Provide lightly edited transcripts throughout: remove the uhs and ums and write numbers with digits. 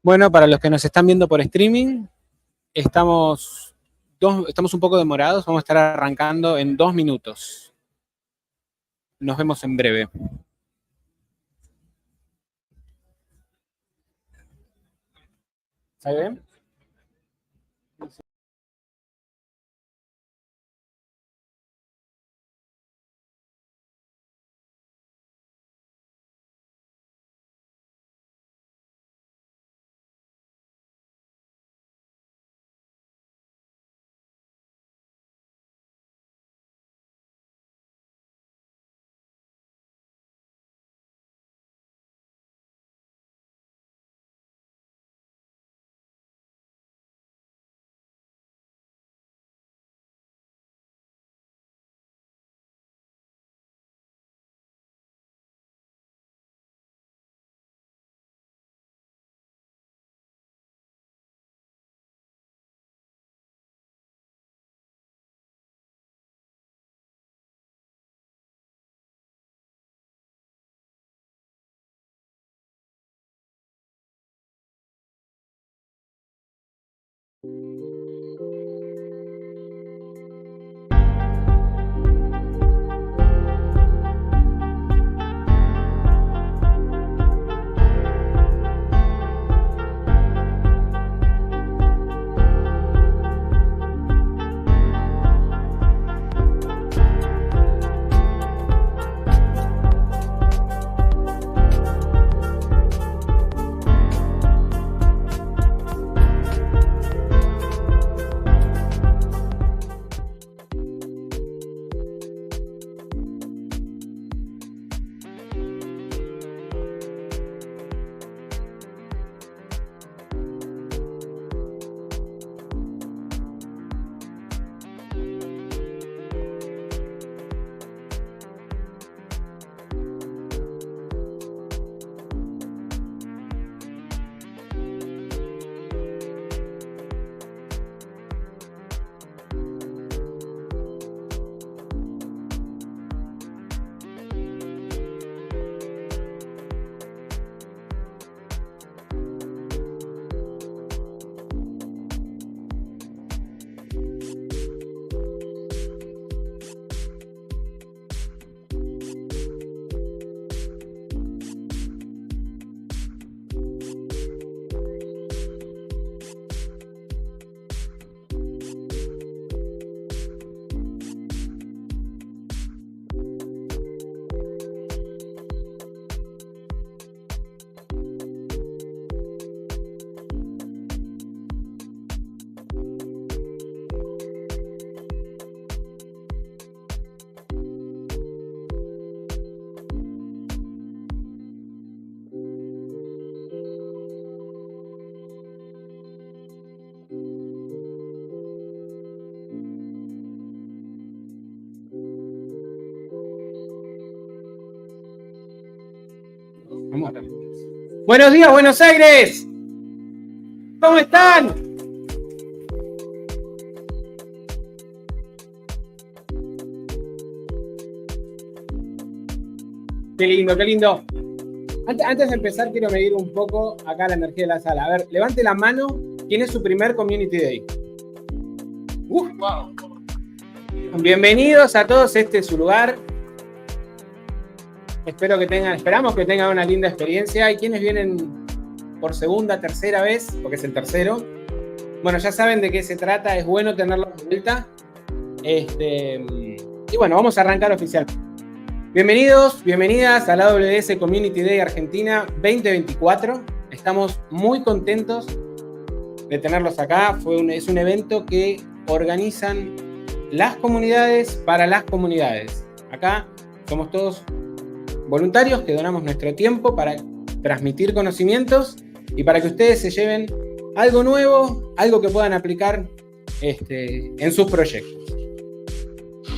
Bueno, para los que nos están viendo por streaming, estamos un poco demorados, vamos a estar arrancando en 2 minutos. Nos vemos en breve. ¿Está bien? Buenos días, Buenos Aires. ¿Cómo están? Qué lindo, qué lindo. Antes de empezar, quiero medir un poco acá la energía de la sala. A ver, levante la mano. ¿Quién es su primer Community Day? Wow. Bienvenidos a todos, este es su lugar. Esperamos que tengan una linda experiencia. Hay quienes vienen por segunda, tercera vez, porque es el tercero. Bueno, ya saben de qué se trata, es bueno tenerlo de vuelta. Y bueno, vamos a arrancar oficialmente. Bienvenidos, bienvenidas a la AWS Community Day Argentina 2024. Estamos muy contentos de tenerlos acá. Es un evento que organizan las comunidades para las comunidades. Acá somos todos voluntarios que donamos nuestro tiempo para transmitir conocimientos y para que ustedes se lleven algo nuevo, algo que puedan aplicar en sus proyectos.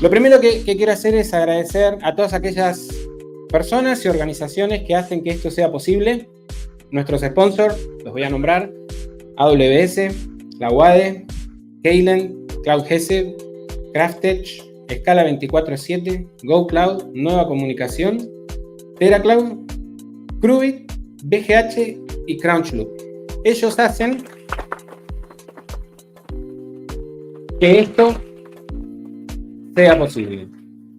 Lo primero que quiero hacer es agradecer a todas aquellas personas y organizaciones que hacen que esto sea posible. Nuestros sponsors, los voy a nombrar: AWS, la UADE, Keylen, Cloud GS, Craftech, Escala 24/7, GoCloud, Nueva Comunicación, TeraCloud, Crubit, BGH y Crunchloop. Ellos hacen que esto sea posible.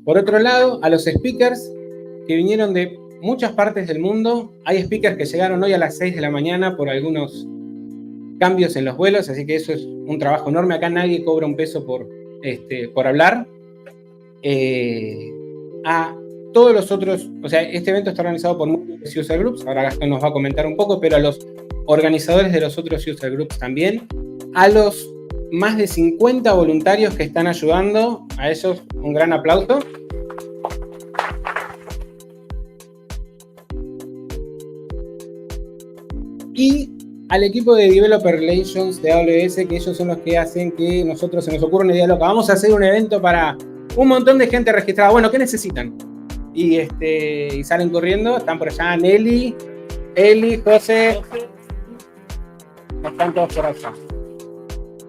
Por otro lado, a los speakers que vinieron de muchas partes del mundo, hay speakers que llegaron hoy a las 6 de la mañana por algunos cambios en los vuelos, así que eso es un trabajo enorme. Acá nadie cobra un peso por hablar. A todos los otros, o sea, este evento está organizado por muchos user groups, ahora Gastón nos va a comentar un poco, pero a los organizadores de los otros user groups también, a los más de 50 voluntarios que están ayudando, a ellos un gran aplauso. Y al equipo de Developer Relations de AWS, que ellos son los que hacen que nosotros se nos ocurra una idea loca. Vamos a hacer un evento para un montón de gente registrada. Bueno, ¿qué necesitan? Y salen corriendo, están por allá Nelly, Eli, José. Están todos por allá.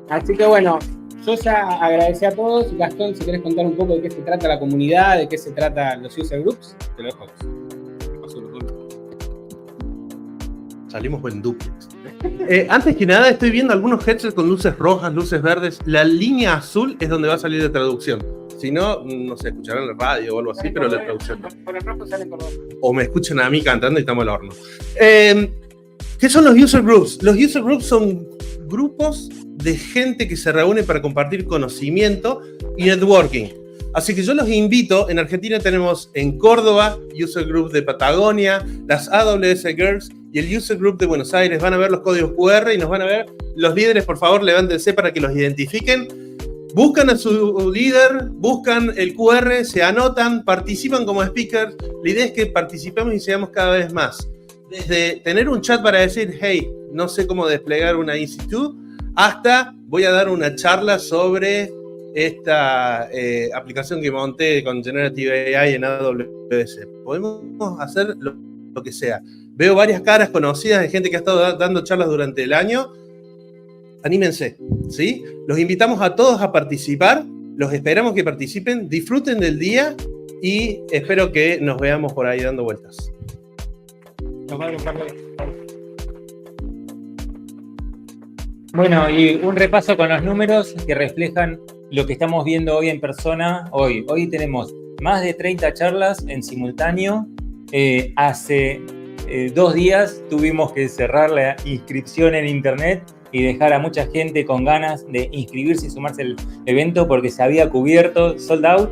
Así que bueno, yo ya agradecí a todos. Gastón, si querés contar un poco de qué se trata la comunidad, de qué se trata los user groups, te lo dejo. Salimos buen duplex. Antes que nada, estoy viendo algunos headsets con luces rojas, luces verdes. La línea azul es donde va a salir de traducción. Si no, no sé, escucharán en la radio o algo así, pero la traducción. Por el rojo salen por dos. O me escuchan a mí cantando y estamos al horno. ¿Qué son los user groups? Los user groups son grupos de gente que se reúne para compartir conocimiento y networking. Así que yo los invito, en Argentina tenemos en Córdoba, User Group de Patagonia, las AWS Girls y el User Group de Buenos Aires. Van a ver los códigos QR y nos van a ver. Los líderes, por favor, levántense para que los identifiquen. Buscan a su líder, buscan el QR, se anotan, participan como speakers. La idea es que participemos y seamos cada vez más. Desde tener un chat para decir, hey, no sé cómo desplegar una EC2, hasta voy a dar una charla sobre esta aplicación que monté con Generative AI en AWS. Podemos hacer lo que sea. Veo varias caras conocidas de gente que ha estado dando charlas durante el año. Anímense, ¿sí? Los invitamos a todos a participar. Los esperamos que participen. Disfruten del día y espero que nos veamos por ahí dando vueltas. Bueno, y un repaso con los números que reflejan lo que estamos viendo hoy en persona. Hoy tenemos más de 30 charlas en simultáneo. Hace 2 días tuvimos que cerrar la inscripción en internet y dejar a mucha gente con ganas de inscribirse y sumarse al evento porque se había cubierto, sold out.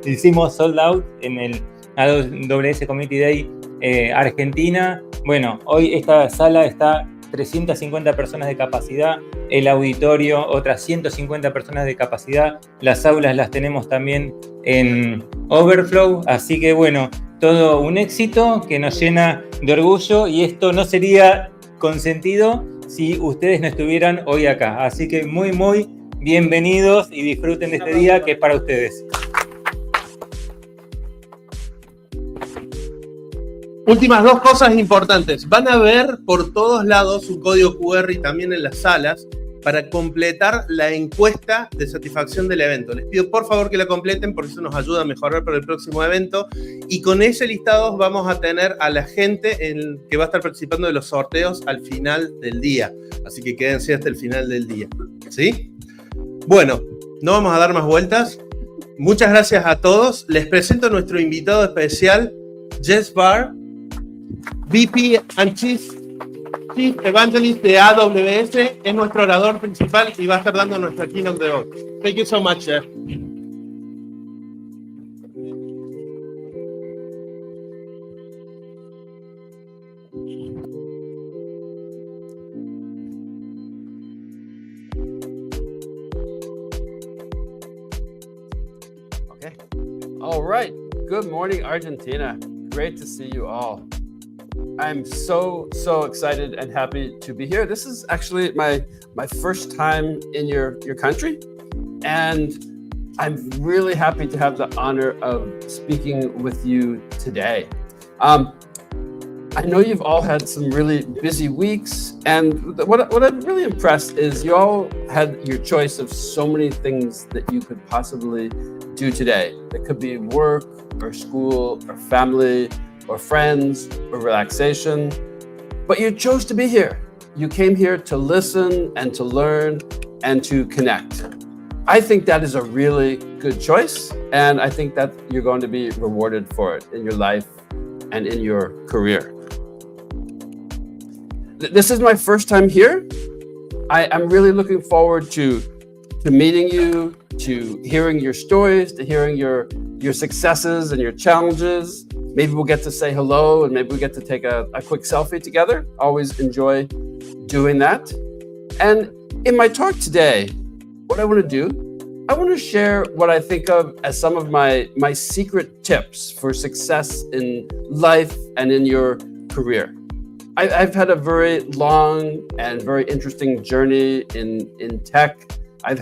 Hicimos sold out en el AWS Community Day Argentina. Bueno, hoy esta sala está 350 personas de capacidad, el auditorio, otras 150 personas de capacidad, las aulas las tenemos también en overflow, así que bueno, todo un éxito que nos llena de orgullo y esto no sería consentido si ustedes no estuvieran hoy acá, así que muy bienvenidos y disfruten de este día que es para ustedes. Últimas 2 cosas importantes. Van a ver por todos lados un código QR y también en las salas para completar la encuesta de satisfacción del evento. Les pido por favor que la completen porque eso nos ayuda a mejorar para el próximo evento. Y con ese listado vamos a tener a la gente que va a estar participando de los sorteos al final del día. Así que quédense hasta el final del día. ¿Sí? Bueno, no vamos a dar más vueltas. Muchas gracias a todos. Les presento a nuestro invitado especial, Jess Barr, VP and Chief Evangelist de AWS, es nuestro orador principal y va a estar dando nuestra keynote de hoy. Thank you so much, Jeff. Okay. All right. Good morning, Argentina. Great to see you all. I'm so excited and happy to be here. This is actually my first time in your country, and I'm really happy to have the honor of speaking with you today. I know you've all had some really busy weeks, and what I'm really impressed is you all had your choice of so many things that you could possibly do today. It could be work or school or family or friends or relaxation. but you chose to be here. You came here to listen and to learn and to connect. I think that is a really good choice, and I think that you're going to be rewarded for it in your life and in your career. This is my first time here. I'm really looking forward to meeting you, to hearing your stories, to hearing your successes and your challenges. Maybe we'll get to say hello, and maybe we get to take a quick selfie together. Always enjoy doing that. And in my talk today, what I want to do, I want to share what I think of as some of my secret tips for success in life and in your career. I've had a very long and very interesting journey in tech. I've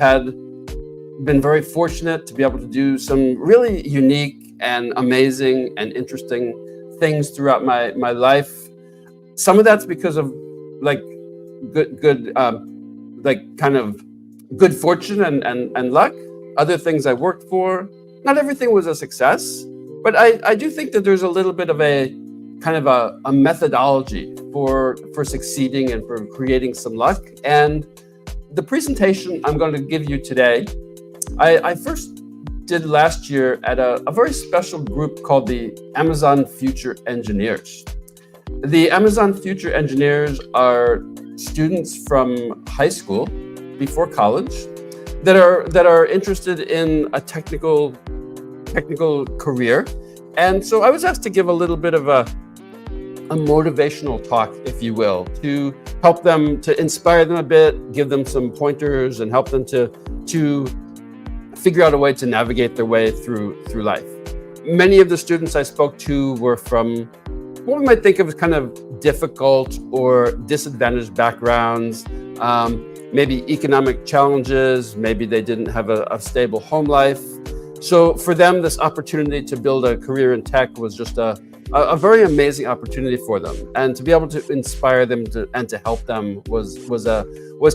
been very fortunate to be able to do some really unique and amazing and interesting things throughout my life. Some of that's because of good fortune and luck. Other things I worked for, not everything was a success, but I do think that there's a little bit of a kind of a methodology for succeeding and for creating some luck. And the presentation I'm going to give you today, I first did last year at a very special group called the Amazon Future Engineers. The Amazon Future Engineers are students from high school, before college, that are interested in a technical career. And so I was asked to give a little bit of a motivational talk, if you will, to help them, to inspire them a bit, give them some pointers, and help them to figure out a way to navigate their way through life. Many of the students I spoke to were from what we might think of as kind of difficult or disadvantaged backgrounds, maybe economic challenges, maybe they didn't have a stable home life. So for them, this opportunity to build a career in tech was just a very amazing opportunity for them. And to be able to inspire them and to help them was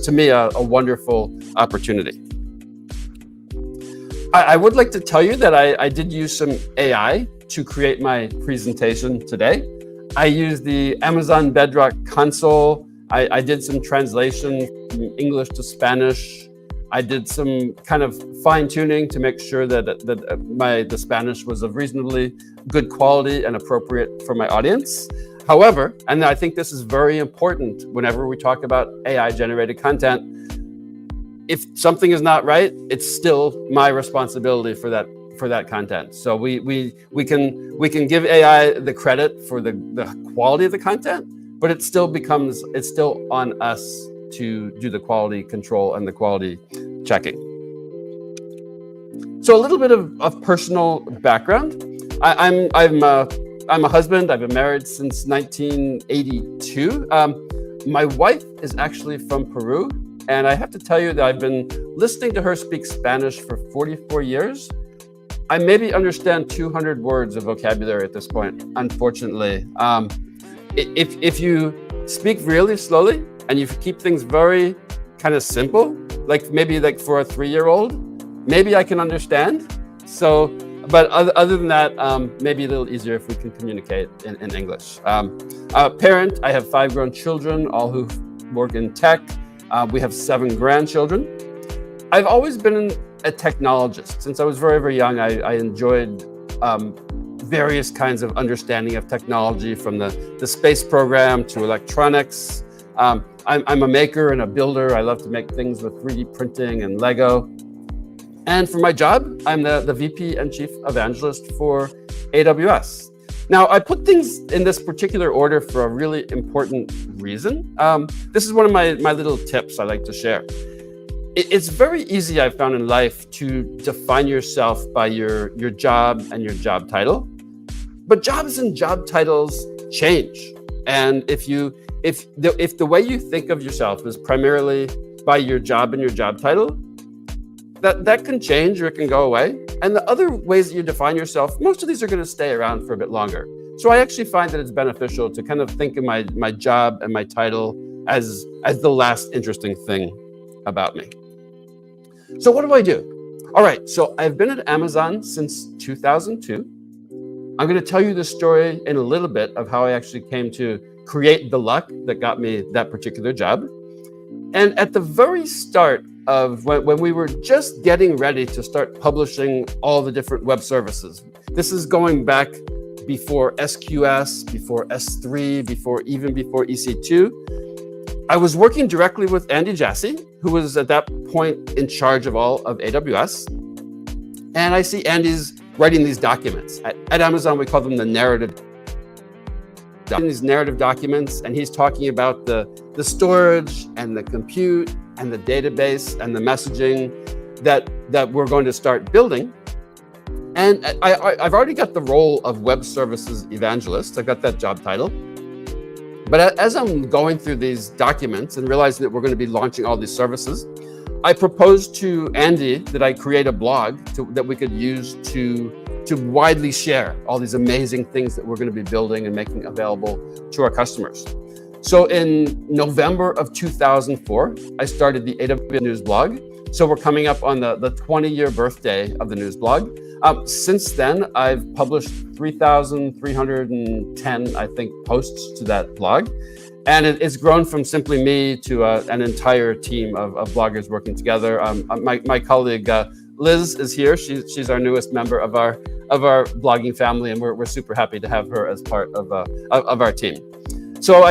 to me a wonderful opportunity. I would like to tell you that I did use some AI to create my presentation today. I used the Amazon Bedrock console. I did some translation from English to Spanish. I did some kind of fine tuning to make sure that the Spanish was of reasonably good quality and appropriate for my audience. However, and I think this is very important whenever we talk about AI generated content, if something is not right, it's still my responsibility for that content. So we can give AI the credit for the quality of the content, but it's still on us to do the quality control and the quality checking. So a little bit of personal background. I'm a husband. I've been married since 1982. My wife is actually from Peru, and I have to tell you that I've been listening to her speak Spanish for 44 years. I maybe understand 200 words of vocabulary at this point, unfortunately. If you speak really slowly and you keep things very kind of simple, like for a 3-year-old, maybe I can understand. So, but other than that, maybe a little easier if we can communicate in English. Parent, I have 5 grown children, all who work in tech. We have 7 grandchildren. I've always been a technologist. Since I was very, very young, I enjoyed various kinds of understanding of technology, from the space program to electronics. I'm a maker and a builder. I love to make things with 3D printing and Lego. And for my job, I'm the VP and Chief Evangelist for AWS. Now, I put things in this particular order for a really important reason. This is one of my little tips I like to share. It's very easy, I've found in life, to define yourself by your job and your job title. But jobs and job titles change. And if the way you think of yourself is primarily by your job and your job title, that can change or it can go away. And the other ways that you define yourself, most of these are going to stay around for a bit longer. So I actually find that it's beneficial to kind of think of my job and my title as the last interesting thing about me. So what do? All right, so I've been at Amazon since 2002. I'm going to tell you the story in a little bit of how I actually came to create the luck that got me that particular job. And at the very start of when we were just getting ready to start publishing all the different web services, this is going back before SQS, before S3, before EC2, I was working directly with Andy Jassy, who was at that point in charge of all of AWS. And I see Andy's writing these documents. At Amazon, we call them the narrative. These narrative documents, and he's talking about the storage and the compute and the database and the messaging that we're going to start building. And I've already got the role of web services evangelist. I've got that job title. But as I'm going through these documents and realizing that we're going to be launching all these services, I proposed to Andy that I create a blog that we could use to widely share all these amazing things that we're going to be building and making available to our customers. So in November of 2004, I started the AWS News blog. So we're coming up on the 20-year birthday of the news blog. Since then, I've published 3,310, I think, posts to that blog. And it's grown from simply me to an entire team of bloggers working together. My colleague, Liz is here. She's our newest member of our blogging family, and we're super happy to have her as part of our team. So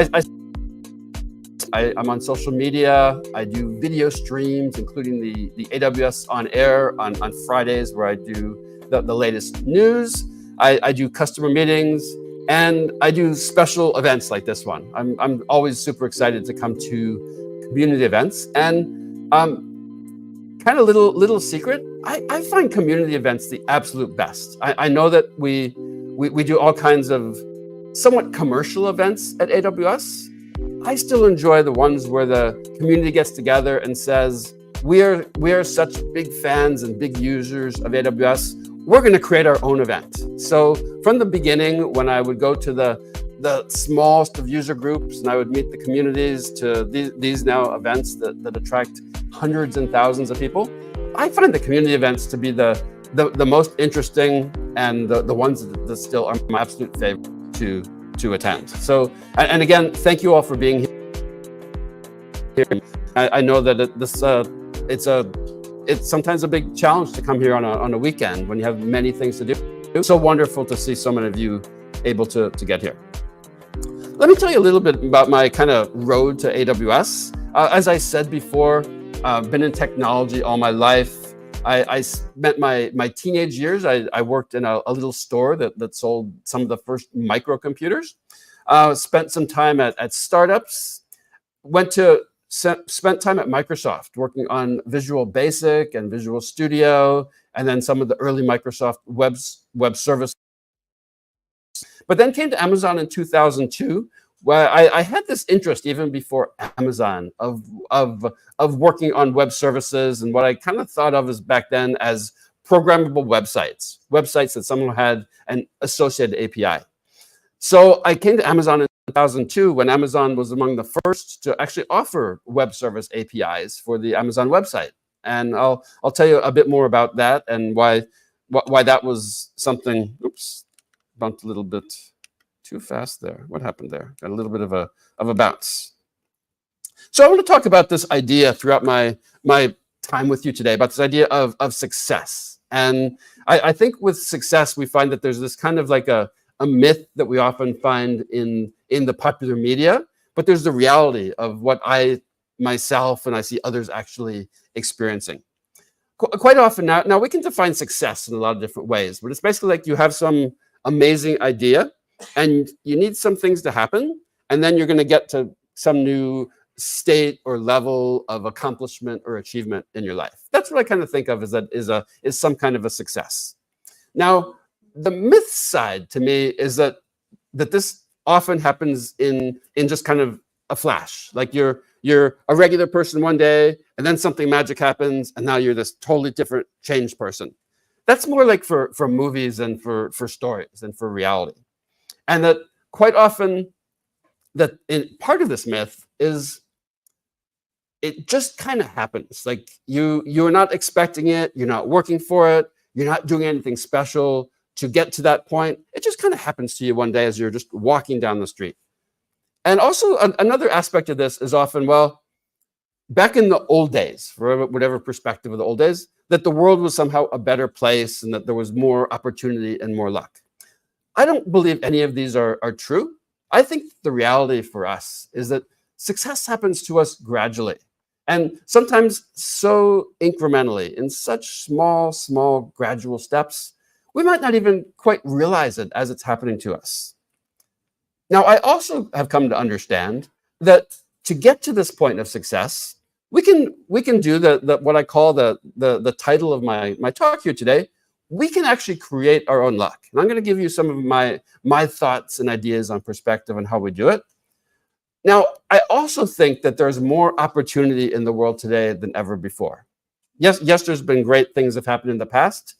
I'm on social media. I do video streams, including the AWS On Air on Fridays, where I do the latest news. I do customer meetings, and I do special events like this one. I'm always super excited to come to community events. And kind of little secret, I find community events the absolute best. I know that we do all kinds of somewhat commercial events at AWS. I still enjoy the ones where the community gets together and says, we are such big fans and big users of AWS, we're going to create our own event. So from the beginning, when I would go to the smallest of user groups and I would meet the communities to these now events that attract hundreds and thousands of people, I find the community events to be the most interesting and the ones that still are my absolute favorite to attend. So, and again, thank you all for being here. I know that it's sometimes a big challenge to come here on a weekend when you have many things to do. It's so wonderful to see so many of you able to get here. Let me tell you a little bit about my kind of road to AWS. As I said before, I've been in technology all my life. I spent my teenage years, I worked in a little store that sold some of the first microcomputers. Spent some time at startups, spent time at Microsoft working on Visual Basic and Visual Studio, and then some of the early Microsoft web service. But then came to Amazon in 2002, where I had this interest even before Amazon of working on web services and what I kind of thought of as back then as programmable websites that someone had an associated API. So I came to Amazon in 2002 when Amazon was among the first to actually offer web service APIs for the Amazon website. And I'll tell you a bit more about that and why that was something. Oops, bumped a little bit too fast there. What happened there? Got a little bit of a bounce. So I want to talk about this idea throughout my time with you today, about this idea of success. And I think with success, we find that there's this kind of like a myth that we often find in the popular media, but there's the reality of what I myself and I see others actually experiencing. Quite often now we can define success in a lot of different ways, but it's basically like you have some amazing idea and you need some things to happen, and then you're going to get to some new state or level of accomplishment or achievement in your life. That's what I kind of think of as is some kind of a success. Now, the myth side to me is that this often happens in just kind of a flash. Like you're a regular person one day, and then something magic happens, and now you're this totally different changed person. That's more like for movies and for stories and for reality. And that quite often that part of this myth is it just kind of happens. Like you're not expecting it, you're not working for it, you're not doing anything special to get to that point. It just kind of happens to you one day as you're just walking down the street. And also another aspect of this is often, well, back in the old days, for whatever perspective of the old days, that the world was somehow a better place and that there was more opportunity and more luck. I don't believe any of these are true. I think the reality for us is that success happens to us gradually, and sometimes so incrementally, in such small, gradual steps, we might not even quite realize it as it's happening to us. Now, I also have come to understand that to get to this point of success, we can do the what I call the title of my talk here today. We can actually create our own luck. And I'm going to give you some of my thoughts and ideas on perspective on how we do it. Now, I also think that there's more opportunity in the world today than ever before. Yes, there's been great things that have happened in the past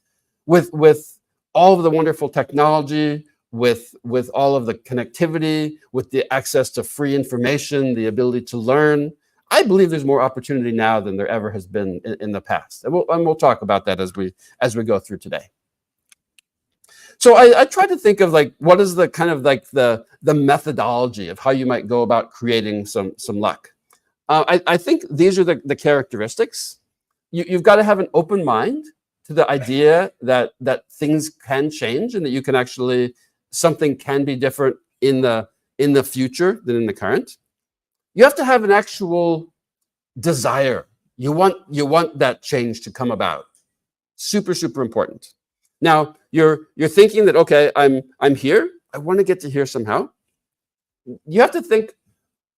with all of the wonderful technology, with all of the connectivity, with the access to free information, the ability to learn. I believe there's more opportunity now than there ever has been in the past. And we'll talk about that as we go through today. So I try to think of like, what is the kind of like the methodology of how you might go about creating some luck. I think these are the characteristics. You've got to have an open mind to the idea that things can change and that you can actually, something can be different in the future than in the current. You have to have an actual desire. You want that change to come about. Super, super important. Now, you're thinking that, okay, I'm here. I want to get to here somehow. You have to think,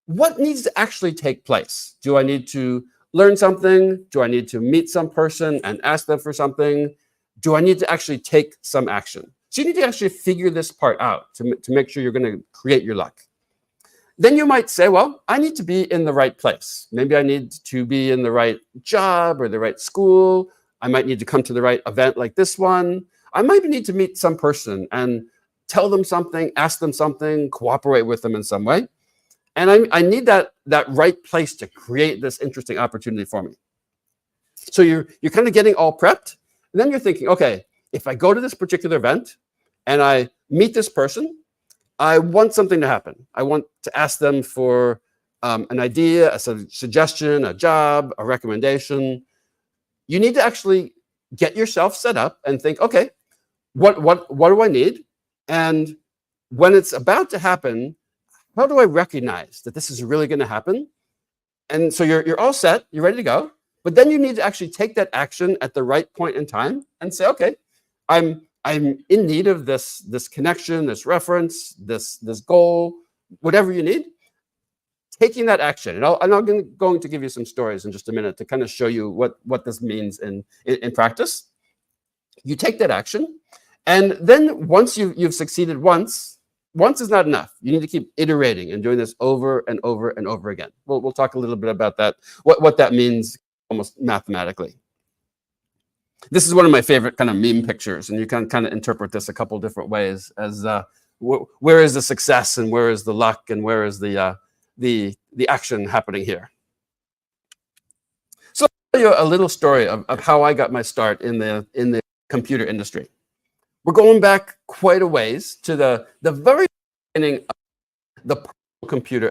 what needs to actually take place? Do I need to learn something? Do I need to meet some person and ask them for something? Do I need to actually take some action? So you need to actually figure this part out to make sure you're going to create your luck. Then you might say, well, I need to be in the right place. Maybe I need to be in the right job or the right school. I might need to come to the right event like this one. I might need to meet some person and tell them something, ask them something, cooperate with them in some way. And I need that right place to create this interesting opportunity for me. So you're kind of getting all prepped. And then you're thinking, okay, if I go to this particular event and I meet this person, I want something to happen. I want to ask them for an idea, a suggestion, a job, a recommendation. You need to actually get yourself set up and think, okay, what do I need? And when it's about to happen, how do I recognize that this is really going to happen? And so you're all set, you're ready to go. But then you need to actually take that action at the right point in time and say, okay, I'm in need of this connection, this reference, this goal, whatever you need. Taking that action, and I'm going to give you some stories in just a minute to kind of show you what this means in practice. You take that action, and then once you've succeeded once is not enough. You need to keep iterating and doing this over and over and over again. We'll talk a little bit about that, what that means almost mathematically. This is one of my favorite kind of meme pictures, and you can kind of interpret this a couple different ways as where is the success and where is the luck and where is the action happening here. So I'll tell you a little story of how I got my start in the computer industry. We're going back quite a ways to the very beginning of the personal computer.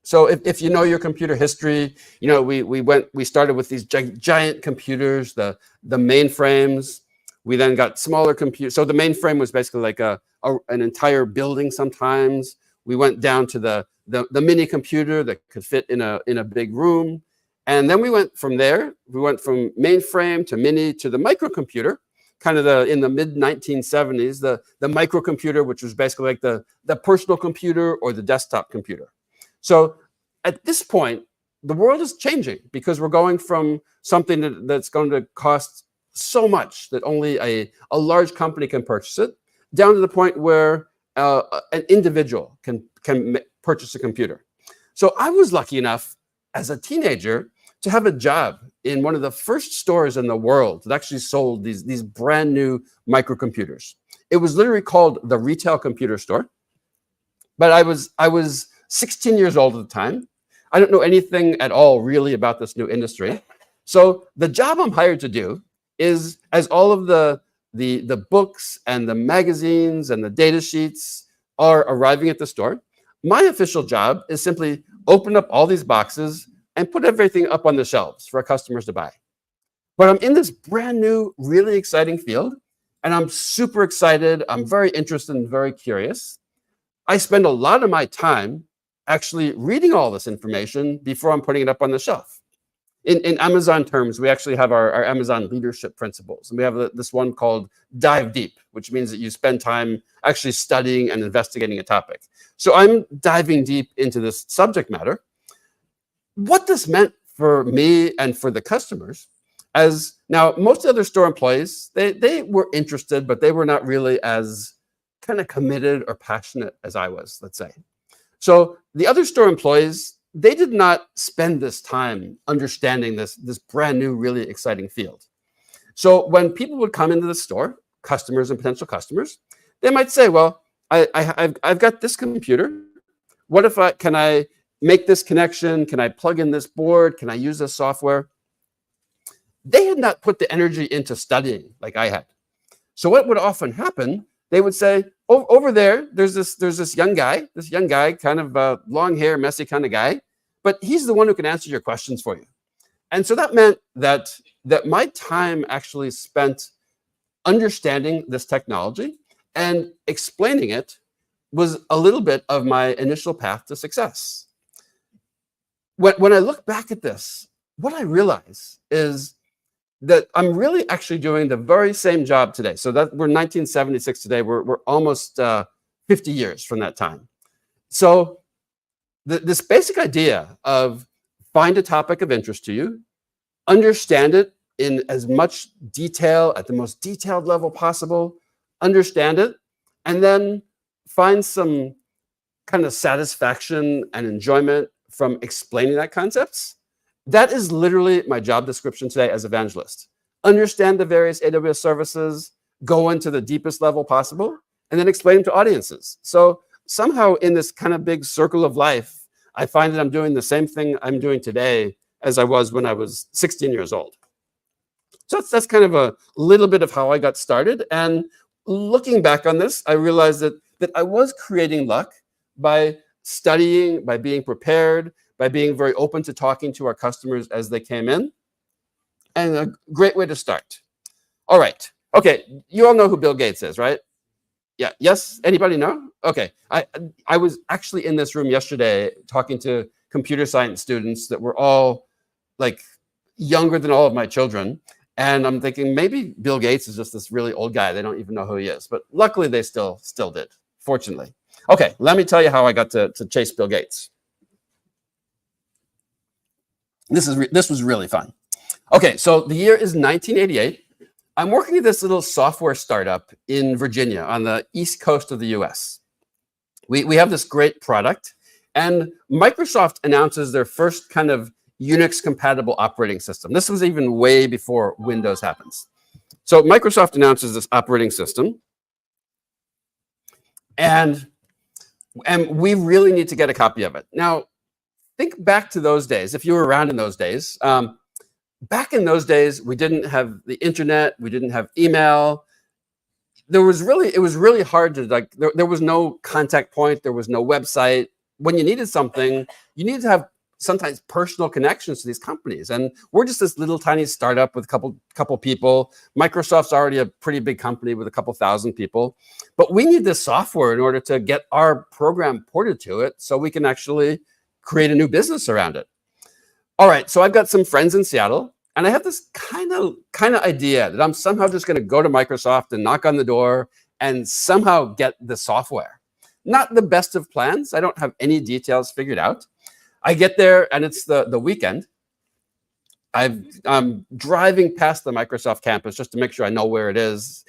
So if you know your computer history, you know we started with these giant computers, the mainframes. We then got smaller computers. So the mainframe was basically like an entire building. Sometimes we went down to the mini computer that could fit in a big room, and then we went from there. We went from mainframe to mini to the microcomputer. Kind of in the mid 1970s, the microcomputer, which was basically like the personal computer or the desktop computer. So at this point, the world is changing because we're going from something that's going to cost so much that only a large company can purchase it, down to the point where an individual can purchase a computer. So I was lucky enough as a teenager to have a job in one of the first stores in the world that actually sold these brand new microcomputers. It was literally called the Retail Computer Store. But I was 16 years old at the time. I don't know anything at all really about this new industry. So the job I'm hired to do is, as all of the books and the magazines and the data sheets are arriving at the store, My official job is simply open up all these boxes and put everything up on the shelves for our customers to buy. But I'm in this brand new, really exciting field, and I'm super excited. I'm very interested and very curious. I spend a lot of my time actually reading all this information before I'm putting it up on the shelf. In Amazon terms, we actually have our Amazon leadership principles. And we have this one called dive deep, which means that you spend time actually studying and investigating a topic. So I'm diving deep into this subject matter. What this meant for me and for the customers, as now most other store employees, they were interested, but they were not really as kind of committed or passionate as I was, let's say. So the other store employees, they did not spend this time understanding this brand new, really exciting field. So when people would come into the store, customers and potential customers, they might say, well, I've got this computer. What if can I make this connection? Can I plug in this board? Can I use this software? They had not put the energy into studying like I had. So what would often happen, they would say, oh, over there, there's this young guy, kind of long hair, messy kind of guy, but he's the one who can answer your questions for you. And so that meant that my time actually spent understanding this technology and explaining it was a little bit of my initial path to success. When I look back at this, what I realize is that I'm really actually doing the very same job today. So that we're 1976 today. We're almost 50 years from that time. So this basic idea of find a topic of interest to you, understand it in as much detail at the most detailed level possible, understand it, and then find some kind of satisfaction and enjoyment from explaining that concepts. That is literally my job description today as evangelist. Understand the various AWS services, go into the deepest level possible, and then explain them to audiences. So somehow in this kind of big circle of life, I find that I'm doing the same thing I'm doing today as I was when I was 16 years old. So that's kind of a little bit of how I got started. And looking back on this, I realized that I was creating luck by studying, by being prepared, by being very open to talking to our customers as they came in. And a great way to start. All right. Okay. You all know who Bill Gates is, right? Yeah. Yes. Anybody know? Okay. I was actually in this room yesterday talking to computer science students that were all like younger than all of my children. And I'm thinking maybe Bill Gates is just this really old guy. They don't even know who he is. But luckily they still did, fortunately. Okay. Let me tell you how I got to chase Bill Gates. This was really fun. Okay, so the year is 1988. I'm working at this little software startup in Virginia on the East Coast of the US. We have this great product, and Microsoft announces their first kind of Unix-compatible operating system. This was even way before Windows happens. So Microsoft announces this operating system, and we really need to get a copy of it. Now, think back to those days, if you were around in those days. Back in those days, we didn't have the internet, we didn't have email. It was really hard to, like, there was no contact point, there was no website. When you needed something, you needed to have sometimes personal connections to these companies. And we're just this little tiny startup with a couple people. Microsoft's already a pretty big company with a couple thousand people. But we need this software in order to get our program ported to it so we can actually create a new business around it. All right, so I've got some friends in Seattle, and I have this kind of idea that I'm somehow just going to go to Microsoft and knock on the door and somehow get the software. Not the best of plans. I don't have any details figured out. I get there, and it's the weekend. I'm driving past the Microsoft campus just to make sure I know where it is.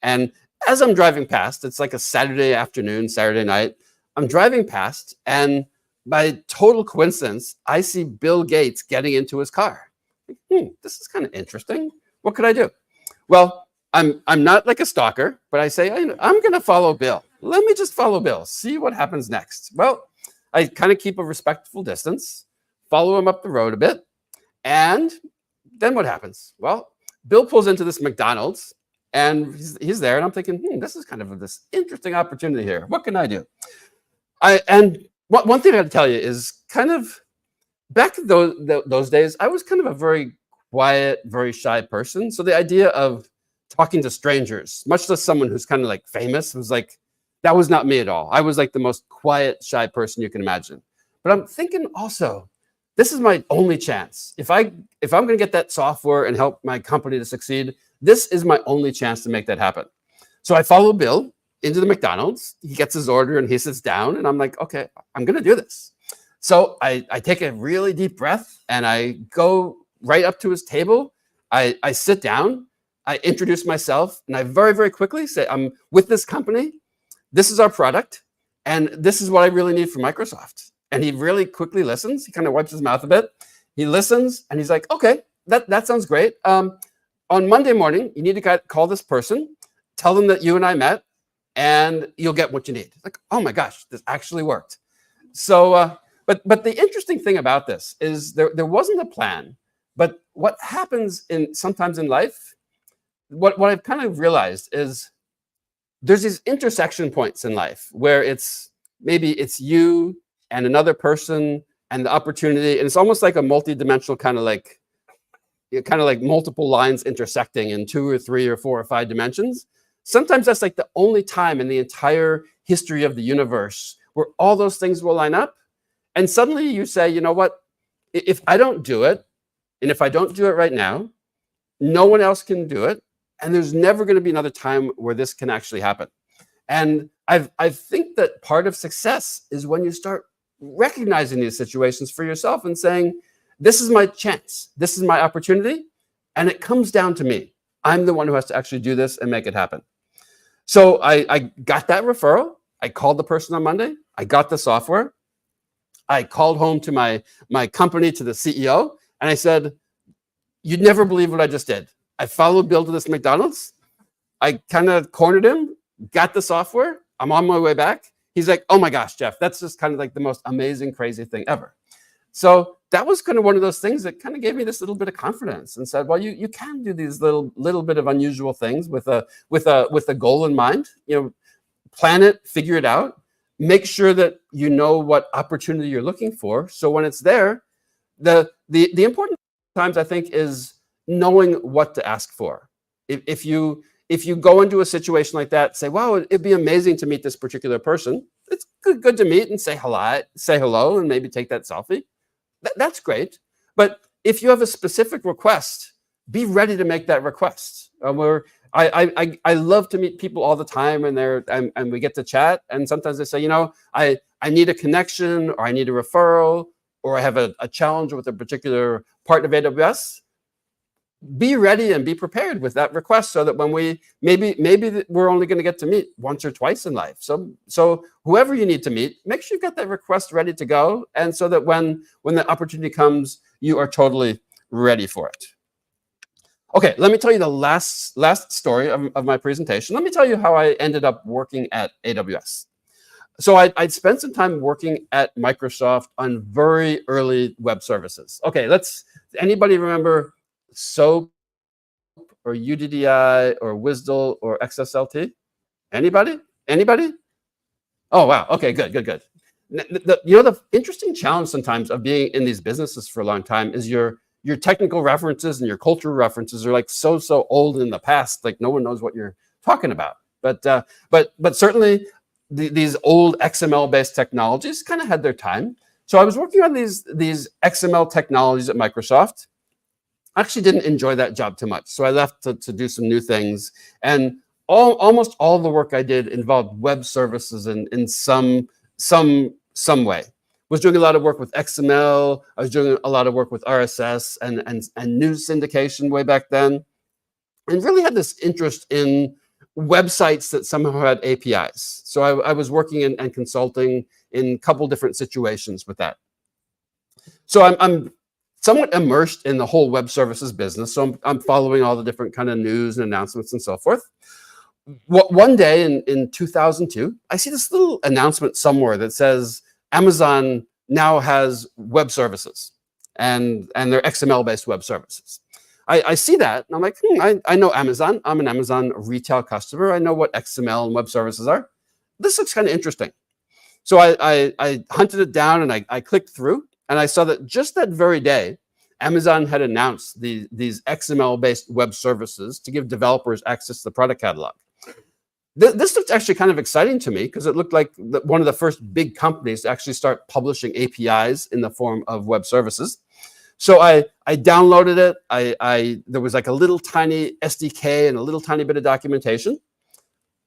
And as I'm driving past, it's like a Saturday afternoon, Saturday night. I'm driving past, and by total coincidence, I see Bill Gates getting into his car. This is kind of interesting. What could I do? Well, I'm not like a stalker, but I say, I'm going to follow Bill. Let me just follow Bill, see what happens next. Well, I kind of keep a respectful distance, follow him up the road a bit, and then what happens? Well, Bill pulls into this McDonald's, and he's there, and I'm thinking, this is kind of this interesting opportunity here. What can I do? And one thing I got to tell you is kind of back in those days, I was kind of a very quiet, very shy person. So the idea of talking to strangers, much less someone who's kind of like famous, was like, that was not me at all. I was like the most quiet, shy person you can imagine. But I'm thinking also, this is my only chance. If I'm going to get that software and help my company to succeed, this is my only chance to make that happen. So I follow Bill into the McDonald's. He gets his order and he sits down, and I'm like, okay, I'm going to do this. So I take a really deep breath and I go right up to his table. I sit down, I introduce myself, and I very, very quickly say, I'm with this company. This is our product, and this is what I really need from Microsoft. And he really quickly listens. He kind of wipes his mouth a bit. He listens, and he's like, okay, that sounds great. On Monday morning, you need to call this person, tell them that you and I met, and you'll get what you need. Like, oh my gosh, this actually worked. So, but the interesting thing about this is there wasn't a plan. But what happens sometimes in life, what I've kind of realized is there's these intersection points in life where maybe it's you and another person and the opportunity, and it's almost like a multi-dimensional kind of like multiple lines intersecting in 2 or 3 or 4 or 5 dimensions. Sometimes that's like the only time in the entire history of the universe where all those things will line up. And suddenly you say, you know what, if I don't do it, and if I don't do it right now, no one else can do it. And there's never going to be another time where this can actually happen. And I think that part of success is when you start recognizing these situations for yourself and saying, this is my chance, this is my opportunity, and it comes down to me. I'm the one who has to actually do this and make it happen. So I got that referral. I called the person on Monday. I got the software. I called home to my company, to the CEO, and I said, you'd never believe what I just did. I followed Bill to this McDonald's. I kind of cornered him, got the software. I'm on my way back. He's like, oh my gosh, Jeff, that's just kind of like the most amazing, crazy thing ever. So that was kind of one of those things that kind of gave me this little bit of confidence and said, well, you can do these little bit of unusual things with a goal in mind. You know, plan it, figure it out, make sure that you know what opportunity you're looking for. So when it's there, the important times, I think, is knowing what to ask for. If you go into a situation like that, say, wow, it'd be amazing to meet this particular person. It's good to meet and say hello, and maybe take that selfie. That's great. But if you have a specific request, be ready to make that request. I love to meet people all the time, and we get to chat. And sometimes they say, you know, I need a connection, or I need a referral, or I have a challenge with a particular part of AWS. Be ready and be prepared with that request, so that when maybe we're only going to get to meet once or twice in life. So whoever you need to meet, make sure you've got that request ready to go, and so that when the opportunity comes, you are totally ready for it. Okay, let me tell you the last story of my presentation. Let me tell you how I ended up working at AWS. So I'd spent some time working at Microsoft on very early web services. Okay, anybody remember SOAP or UDDI or WSDL or XSLT? Anybody? Oh, wow. Okay, good. The interesting challenge sometimes of being in these businesses for a long time is your technical references and your cultural references are like so old in the past, like no one knows what you're talking about. But certainly these old XML-based technologies kind of had their time. So I was working on these XML technologies at Microsoft. I actually didn't enjoy that job too much, so I left to do some new things. And almost all the work I did involved web services in some way. Was doing a lot of work with XML. I was doing a lot of work with RSS and news syndication way back then, and really had this interest in websites that somehow had APIs. So I was working and consulting in a couple different situations with that. So I'm somewhat immersed in the whole web services business. So I'm following all the different kind of news and announcements and so forth. One day in 2002, I see this little announcement somewhere that says Amazon now has web services, and they're XML-based web services. I see that, and I'm like, I know Amazon. I'm an Amazon retail customer. I know what XML and web services are. This looks kind of interesting. So I hunted it down and I clicked through, and I saw that just that very day, Amazon had announced these XML-based web services to give developers access to the product catalog. This looked actually kind of exciting to me because it looked like one of the first big companies to actually start publishing APIs in the form of web services. So I downloaded it. There was like a little tiny SDK and a little tiny bit of documentation.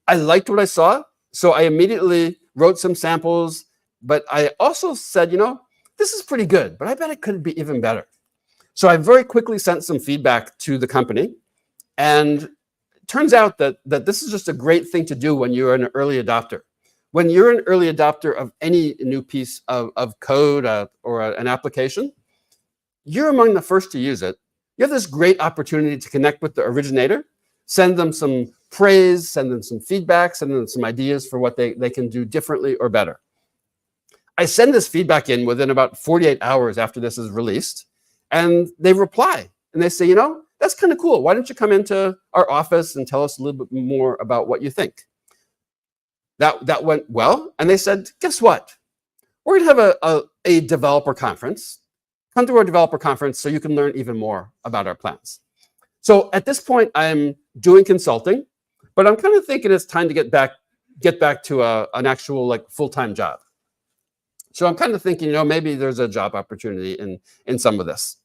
I liked what I saw, so I immediately wrote some samples, but I also said, this is pretty good, but I bet it could be even better. So I very quickly sent some feedback to the company, and it turns out that this is just a great thing to do when you're an early adopter. When you're an early adopter of any new piece of code or an application, you're among the first to use it. You have this great opportunity to connect with the originator, send them some praise, send them some feedback, send them some ideas for what they can do differently or better. I send this feedback in within about 48 hours after this is released, and they reply and they say, that's kind of cool. Why don't you come into our office and tell us a little bit more about what you think? That went well. And they said, guess what? We're going to have a developer conference. Come to our developer conference so you can learn even more about our plans. So at this point, I'm doing consulting, but I'm kind of thinking it's time to get back to an actual full-time job. So I'm kind of thinking, maybe there's a job opportunity in some of this.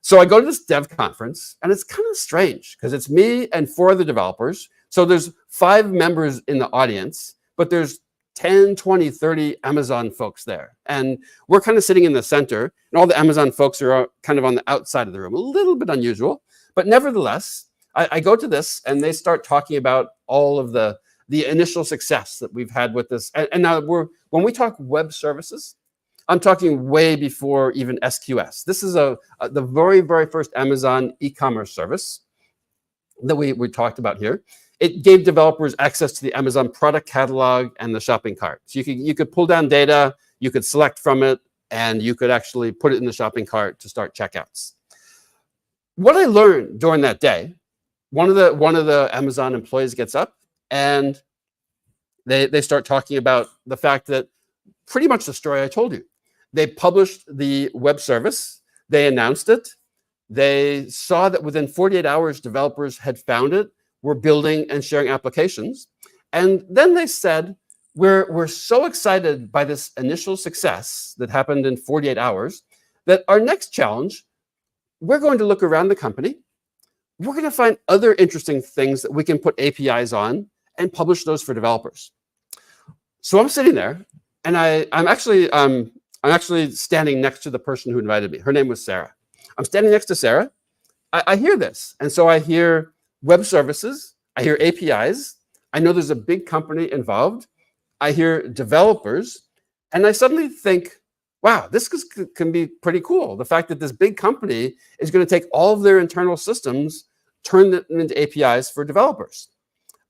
So I go to this dev conference, and it's kind of strange because it's me and 4 other developers. So there's 5 members in the audience, but there's 10, 20, 30 Amazon folks there. And we're kind of sitting in the center, and all the Amazon folks are kind of on the outside of the room, a little bit unusual. But nevertheless, I go to this, and they start talking about all of the initial success that we've had with this. And now when we talk web services, I'm talking way before even SQS. This is the very, very first Amazon e-commerce service that we talked about here. It gave developers access to the Amazon product catalog and the shopping cart. So you could pull down data, you could select from it, and you could actually put it in the shopping cart to start checkouts. What I learned during that day, one of the Amazon employees gets up and they start talking about the fact that pretty much the story I told you. They published the web service, they announced it, they saw that within 48 hours developers had found it, were building and sharing applications, and then they said, we're so excited by this initial success that happened in 48 hours that our next challenge, we're going to look around the company. We're going to find other interesting things that we can put APIs on and publish those for developers. So I'm sitting there, and I'm actually standing next to the person who invited me. Her name was Sarah. I'm standing next to Sarah. I hear this, and so I hear web services. I hear APIs. I know there's a big company involved. I hear developers, and I suddenly think, wow, this can be pretty cool. The fact that this big company is going to take all of their internal systems, turn them into APIs for developers.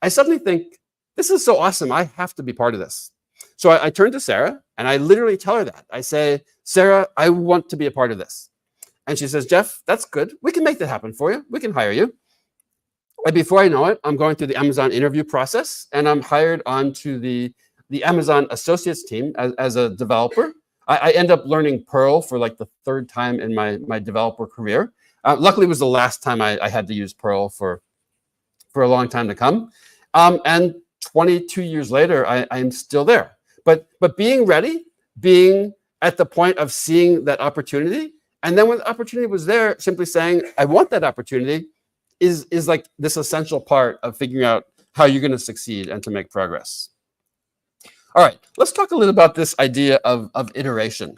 I suddenly think, this is so awesome. I have to be part of this. So I turn to Sarah, and I literally tell her that. I say, Sarah, I want to be a part of this. And she says, Jeff, that's good. We can make that happen for you. We can hire you. And before I know it, I'm going through the Amazon interview process, and I'm hired onto the Amazon Associates team as a developer. I end up learning Perl for like the 3rd time in my developer career. Luckily, it was the last time I had to use Perl for a long time to come. And 22 years later, I'm still there. But being ready, being at the point of seeing that opportunity, and then when the opportunity was there, simply saying, I want that opportunity, is like this essential part of figuring out how you're going to succeed and to make progress. All right, let's talk a little about this idea of iteration.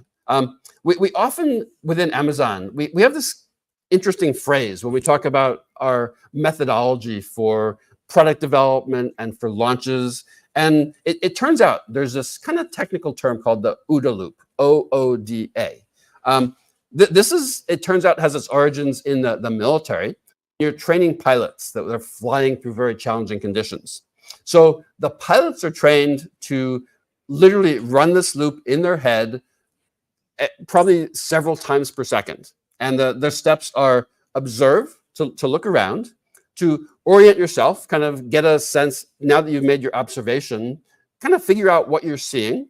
We often, within Amazon, we have this interesting phrase when we talk about our methodology for product development and for launches. And it turns out there's this kind of technical term called the OODA loop, O-O-D-A. It turns out, has its origins in the military. You're training pilots that are flying through very challenging conditions. So the pilots are trained to literally run this loop in their head probably several times per second. And their steps are observe, to look around, to orient yourself, kind of get a sense, now that you've made your observation, kind of figure out what you're seeing,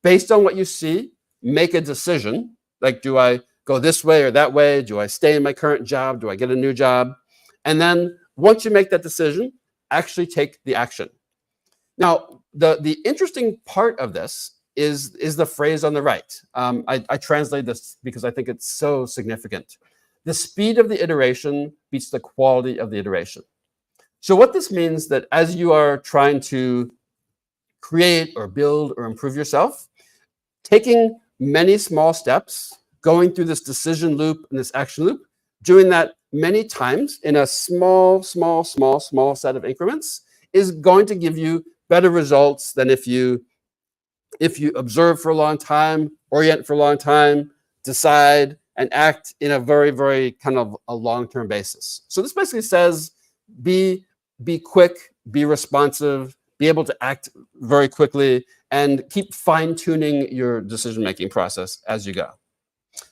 based on what you see, make a decision. Like, do I go this way or that way? Do I stay in my current job? Do I get a new job? And then once you make that decision, actually take the action. Now, the interesting part of this is the phrase on the right. I translate this because I think it's so significant. The speed of the iteration beats the quality of the iteration. So what this means that as you are trying to create or build or improve yourself, taking many small steps, going through this decision loop and this action loop, doing that many times in a small set of increments is going to give you better results than if you observe for a long time, orient for a long time, decide, and act in a very kind of a long-term basis. So this basically says be quick, be responsive, be able to act very quickly, and keep fine-tuning your decision-making process as you go.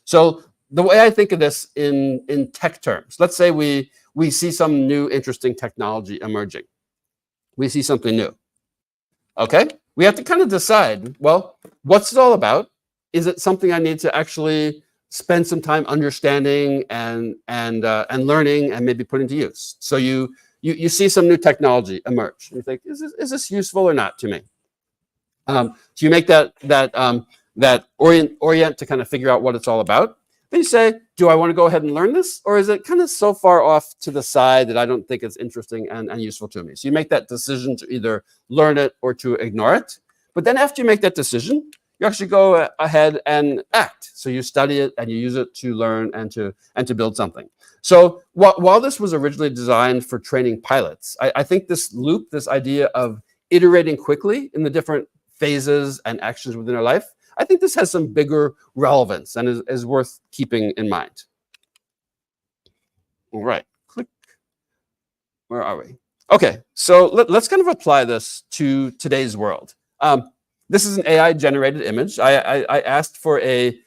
So the way I think of this in tech terms, let's say we see some new interesting technology emerging. We see something new. Okay, we have to kind of decide, well, what's it all about? Is it something I need to actually spend some time understanding and learning and maybe put into use? So you see some new technology emerge. You think, is this useful or not to me? So you make that orient to kind of figure out what it's all about. Then you say, do I want to go ahead and learn this? Or is it kind of so far off to the side that I don't think it's interesting and useful to me? So you make that decision to either learn it or to ignore it. But then after you make that decision, you actually go ahead and act. So you study it and you use it to learn and to build something. So while this was originally designed for training pilots, I think this loop, this idea of iterating quickly in the different phases and actions within our life, I think this has some bigger relevance and is worth keeping in mind. All right, click. Where are we? Okay, so let's kind of apply this to today's world. This is an AI-generated image. I asked for a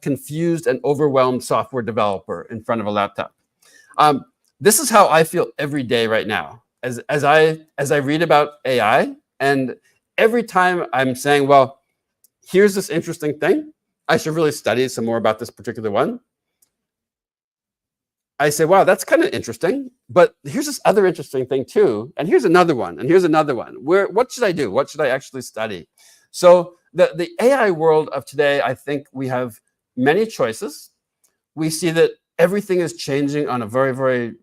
confused and overwhelmed software developer in front of a laptop. This is how I feel every day right now, as I read about AI, and every time I'm saying, well, here's this interesting thing. I should really study some more about this particular one. I say, wow, that's kind of interesting, but here's this other interesting thing too. And here's another one, and here's another one. What should I do? What should I actually study? So the AI world of today, I think we have many choices. We see that everything is changing on a very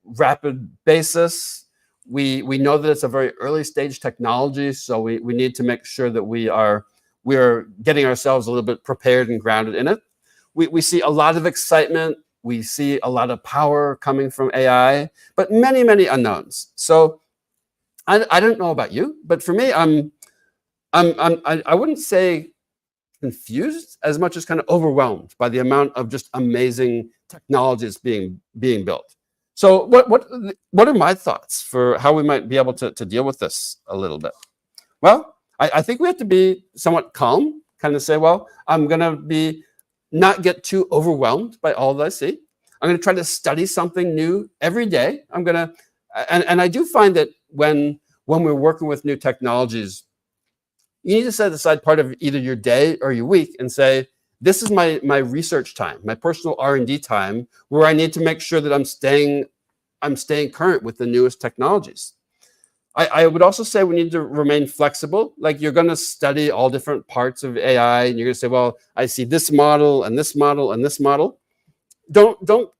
rapid basis. We know that it's a very early stage technology, so we need to make sure that we're getting ourselves a little bit prepared and grounded in it. We see a lot of excitement. We see a lot of power coming from AI, but many unknowns. So I don't know about you, but for me, I wouldn't say confused as much as kind of overwhelmed by the amount of just amazing technologies being built. So what are my thoughts for how we might be able to deal with this a little bit? Well, I think we have to be somewhat calm, kind of say, well, I'm going to not get too overwhelmed by all that I see. I'm going to try to study something new every day. And I do find that when we're working with new technologies, you need to set aside part of either your day or your week and say, this is my research time, my personal R&D time, where I need to make sure that I'm staying current with the newest technologies. I would also say we need to remain flexible. Like, you're going to study all different parts of AI, and you're going to say, well, I see this model and this model and this model. Don't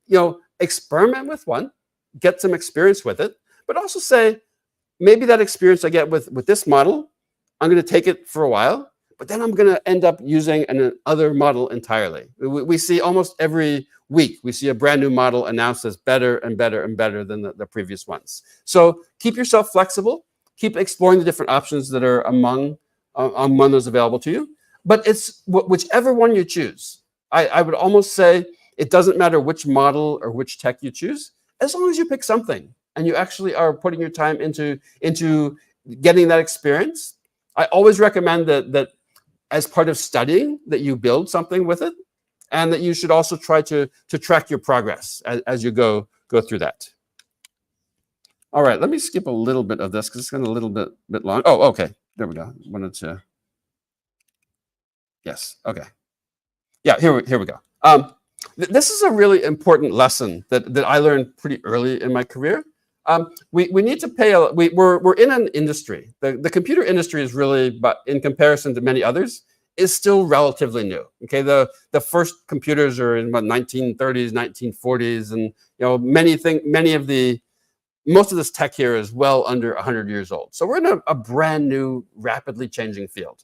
experiment with one, get some experience with it, but also say, maybe that experience I get with this model, I'm going to take it for a while, but then I'm going to end up using another model entirely. We see almost every week, we see a brand new model announced as better and better and better than the previous ones. So keep yourself flexible, keep exploring the different options that are among those available to you, but it's whichever one you choose. I would almost say it doesn't matter which model or which tech you choose, as long as you pick something and you actually are putting your time into getting that experience. I always recommend that as part of studying, that you build something with it, and that you should also try to track your progress as you go through that. All right, let me skip a little bit of this because it's going a little bit long. Oh, okay, there we go. Wanted to Yes. Okay. Yeah. Here we go. This is a really important lesson that I learned pretty early in my career. We need to pay. We're in an industry. The computer industry is really, but in comparison to many others, is still relatively new. Okay, the first computers are in the 1930s, 1940s, and most of this tech here is well under 100 years old. So we're in a brand new, rapidly changing field.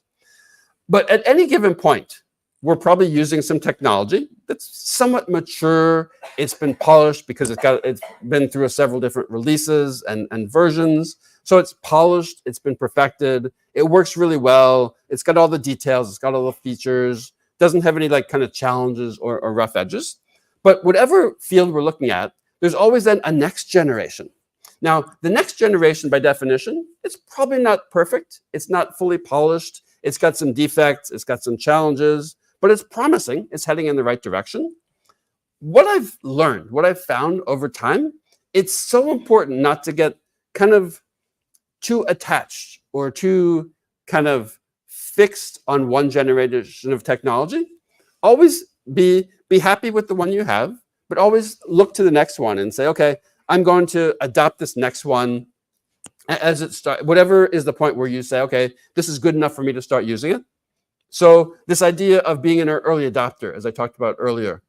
But at any given point, we're probably using some technology that's somewhat mature. It's been polished because it's been through several different releases and versions. So it's polished, it's been perfected, it works really well, it's got all the details, it's got all the features, doesn't have any like kind of challenges or rough edges. But whatever field we're looking at, there's always then a next generation. Now, the next generation, by definition, it's probably not perfect, it's not fully polished, it's got some defects, it's got some challenges, but it's promising, it's heading in the right direction. What I've learned, what I've found over time, it's so important not to get kind of too attached or too kind of fixed on one generation of technology. Always be happy with the one you have, but always look to the next one and say, okay, I'm going to adopt this next one as it starts, whatever is the point where you say, okay, this is good enough for me to start using it. So this idea of being an early adopter, as I talked about earlier,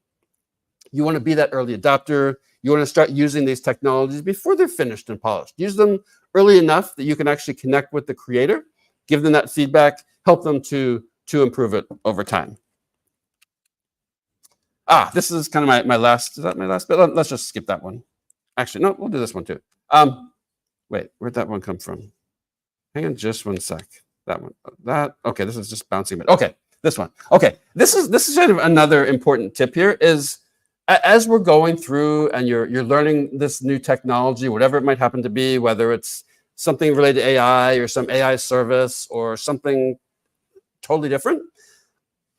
you want to be that early adopter. You want to start using these technologies before they're finished and polished. Use them early enough that you can actually connect with the creator, give them that feedback, help them to improve it over time. This is kind of my last, is that my last bit? Let's just skip that one. Actually, no, we'll do this one too. Wait, where'd that one come from? Hang on just one sec. That one, okay, this is just bouncing, but okay, this one. Okay, this is kind of another important tip here is, as we're going through and you're learning this new technology, whatever it might happen to be, whether it's something related to AI or some AI service or something totally different,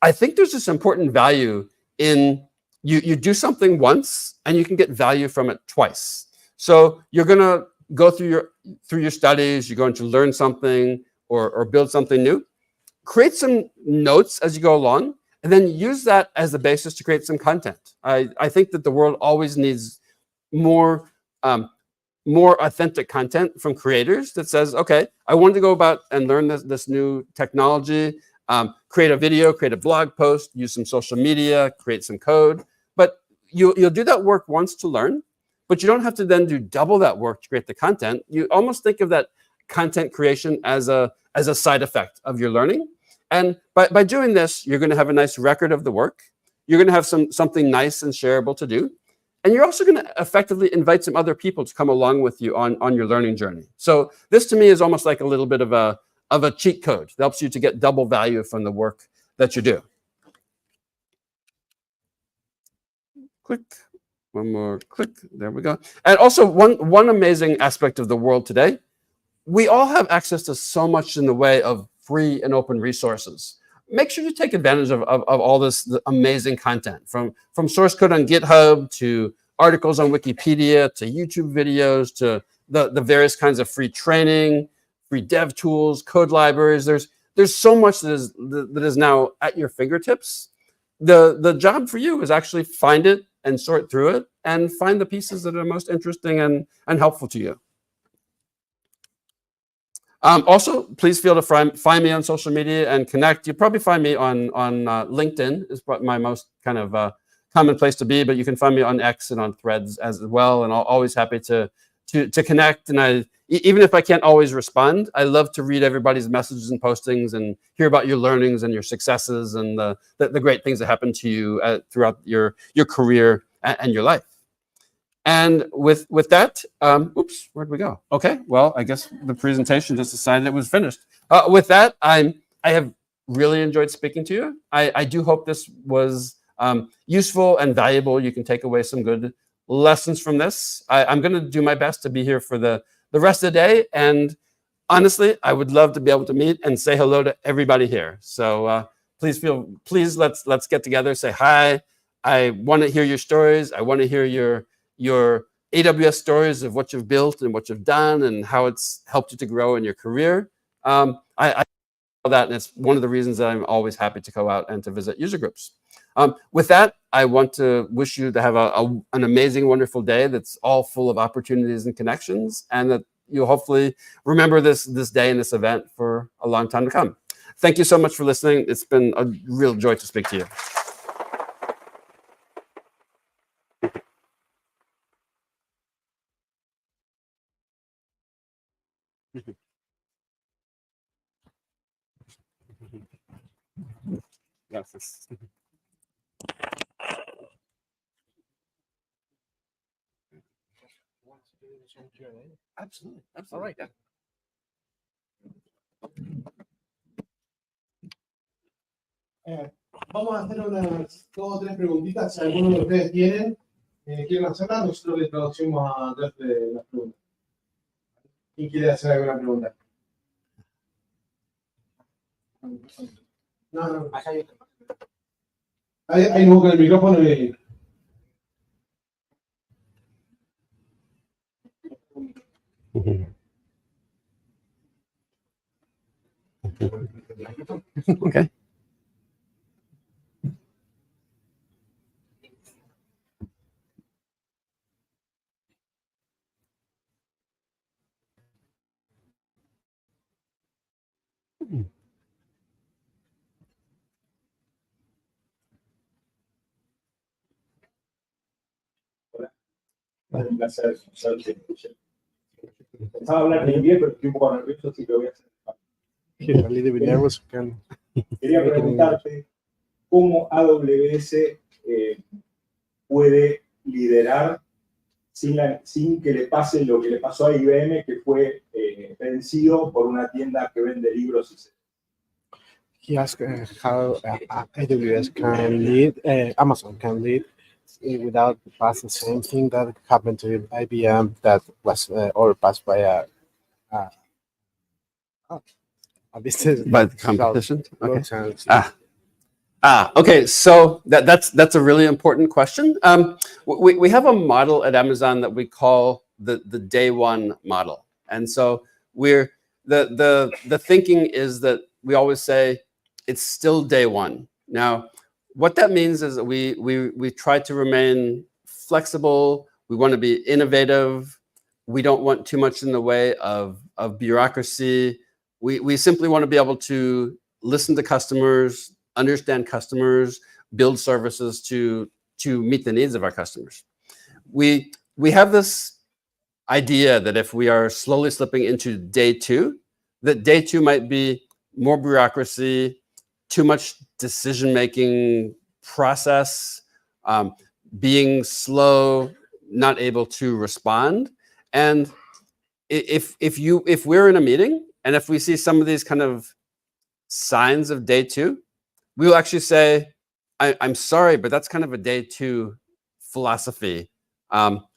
I think there's this important value in you do something once and you can get value from it twice. So you're gonna go through your studies, you're going to learn something or build something new. Create some notes as you go along, and then use that as the basis to create some content. I think that the world always needs more authentic content from creators that says, okay, I wanted to go about and learn this new technology, create a video, create a blog post, use some social media, create some code. But you'll do that work once to learn, but you don't have to then do double that work to create the content. You almost think of that content creation as a side effect of your learning. And by doing this, you're going to have a nice record of the work. You're going to have something nice and shareable to do. And you're also going to effectively invite some other people to come along with you on your learning journey. So this to me is almost like a little bit of a cheat code that helps you to get double value from the work that you do. Click. One more click. There we go. And also one amazing aspect of the world today, we all have access to so much in the way of free and open resources. Make sure you take advantage of all this amazing content, from source code on GitHub to articles on Wikipedia to YouTube videos to the various kinds of free training, free dev tools, code libraries. There's so much that is now at your fingertips. The job for you is actually find it and sort through it and find the pieces that are most interesting and helpful to you. Also, please feel to find me on social media and connect. You probably find me on LinkedIn is my most kind of common place to be, but you can find me on X and on Threads as well. And I'm always happy to connect. And even if I can't always respond, I love to read everybody's messages and postings and hear about your learnings and your successes and the great things that happen to you throughout your career and your life. And with that, oops, where'd we go? Okay, well, I guess the presentation just decided it was finished. With that, I have really enjoyed speaking to you. I do hope this was useful and valuable. You can take away some good lessons from this. I'm going to do my best to be here for the rest of the day. And honestly, I would love to be able to meet and say hello to everybody here. So please let's get together, say hi. I want to hear your stories. I want to hear your AWS stories of what you've built and what you've done and how it's helped you to grow in your career. I that, and it's one of the reasons that I'm always happy to go out and to visit user groups. With that, I want to wish you to have an amazing, wonderful day that's all full of opportunities and connections, and that you'll hopefully remember this day and this event for a long time to come. Thank you so much for listening. It's been a real joy to speak to you. Gracias. Absolutely. All right. Yeah. Vamos a hacer unas 2 o 3 preguntitas. Si alguno de ustedes quieren hacerlas, nosotros les traducimos a través de las preguntas. ¿Quién quiere hacer alguna pregunta? No. Ahí no con el micrófono y... Okay. Un placer. Estaba hablando en inglés, pero estoy un poco nervioso, así que lo voy a hacer. Quería preguntarte cómo AWS puede liderar sin que le pase lo que le pasó a IBM, que fue vencido por una tienda que vende libros y He asked how AWS can lead, Amazon can lead without pass the same thing that happened to IBM that was overpassed by a business. By the competition. Okay. Chance. Okay. So that's a really important question. We have a model at Amazon that we call the day one model, and so we're the thinking is that we always say it's still day one. Now, what that means is that we try to remain flexible. We want to be innovative. We don't want too much in the way of bureaucracy. We simply want to be able to listen to customers, understand customers, build services to meet the needs of our customers. We have this idea that if we are slowly slipping into day two, that day two might be more bureaucracy, too much decision-making process, being slow, not able to respond. And if we're in a meeting and if we see some of these kind of signs of day two, we will actually say, I'm sorry, but that's kind of a day two philosophy.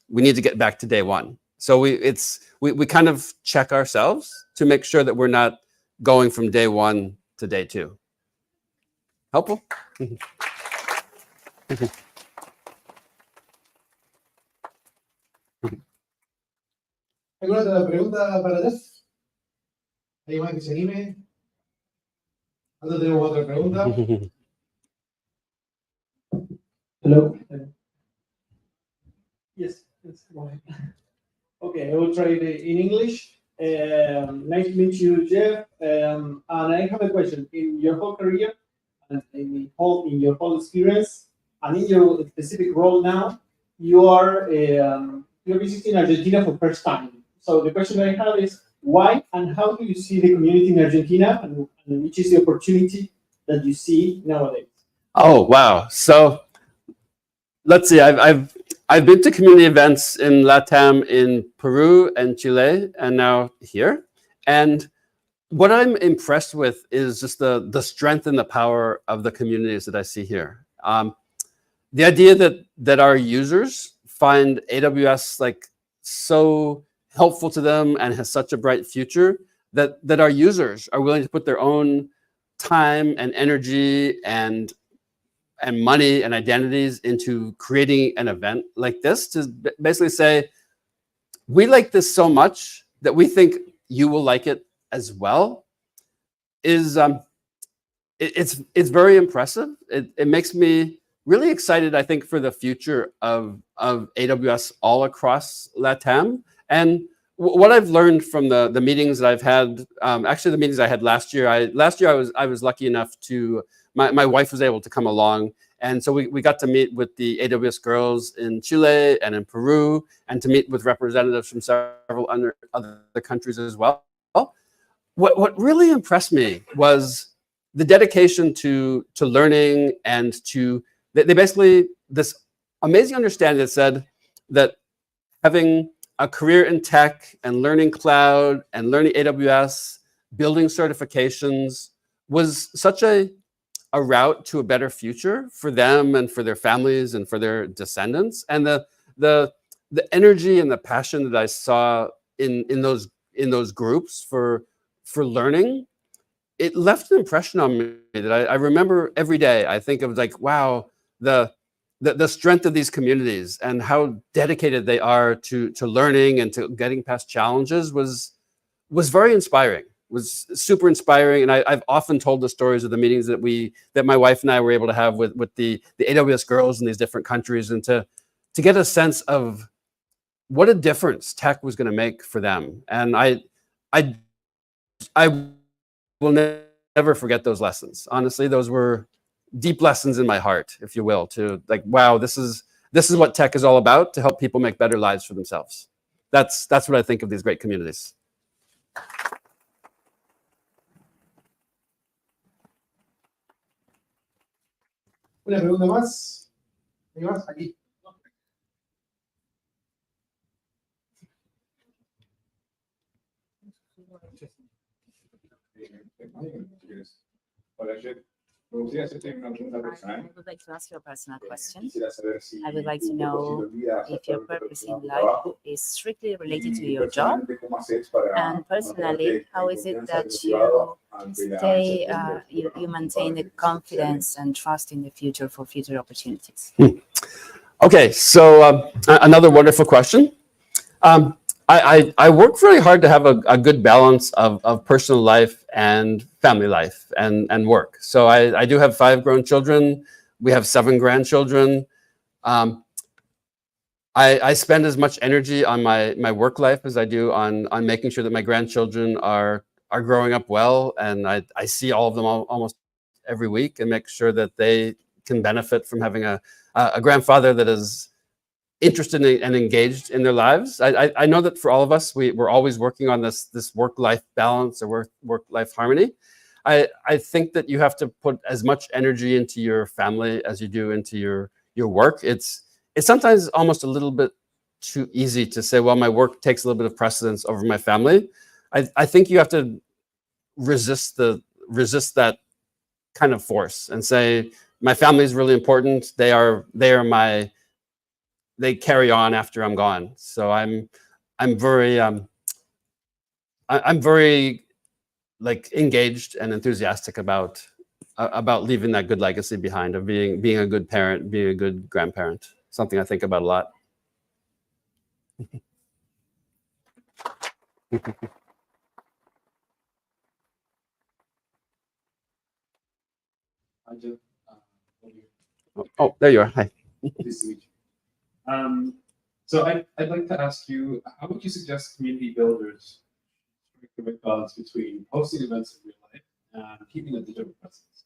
We need to get back to day one. So we kind of check ourselves to make sure that we're not going from day one to day two. Helpful? ¿Alguna otra pregunta para Jeff? ¿Alguien más que se anime? ¿Dónde tenemos otra pregunta? Hello. Yes. Go ahead. Okay, I will try it in English. Nice to meet you, Jeff. And I have a question. In your whole career, and in your whole experience, and in your specific role now, you're visiting Argentina for the first time. So the question I have is, why and how do you see the community in Argentina, and which is the opportunity that you see nowadays? Oh, wow. So let's see. I've been to community events in LATAM, in Peru and Chile, and now here. And what I'm impressed with is just the strength and the power of the communities that I see here. The idea that our users find AWS like so helpful to them and has such a bright future that our users are willing to put their own time and energy and money and identities into creating an event like this to basically say, we like this so much that we think you will like it as well. is it's very impressive. It makes me really excited, I think, for the future of AWS all across LATAM. And what I've learned from the meetings that I've had, actually the meetings I had last year, I was lucky enough to, my wife was able to come along. And so we got to meet with the AWS girls in Chile and in Peru, and to meet with representatives from several other countries as well. What really impressed me was the dedication to learning, and they basically, this amazing understanding that said that having a career in tech and learning cloud and learning AWS, building certifications was such a route to a better future for them and for their families and for their descendants. And the energy and the passion that I saw in those groups for learning, it left an impression on me that I remember every day. I think of like, wow, the strength of these communities and how dedicated they are to learning and to getting past challenges was very inspiring. Was super inspiring. And I've often told the stories of the meetings that my wife and I were able to have with the AWS girls in these different countries, and to get a sense of what a difference tech was going to make for them. And I will never forget those lessons. Honestly, those were deep lessons in my heart, if you will, to like, wow, this is what tech is all about, to help people make better lives for themselves. That's what I think of these great communities. Una pregunta más. ¿Hay más? Aquí. Hola, Jeff. Me gustaría hacerte una pregunta personal. I would like to ask you a personal question. Quisiera saber si I would like to tu know propósito en vida if your purpose in life trabajo, is strictly related to y your job, personalmente, ¿cómo haces para and personally, mantenerte how en is it confianza, that motivado ante la stay, incertidumbre you maintain the confidence and trust in the future for future opportunities? Okay, so another wonderful question. I work very hard to have a good balance of personal life and family life and work. So I do have 5 grown children. We have 7 grandchildren. I spend as much energy on my work life as I do on making sure that my grandchildren are growing up well, and I see all of them almost every week, and make sure that they can benefit from having a grandfather that is interested and engaged in their lives. I know that for all of us, we're always working on this work-life balance or work-life harmony. I think that you have to put as much energy into your family as you do into your work. It's sometimes almost a little bit too easy to say, well, my work takes a little bit of precedence over my family. I think you have to resist that kind of force and say, my family is really important. They carry on after I'm gone. So I'm very like engaged and enthusiastic about leaving that good legacy behind, of being a good parent, being a good grandparent. Something I think about a lot. Oh, there you are. Hi. So I'd like to ask you, how would you suggest community builders strike the right balance between hosting events in real life and keeping a digital presence?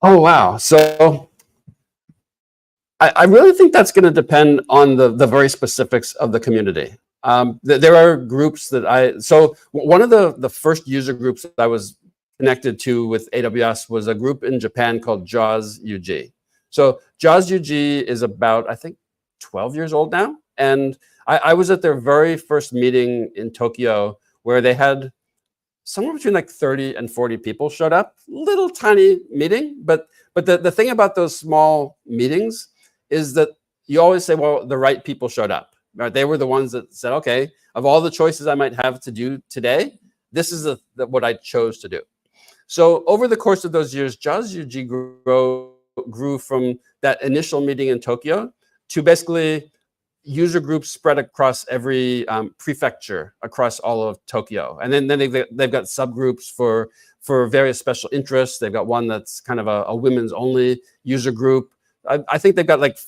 Oh, wow. So I really think that's going to depend on the very specifics of the community. There are groups that so one of the first user groups that I was connected to with AWS was a group in Japan called JAWS UG. So JAWS UG is about, I think, 12 years old now. And I was at their very first meeting in Tokyo, where they had somewhere between like 30 and 40 people showed up. Little tiny meeting, but the thing about those small meetings is that you always say, well, the right people showed up. Right? They were the ones that said, okay, of all the choices I might have to do today, this is what I chose to do. So over the course of those years, JAWS UG grew from that initial meeting in Tokyo to basically user groups spread across every prefecture across all of Tokyo. And then they've got subgroups for various special interests. They've got one that's kind of a women's only user group. I think they've got like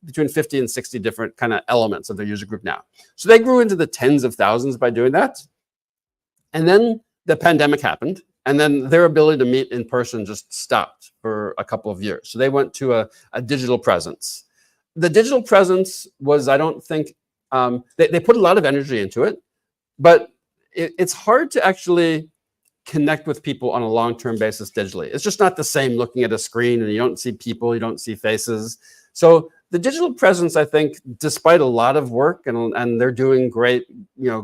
between 50 and 60 different kind of elements of their user group now. So they grew into the tens of thousands by doing that. And then the pandemic happened. And then their ability to meet in person just stopped for a couple of years. So they went to a digital presence. The digital presence was, I don't think, they put a lot of energy into it, but it's hard to actually connect with people on a long-term basis digitally. It's just not the same looking at a screen and you don't see people, you don't see faces. So the digital presence, I think, despite a lot of work and they're doing great,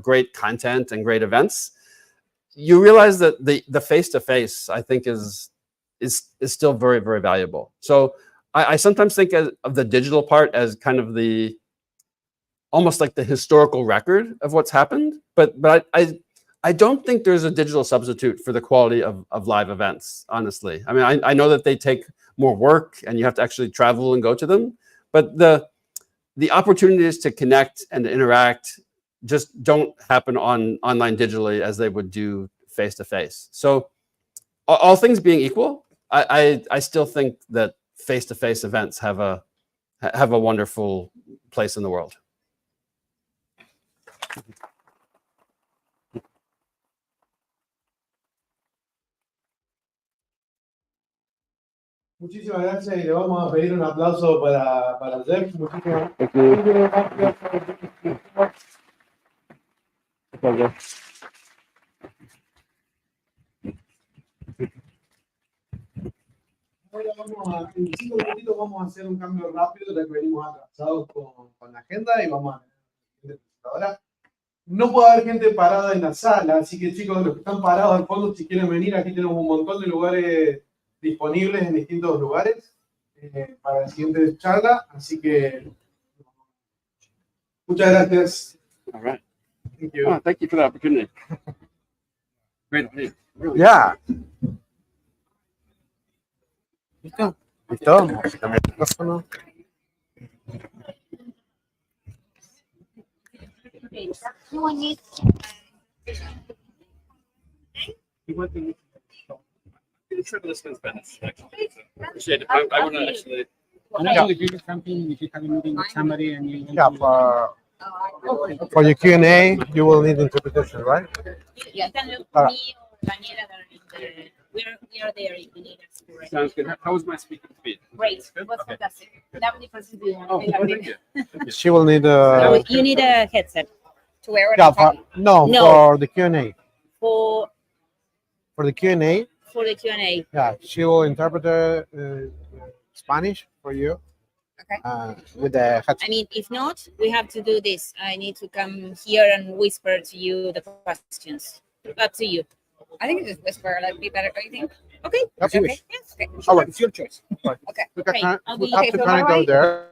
great content and great events, you realize that the face-to-face, I think, is still very, very valuable. So I sometimes think of the digital part as kind of almost like the historical record of what's happened. But I don't think there's a digital substitute for the quality of live events, honestly. I mean, I know that they take more work and you have to actually travel and go to them, but the opportunities to connect and to interact just don't happen online digitally as they would do face-to-face. So all things being equal, I still think that face-to-face events have a wonderful place in the world. Muchísimas gracias y le vamos a pedir un aplauso para Jeff. Muchísimas gracias. Ahora en 5 minutitos vamos a hacer un cambio rápido, ya que venimos atrasados con la agenda y vamos a tener ahora. No puede haber gente parada en la sala, así que chicos, los que están parados al fondo, si quieren venir, aquí tenemos un montón de lugares disponibles en distintos lugares para la siguiente charla, así que muchas gracias. All right. Thank you. Oh, thank you for the opportunity. Great. Really. Yeah. ¿Listo? ¿Listo? Vamos a cambiar el micrófono. Appreciate it. I want to actually. I'm actually doing something if you have a meeting with somebody and you Yeah, for your Q&A, you will need interpretation, right? You can look All at right. me or Daniela. We are there if you need us. to Sounds good. How was my speaking speed? Great. Good? It was Okay. fantastic. Lovely presentation. Oh, I loved thank it. you. She will need So you need a headset to wear when yeah, I'm talking. no, No. for the Q&A. For For the Q&A, the Q&A. yeah, she will interpret Spanish for you. Okay. With the headset. I mean, if not, we have to do this. I need to come here and whisper to you the questions. Up to you. I think just whisper like be better. What do you think? Okay. That's Okay. yours. Yes. Okay. All right. it's your choice. Okay. We Okay. have I'll be to okay. So kind of go right? there.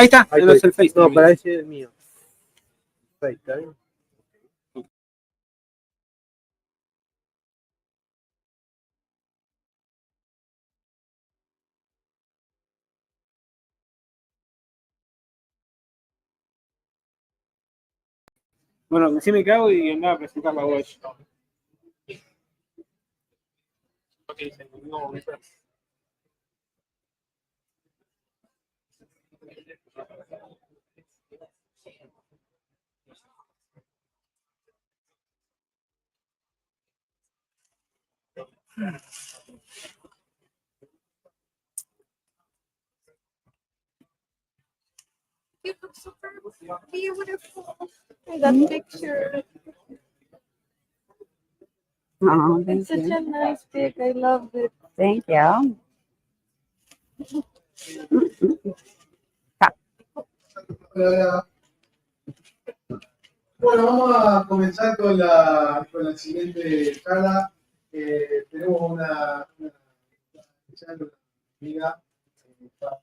Ahí está, Ahí no es estoy. el Face. No, pero ese es el mío. Face, ¿está bien? Bueno, sí me cago y andaba a presentar la web. You look super beautiful. That picture. Oh, It's thank such you. a nice pic. I love it. Thank you. Hola. Bueno, vamos a comenzar con la siguiente charla. Tenemos una especial, una amiga,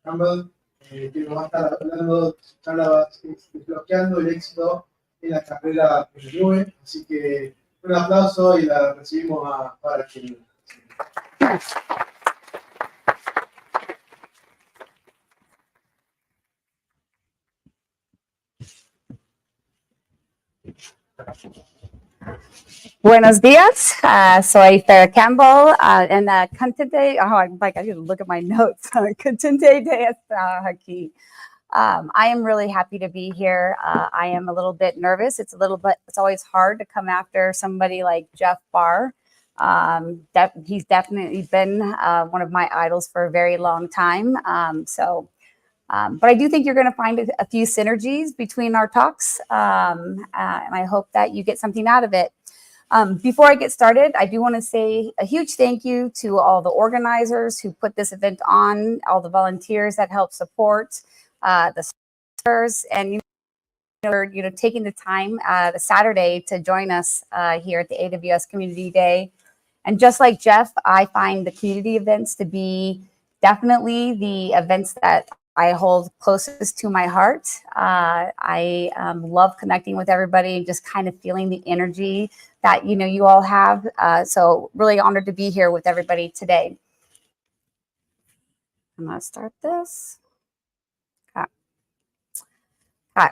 Campbell, que nos va a estar hablando, charla desbloqueando el éxito en la carrera en la nube. Así que un aplauso y la recibimos para que. Buenos días. Soy Farah Campbell, and Content Day. Oh, I'm like, I need to look at my notes. Content Day está aquí. I am really happy to be here. I am a little bit nervous. It's always hard to come after somebody like Jeff Barr. He's definitely been one of my idols for a very long time. But I do think you're going to find a few synergies between our talks, and I hope that you get something out of it. Before I get started, I do want to say a huge thank you to all the organizers who put this event on, all the volunteers that help support, the sponsors, and taking the time the Saturday to join us here at the AWS Community Day. And just like Jeff, I find the community events to be definitely the events that I hold closest to my heart. I love connecting with everybody and just kind of feeling the energy that you all have. So really honored to be here with everybody today. I'm gonna start this. Okay. Okay.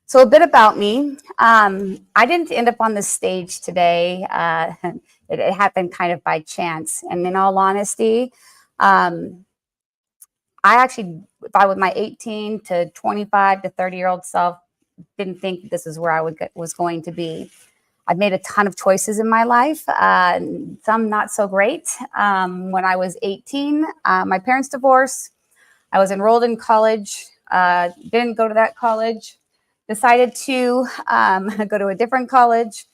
So a bit about me. I didn't end up on this stage today. It happened kind of by chance. And in all honesty, I actually, if I was my 18 to 25 to 30-year-old self, didn't think this is where I was going to be. I've made a ton of choices in my life, some not so great. When I was 18, my parents divorced. I was enrolled in college, didn't go to that college, decided to go to a different college.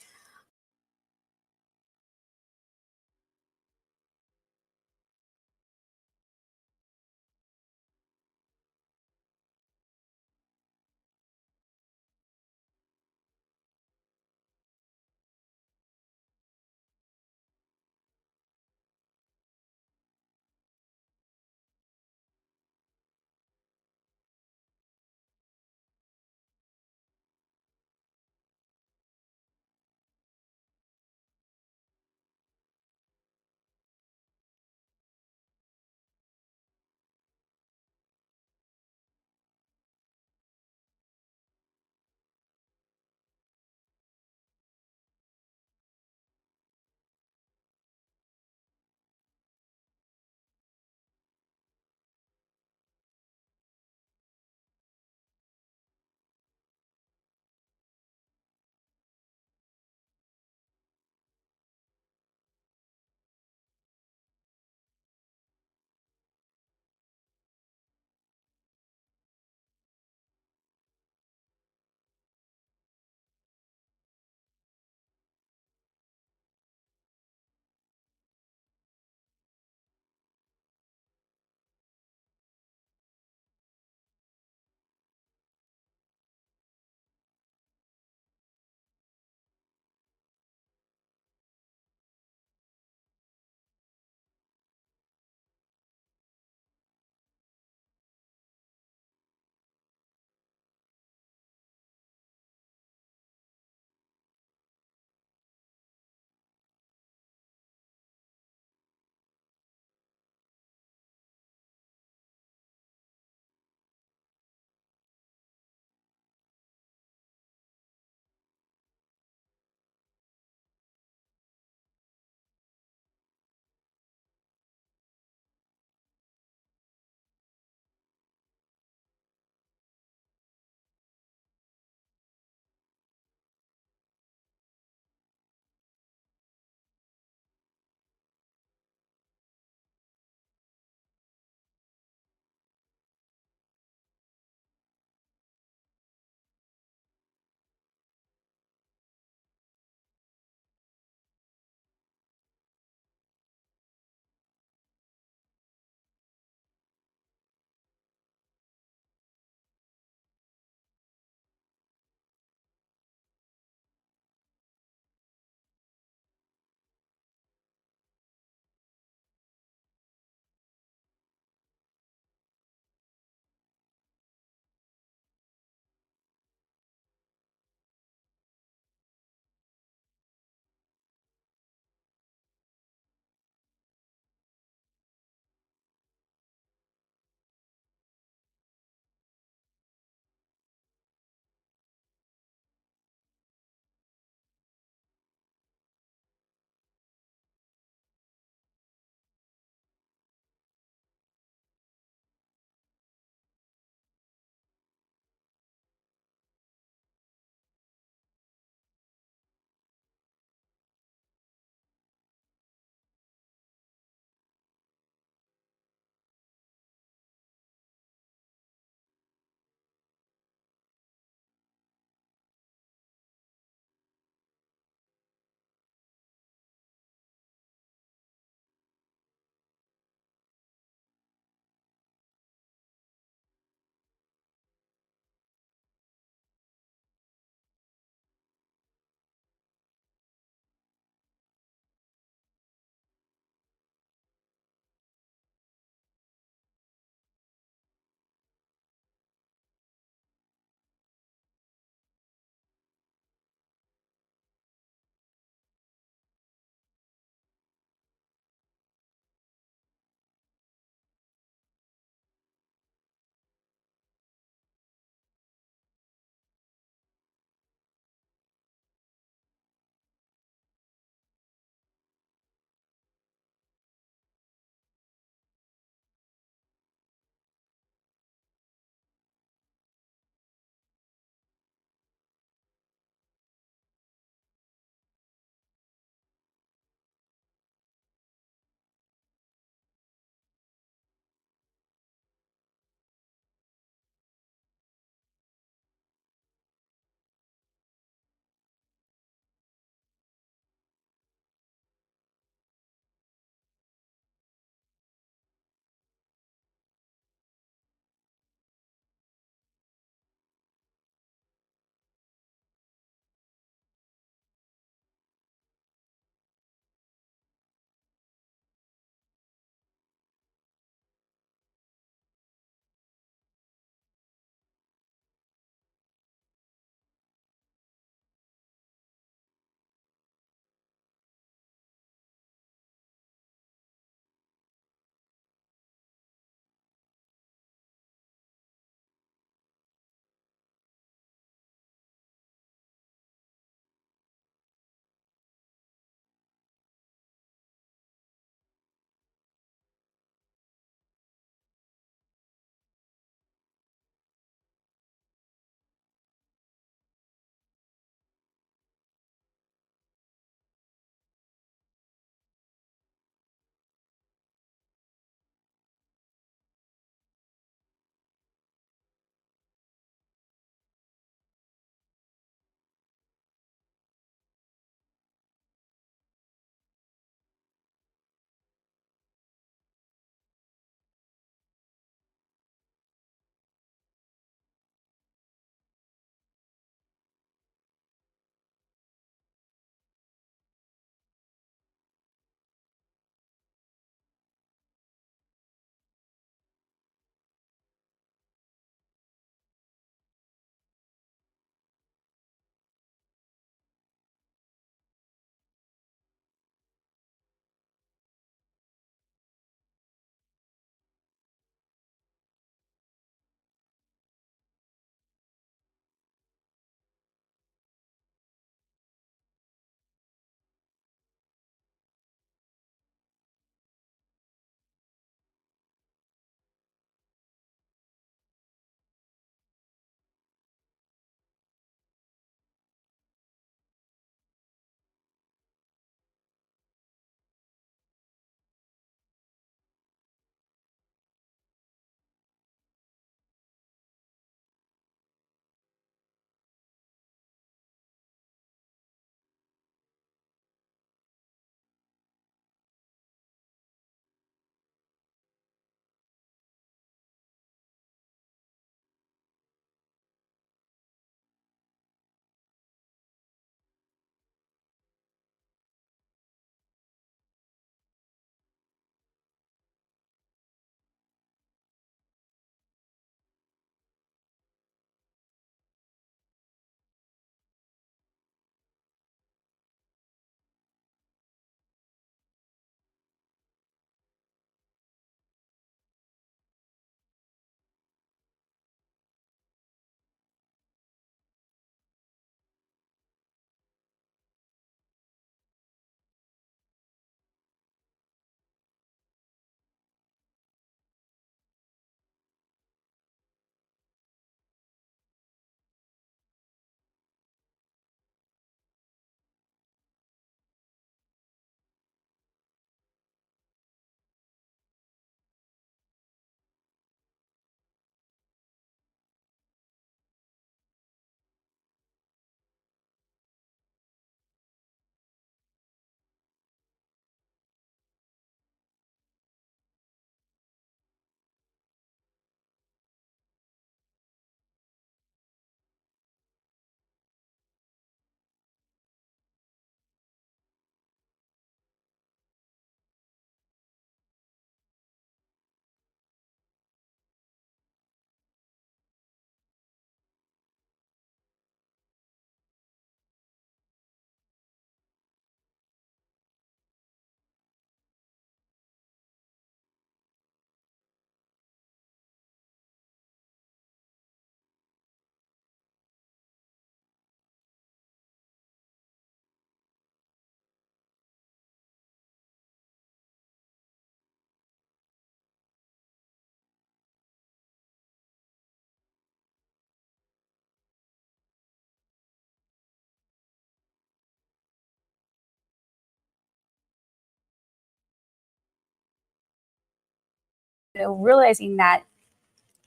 realizing that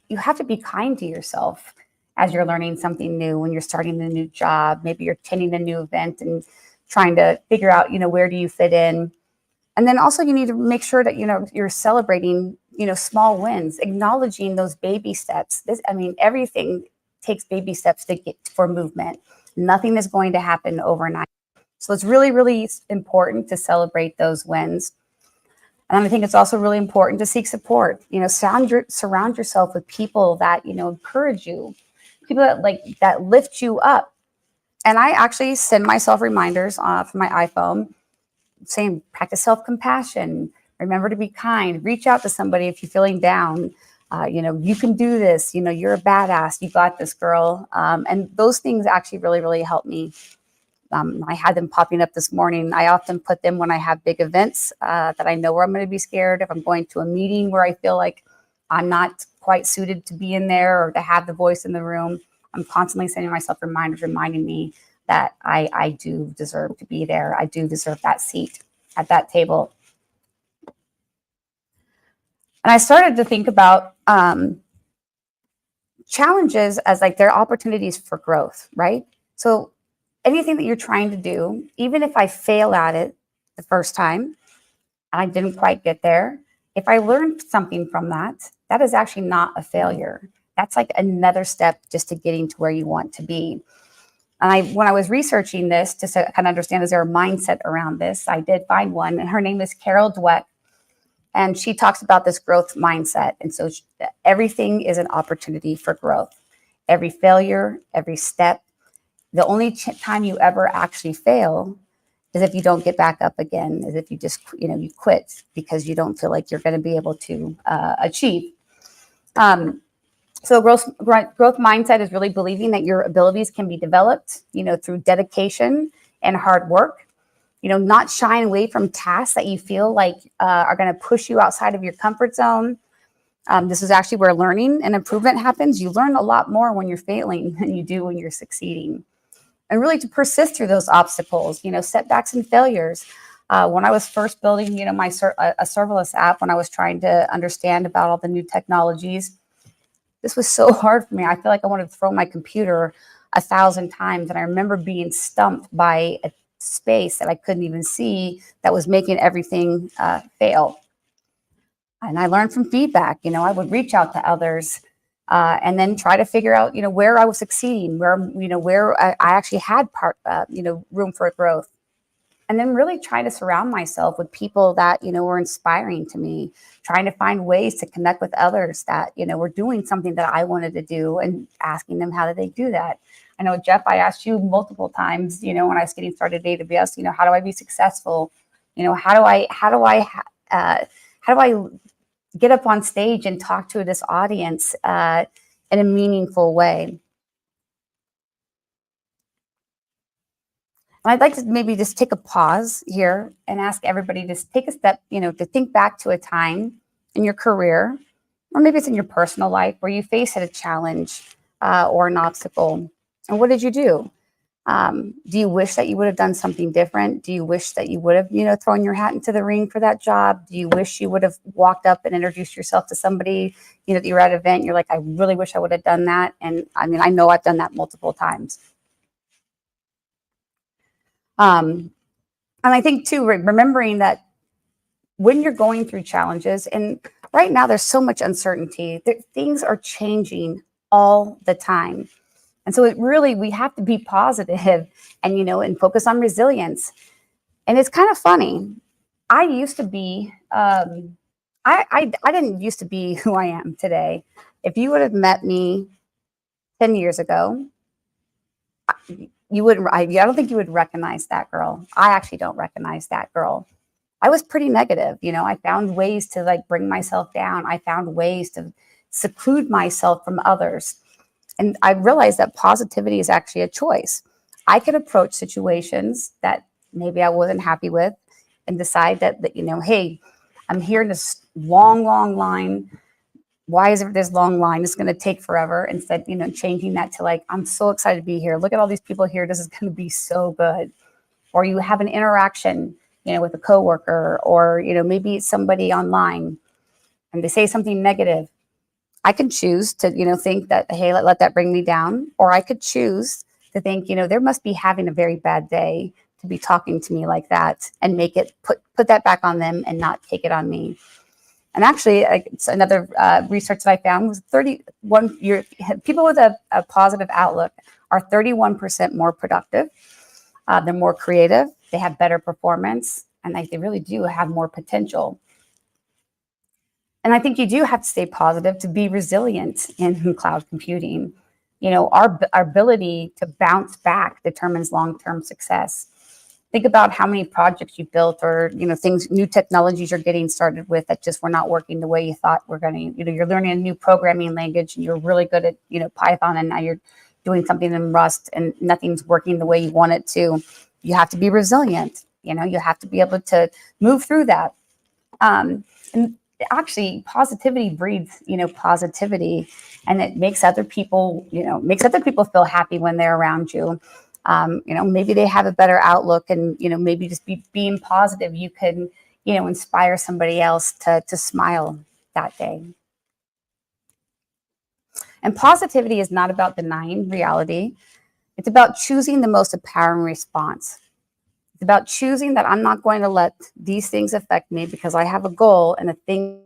you have to be kind to yourself as you're learning something new, when you're starting a new job, maybe you're attending a new event and trying to figure out, where do you fit in? And then also you need to make sure that, you're celebrating, small wins, acknowledging those baby steps. Everything takes baby steps to get for movement. Nothing is going to happen overnight. So it's really, really important to celebrate those wins. And I think it's also really important to seek support. Surround yourself with people that, encourage you, people that lift you up. And I actually send myself reminders from my iPhone saying, practice self-compassion, remember to be kind, reach out to somebody if you're feeling down. You can do this, you're a badass, you got this, girl. And those things actually really, really help me. I had them popping up this morning. I often put them when I have big events that I know where I'm going to be scared. If I'm going to a meeting where I feel like I'm not quite suited to be in there or to have the voice in the room, I'm constantly sending myself reminders, reminding me that I do deserve to be there. I do deserve that seat at that table. And I started to think about challenges as they're opportunities for growth, right? So anything that you're trying to do, even if I fail at it the first time and I didn't quite get there, if I learned something from that, that is actually not a failure. That's another step just to getting to where you want to be. And when I was researching this, just to kind of understand, is there a mindset around this? I did find one, and her name is Carol Dweck, and she talks about this growth mindset. And so everything is an opportunity for growth. Every failure, every step. The only time you ever actually fail is if you don't get back up again, is if you just, you quit because you don't feel like you're going to be able to achieve. So growth mindset is really believing that your abilities can be developed, through dedication and hard work, not shying away from tasks that you feel like are going to push you outside of your comfort zone. This is actually where learning and improvement happens. You learn a lot more when you're failing than you do when you're succeeding. And really to persist through those obstacles, setbacks and failures. When I was first building, a serverless app, when I was trying to understand about all the new technologies, this was so hard for me. I feel like I wanted to throw my computer 1,000 times. And I remember being stumped by a space that I couldn't even see that was making everything fail. And I learned from feedback. I would reach out to others and then try to figure out, where I was succeeding, where I actually had room for growth. And then really trying to surround myself with people that, were inspiring to me, trying to find ways to connect with others that, were doing something that I wanted to do and asking them, how did they do that? I know, Jeff, I asked you multiple times, when I was getting started at AWS, how do I be successful? How do I get up on stage and talk to this audience in a meaningful way? I'd like to maybe just take a pause here and ask everybody to take a step, to think back to a time in your career, or maybe it's in your personal life where you faced a challenge or an obstacle. And what did you do? Do you wish that you would have done something different? Do you wish that you would have, thrown your hat into the ring for that job? Do you wish you would have walked up and introduced yourself to somebody, that you were at an event, you're like, I really wish I would have done that. And I know I've done that multiple times. And I think too, remembering that when you're going through challenges, and right now there's so much uncertainty, things are changing all the time. And so we have to be positive and, and focus on resilience. And it's kind of funny. I used to be, I didn't used to be who I am today. If you would have met me 10 years ago, you wouldn't, I don't think you would recognize that girl. I actually don't recognize that girl. I was pretty negative. I found ways to bring myself down. I found ways to seclude myself from others. And I realized that positivity is actually a choice. I could approach situations that maybe I wasn't happy with and decide that hey, I'm here in this long, long line. Why is it this long line? It's going to take forever. Instead, changing that to I'm so excited to be here. Look at all these people here. This is going to be so good. Or you have an interaction, with a coworker, or, maybe it's somebody online. and they say something negative, I could choose to, think that, hey, let that bring me down. Or I could choose to think, there must be having a very bad day to be talking to me like that, and make it, put that back on them and not take it on me. And actually, it's another research that I found was people with a positive outlook are 31% more productive. They're more creative. They have better performance, and they really do have more potential. And I think you do have to stay positive to be resilient in cloud computing. Our ability to bounce back determines long-term success. Think about how many projects you built, or new technologies you're getting started with that just were not working the way you thought were going to. You're learning a new programming language, and you're really good at Python, and now you're doing something in Rust, and nothing's working the way you want it to. You have to be resilient. You have to be able to move through that. And actually, positivity breeds positivity, and it makes other people feel happy when they're around you. Maybe they have a better outlook, and maybe just being positive, you can inspire somebody else to smile that day. And positivity is not about denying reality. It's about choosing the most empowering response. It's about choosing that I'm not going to let these things affect me, because I have a goal and a thing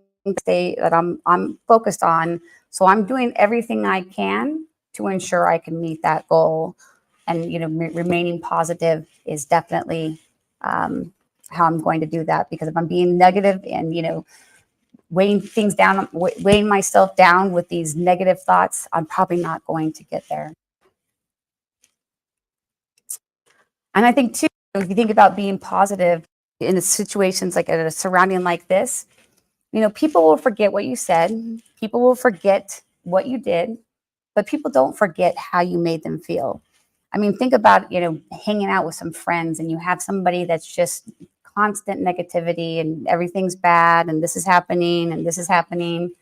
that I'm focused on. So I'm doing everything I can to ensure I can meet that goal. And remaining positive is definitely how I'm going to do that. Because if I'm being negative and weighing myself down with these negative thoughts, I'm probably not going to get there. And I think too, if you think about being positive in situations like a surrounding like this, people will forget what you said, people will forget what you did, but people don't forget how you made them feel. I mean, think about, hanging out with some friends, and you have somebody that's just constant negativity and everything's bad and this is happening and this is happening,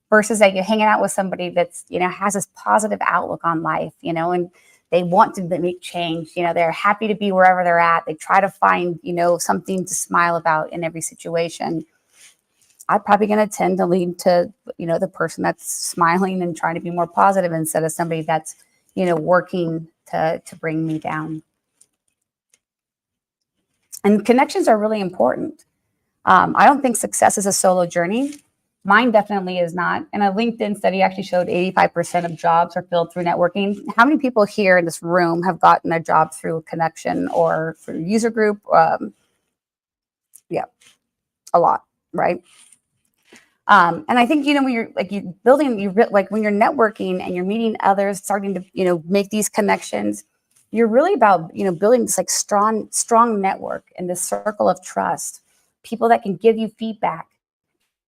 versus that you're hanging out with somebody that's, has this positive outlook on life, and they want to make change. They're happy to be wherever they're at. They try to find, something to smile about in every situation. I'm probably going to tend to lean to, the person that's smiling and trying to be more positive, instead of somebody that's, working to bring me down. And connections are really important. I don't think success is a solo journey. Mine definitely is not. And a LinkedIn study actually showed 85% of jobs are filled through networking. How many people here in this room have gotten a job through a connection or through a user group? Yeah, a lot, right? And I think, when you're when you're networking and you're meeting others, starting to, make these connections, you're really about, building this strong network and this circle of trust, people that can give you feedback,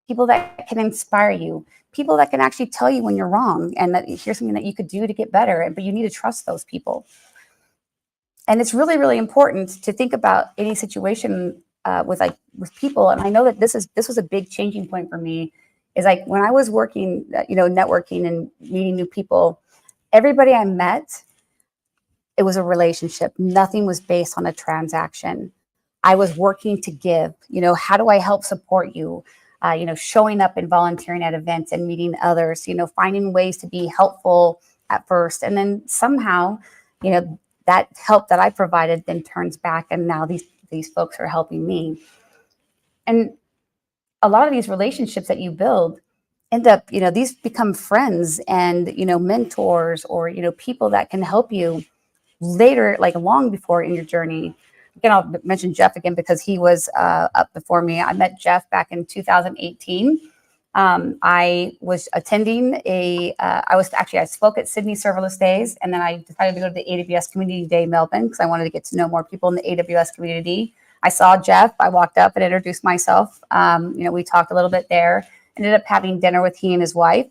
people that can inspire you, people that can actually tell you when you're wrong, and that here's something that you could do to get better, but you need to trust those people. And it's really, really important to think about any situation with people. And I know that this was a big changing point for me, is when I was working, networking and meeting new people, everybody I met, it was a relationship. Nothing was based on a transaction. I was working to give, how do I help support you? Showing up and volunteering at events and meeting others, finding ways to be helpful at first. And then somehow, that help that I provided then turns back, and now these folks are helping me. And a lot of these relationships that you build end up, these become friends and, mentors, or, people that can help you later, long before in your journey. Again, I'll mention Jeff again because he was up before me. I met Jeff back in 2018. I was attending I spoke at Sydney Serverless Days, and then I decided to go to the AWS Community Day Melbourne because I wanted to get to know more people in the AWS community. I saw Jeff. I walked up and introduced myself. We talked a little bit there. Ended up having dinner with he and his wife.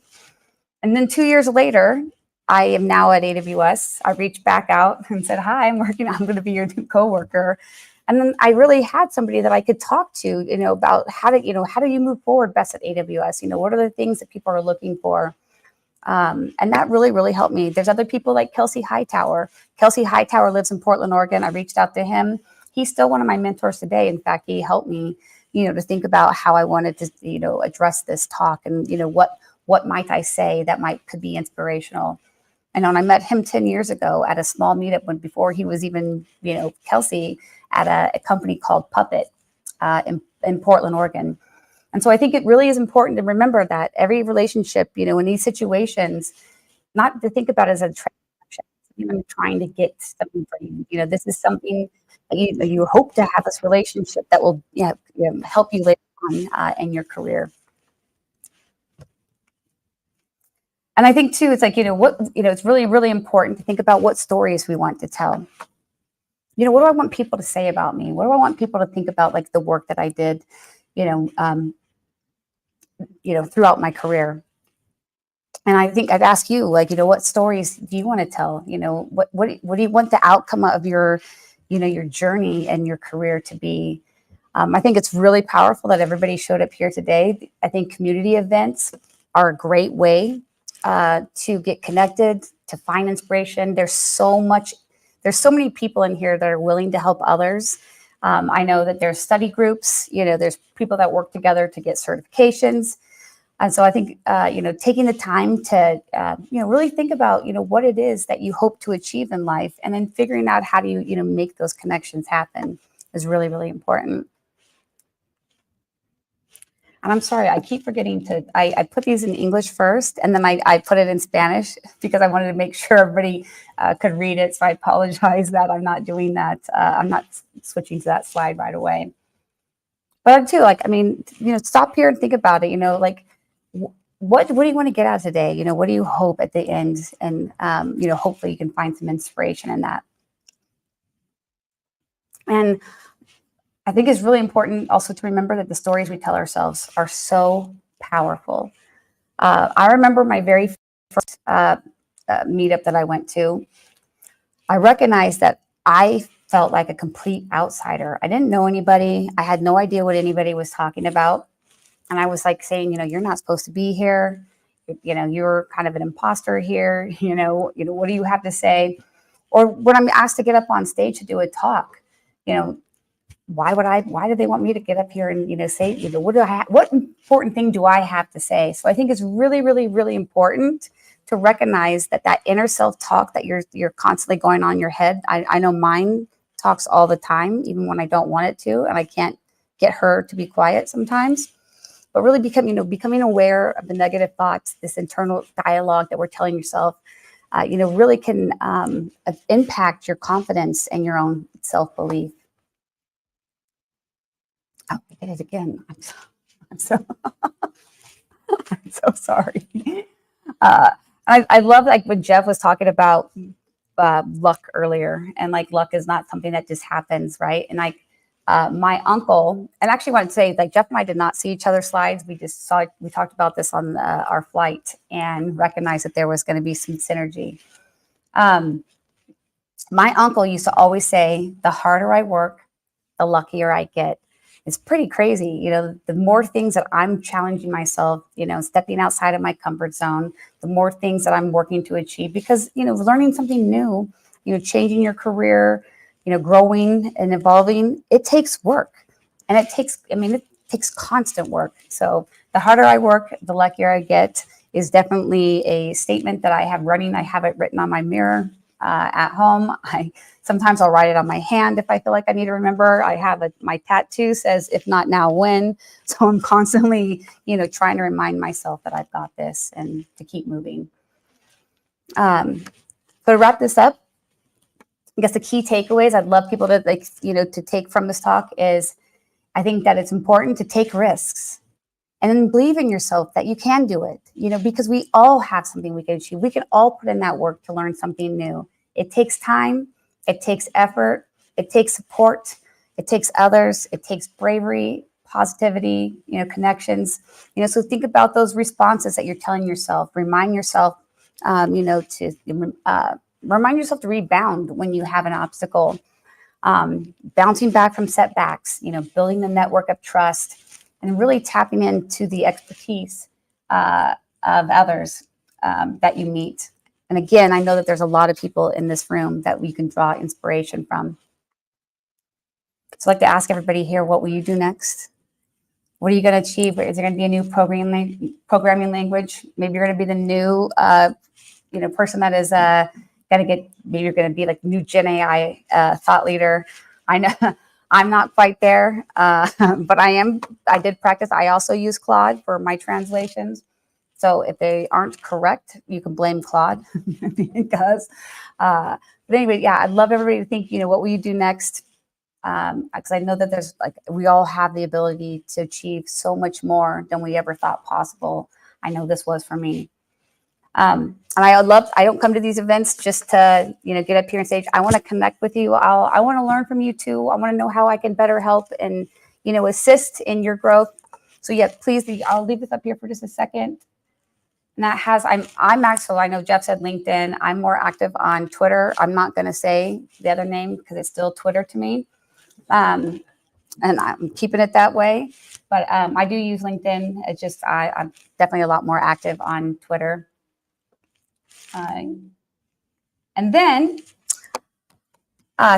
And then 2 years later, I am now at AWS. I reached back out and said, hi, I'm going to be your new coworker. And then I really had somebody that I could talk to, about how do you move forward best at AWS? What are the things that people are looking for? And that really, really helped me. There's other people like Kelsey Hightower. Kelsey Hightower lives in Portland, Oregon. I reached out to him. He's still one of my mentors today. In fact, he helped me to think about how I wanted to, address this talk and, what might I say that could be inspirational. And when I met him 10 years ago at a small meetup before he was even, Kelsey, at a company called Puppet in Portland, Oregon. And so I think it really is important to remember that every relationship, in these situations, not to think about it as a transaction, even trying to get something for you. This is something that you hope to have this relationship that will help you later on in your career. And I think too, it's like, it's really, really important to think about what stories we want to tell. What do I want people to say about me? What do I want people to think about, like the work that I did, throughout my career? And I think I'd ask you, like, what stories do you want to tell? What do you want the outcome of your, your journey and your career to be? I think it's really powerful that everybody showed up here today. I think community events are a great way to get connected, to find inspiration. There's so many people in here that are willing to help others. I know that there's study groups, there's people that work together to get certifications. And so I think, taking the time to, really think about, what it is that you hope to achieve in life, and then figuring out how do you, make those connections happen is really, really important. And I'm sorry, I keep forgetting I put these in English first, and then I put it in Spanish because I wanted to make sure everybody could read it. So I apologize that I'm not doing that. I'm not switching to that slide right away. But too, stop here and think about it, what do you want to get out of today? What do you hope at the end? And, hopefully you can find some inspiration in that. And I think it's really important also to remember that the stories we tell ourselves are so powerful. I remember my very first meetup that I went to. I recognized that I felt like a complete outsider. I didn't know anybody. I had no idea what anybody was talking about. And I was like saying, you're not supposed to be here. You're kind of an imposter here. What do you have to say? Or when I'm asked to get up on stage to do a talk, why do they want me to get up here and, say, what important thing do I have to say? So I think it's really, really, really important to recognize that inner self-talk that you're constantly going on in your head. I know mine talks all the time, even when I don't want it to, and I can't get her to be quiet sometimes. But really becoming aware of the negative thoughts, this internal dialogue that we're telling yourself, really can impact your confidence and your own self-belief. Oh, I did it again. I'm so sorry. I love when Jeff was talking about luck earlier, and luck is not something that just happens, right? And my uncle, and actually I want to say, Jeff and I did not see each other's slides. We talked about this on our flight and recognized that there was going to be some synergy. My uncle used to always say, the harder I work, the luckier I get. It's pretty crazy. The more things that I'm challenging myself, stepping outside of my comfort zone, the more things that I'm working to achieve, because, learning something new, changing your career, growing and evolving, it takes work. And it takes constant work. So the harder I work, the luckier I get is definitely a statement that I have running. I have it written on my mirror at home. Sometimes I'll write it on my hand if I feel like I need to remember. I have my tattoo says, if not now, when? So I'm constantly, trying to remind myself that I've got this and to keep moving. So to wrap this up, I guess the key takeaways I'd love people to to take from this talk is, I think that it's important to take risks and then believe in yourself that you can do it, because we all have something we can achieve. We can all put in that work to learn something new. It takes time. It takes effort. It takes support. It takes others. It takes bravery, positivity, connections. So think about those responses that you're telling yourself. Remind yourself, to remind yourself to rebound when you have an obstacle. Bouncing back from setbacks. Building the network of trust, and really tapping into the expertise of others that you meet. And again, I know that there's a lot of people in this room that we can draw inspiration from. So I'd like to ask everybody here, what will you do next? What are you going to achieve? Is there going to be a new programming language? Maybe you're going to be the new, person that is going to get. Maybe you're going to be like new Gen AI thought leader. I know I'm not quite there, but I am. I did practice. I also use Claude for my translations. So if they aren't correct, you can blame Claude because. But anyway, yeah, I'd love everybody to think. What will you do next? Because I know that there's we all have the ability to achieve so much more than we ever thought possible. I know this was for me. And I don't come to these events just to, get up here and say, I want to connect with you. I want to learn from you too. I want to know how I can better help and, assist in your growth. So yeah, please, I'll leave this up here for just a second. And that has, I'm actually, I know Jeff said LinkedIn. I'm more active on Twitter. I'm not going to say the other name because it's still Twitter to me. And I'm keeping it that way. But I do use LinkedIn. It's just, I'm definitely a lot more active on Twitter. And then,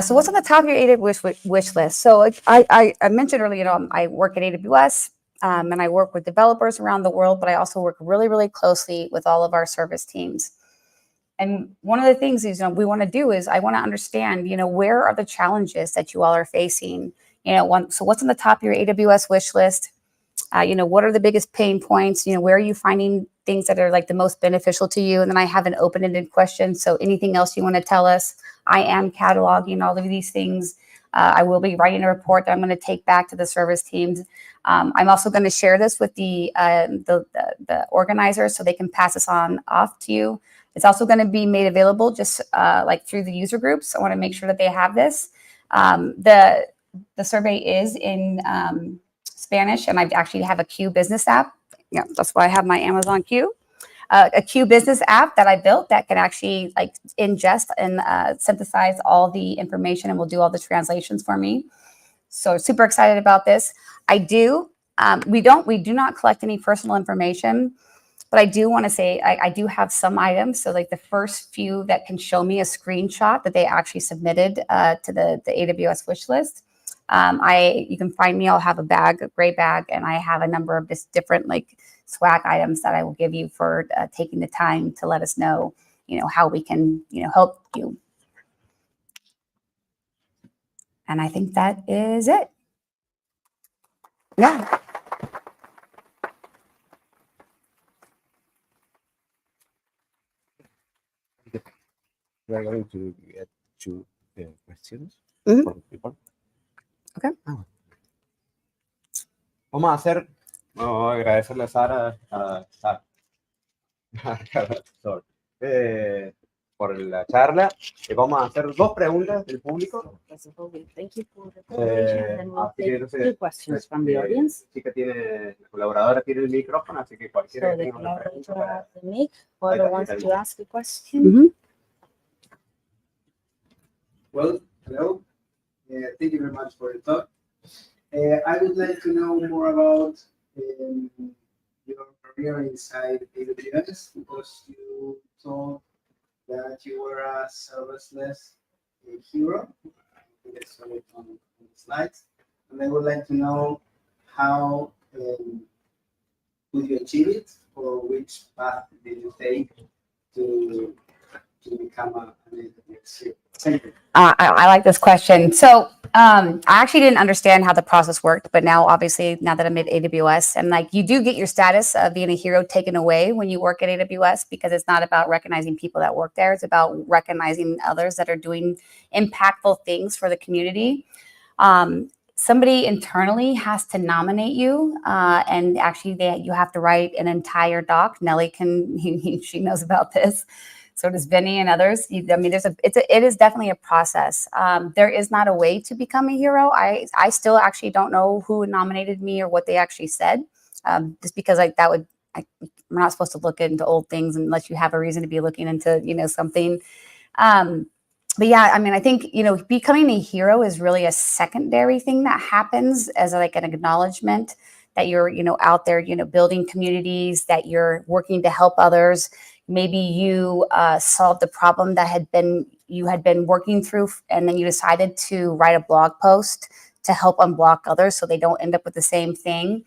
so what's on the top of your AWS wish list? So I mentioned earlier, I work at AWS and I work with developers around the world, but I also work really, really closely with all of our service teams. And one of the things is, we want to do is I want to understand, where are the challenges that you all are facing? So what's on the top of your AWS wish list? What are the biggest pain points? Where are you finding things that are the most beneficial to you? And then I have an open-ended question. So anything else you want to tell us? I am cataloging all of these things. I will be writing a report that I'm going to take back to the service teams. I'm also going to share this with the organizers so they can pass this off to you. It's also going to be made available just through the user groups. I want to make sure that they have this. The survey is in Spanish, and I actually have a Q business app. Yeah, that's why I have my Amazon Q. A Q business app that I built that can actually ingest and synthesize all the information and will do all the translations for me. So super excited about this. We do not collect any personal information, but I do want to say I do have some items. So the first few that can show me a screenshot that they actually submitted to the AWS wish list. You can find me. I'll have a gray bag, and I have a number of just different swag items that I will give you for taking the time to let us know, how we can, help you. And I think that is it. Yeah. We're going to get to questions from people. Okay. Vamos a agradecerle a Sara, por la charla. Vamos a hacer dos preguntas del público. Thank you for the presentation. And we'll take two questions from the audience. La colaboradora tiene el micrófono, así que cualquiera que tenga una pregunta para... the mic. Whoever wants to ask a question. Well, hello. Thank you very much for the talk. I would like to know more about your career inside AWS, because you told that you were a serviceless hero. I think I saw it on the slides. And I would like to know how could you achieve it, or which path did you take to become an AWS hero? Thank you. I like this question. So I actually didn't understand how the process worked, but now obviously now that I'm at AWS, and you do get your status of being a hero taken away when you work at AWS, because it's not about recognizing people that work there. It's about recognizing others that are doing impactful things for the community. Somebody internally has to nominate you, and actually you have to write an entire doc. Nelly she knows about this. So does Vinny and others. I mean, it is definitely a process. There is not a way to become a hero. I still actually don't know who nominated me or what they actually said, just because we're not supposed to look into old things unless you have a reason to be looking into, something. But yeah, I mean, I think, becoming a hero is really a secondary thing that happens as an acknowledgement that you're, out there, building communities, that you're working to help others. Maybe you solved the problem that you had been working through, and then you decided to write a blog post to help unblock others so they don't end up with the same thing.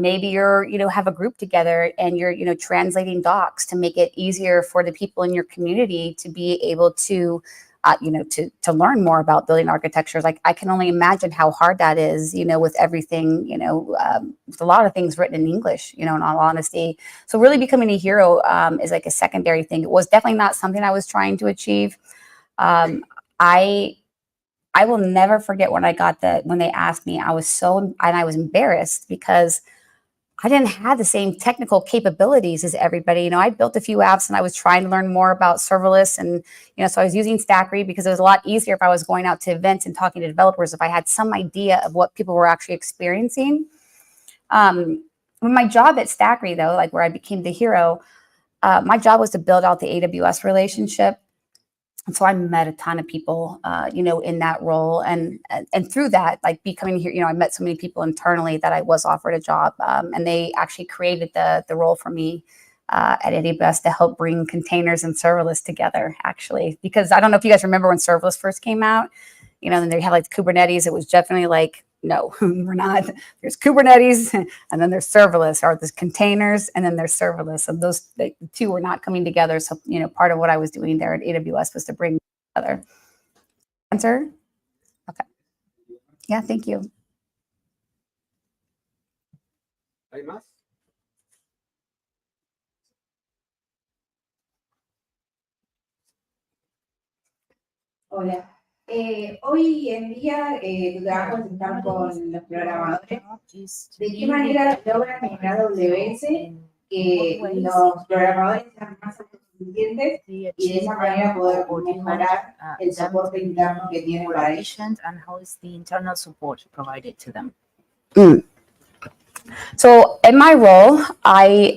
Maybe you're, have a group together and you're, translating docs to make it easier for the people in your community to be able to, to learn more about building architectures. Like I can only imagine how hard that is, with everything, with a lot of things written in English, in all honesty. So really becoming a hero is like a secondary thing. It was definitely not something I was trying to achieve. I will never forget when when they asked me, I was embarrassed because I didn't have the same technical capabilities as everybody. I built a few apps and I was trying to learn more about serverless. And, so I was using Stackry because it was a lot easier if I was going out to events and talking to developers, if I had some idea of what people were actually experiencing. My job at Stackry, though, like where I became the hero, my job was to build out the AWS relationship. And so I met a ton of people, in that role. And through that, like becoming here, I met so many people internally that I was offered a job. And they actually created the role for me at AWS to help bring containers and serverless together, actually. Because I don't know if you guys remember when serverless first came out, and they had like Kubernetes. It was definitely like, no, we're not. There's Kubernetes and then there's serverless, or there's containers and then there's serverless. And those the two were not coming together. So, part of what I was doing there at AWS was to bring together. Answer? Okay. Yeah, thank you. ¿Hay más? Hola. Hoy en día tu trabajo es estar con los programadores. ¿De qué manera logran en AWS que los programadores sean más suficientes y de esa manera poder mejorar el soporte interno que tienen para ellos? So in my role, I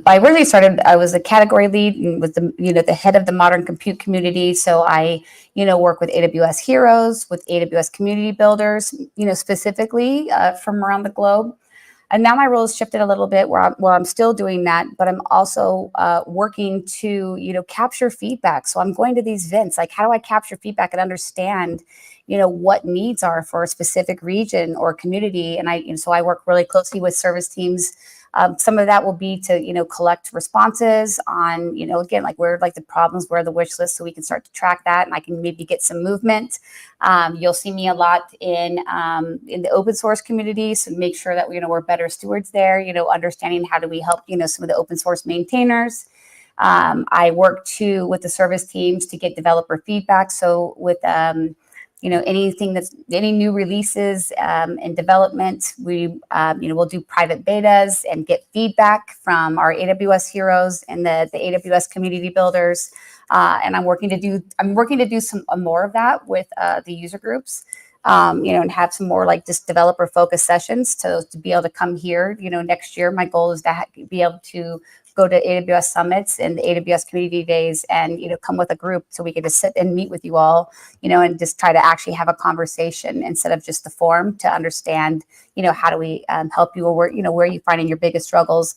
really started, I was a category lead and was the head of the modern compute community. So I, work with AWS heroes, with AWS community builders, specifically from around the globe. And now my role has shifted a little bit where I'm still doing that, but I'm also working to, capture feedback. So I'm going to these events, like how do I capture feedback and understand, what needs are for a specific region or community. And so I work really closely with service teams. Some of that will be to, collect responses on, again, like where like the problems, where the wish list, so we can start to track that and I can maybe get some movement. You'll see me a lot in the open source community, so make sure that, we're better stewards there, understanding how do we help, some of the open source maintainers. I work too with the service teams to get developer feedback. So with, anything any new releases and development, we, we'll do private betas and get feedback from our AWS heroes and the AWS community builders. And I'm working to do some more of that with the user groups, and have some more like just developer focused sessions to be able to come here, next year. My goal is to be able to go to AWS summits and the AWS Community Days and, come with a group so we can just sit and meet with you all, and just try to actually have a conversation instead of just the forum to understand, how do we help you, or where are you finding your biggest struggles?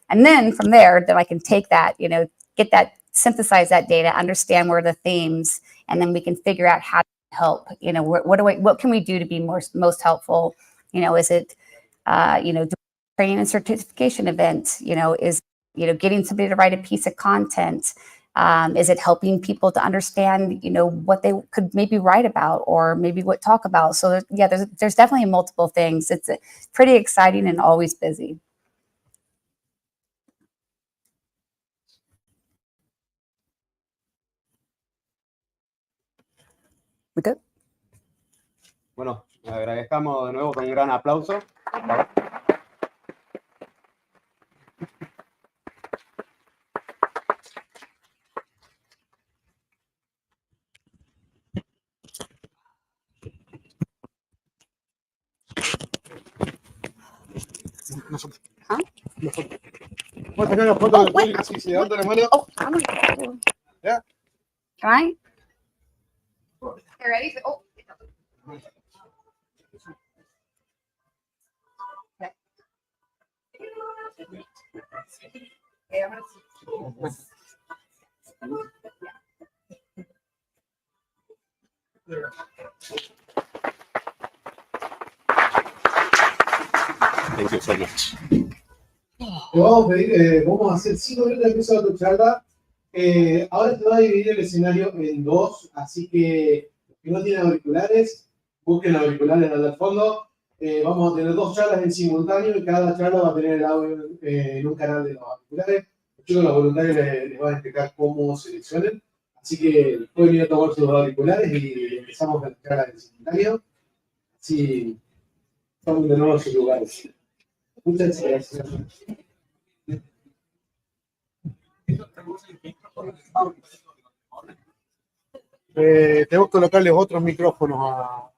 And then from there, then I can take that, get that, synthesize that data, understand where the themes, and then we can figure out how to help, what can we do to be most helpful? Is it, training and certification events, is, getting somebody to write a piece of content? Is it helping people to understand, what they could maybe write about or maybe what talk about? So yeah, there's definitely multiple things. It's pretty exciting and always busy. We good? Bueno, agradezcamos de nuevo con un gran aplauso. Huh? Vamos a tener una foto de público, así se levanta la mano. Oh, I'm gonna. Yeah. Can I? You ready? Oh. Okay. Okay, I'm gonna. Thank you so much. Vamos a hacer 5 minutos de empezar tu charla. Ahora te va a dividir el escenario en dos, así que los que no tienen auriculares, busquen auriculares al fondo. Vamos a tener 2 charlas en simultáneo y cada charla va a tener el audio en un canal de los auriculares. Los chicos, los voluntarios les van a explicar cómo seleccionen. Así que pueden ir a tomar sus auriculares y empezamos con la charla en simultáneo. Así estamos de nuevo en sus lugares. Muchas gracias. Tengo que colocarles otros micrófonos a,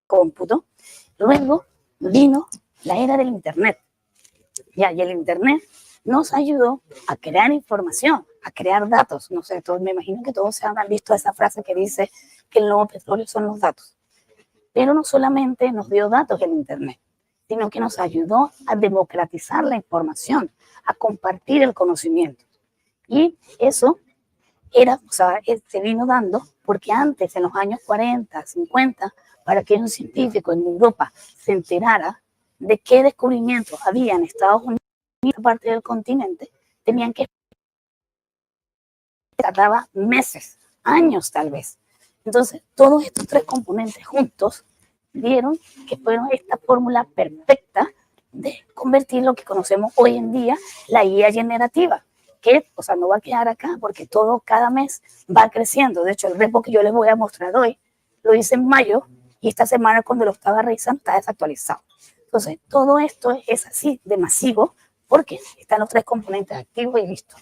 cómputo. Luego vino la era del Internet. Ya, y el Internet nos ayudó a crear información, a crear datos. No sé, todos, me imagino que todos se habrán visto esa frase que dice que el nuevo petróleo son los datos. Pero no solamente nos dio datos el Internet, sino que nos ayudó a democratizar la información, a compartir el conocimiento. Y eso era, o sea, se vino dando porque antes, en los años 40, 50, para que un científico en Europa se enterara de qué descubrimientos había en Estados Unidos, parte del continente, tenían que tardaba meses, años tal vez. Entonces, todos estos tres componentes juntos vieron que fueron esta fórmula perfecta de convertir lo que conocemos hoy en día, la IA generativa, que, o sea, no va a quedar acá porque todo cada mes va creciendo. De hecho, el repo que yo les voy a mostrar hoy lo hice en mayo y esta semana cuando lo estaba revisando está desactualizado. Entonces, todo esto es así de masivo porque están los tres componentes activos y listo.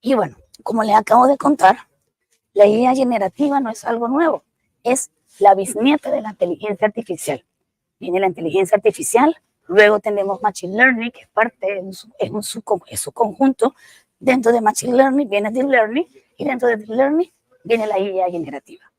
Y bueno, como les acabo de contar, la IA generativa no es algo nuevo, es la bisnieta de la inteligencia artificial. Viene la inteligencia artificial, luego tenemos Machine Learning, que es parte, es su conjunto. Dentro de Machine Learning viene Deep Learning, y dentro de Deep Learning viene la IA generativa.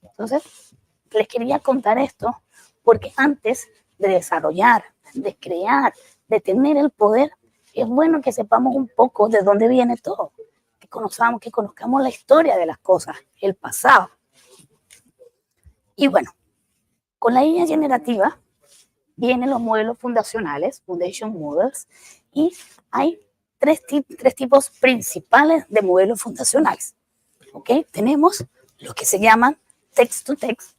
Entonces, les quería contar esto, porque antes de desarrollar, de crear, de tener el poder, es bueno que sepamos un poco de dónde viene todo, que conozcamos la historia de las cosas, el pasado. Y bueno, con la IA generativa vienen los modelos fundacionales, Foundation Models, y hay tres tipos principales de modelos fundacionales. ¿Ok? Tenemos los que se llaman text-to-text,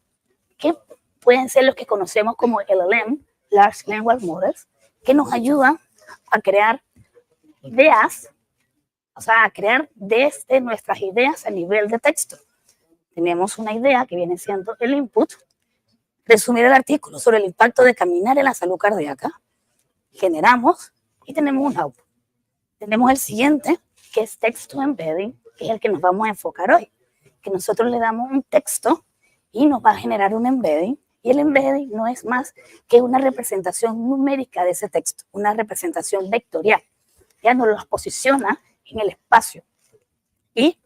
que pueden ser los que conocemos como LLM, Large Language Models, que nos ayudan a crear ideas, o sea, a crear desde nuestras ideas a nivel de texto. Tenemos una idea que viene siendo el input, resumir el artículo sobre el impacto de caminar en la salud cardíaca, generamos y tenemos un output. Tenemos el siguiente, que es texto embedding, que es el que nos vamos a enfocar hoy, que nosotros le damos un texto y nos va a generar un embedding, y el embedding no es más que una representación numérica de ese texto, una representación vectorial. Ya nos los posiciona en el espacio. Y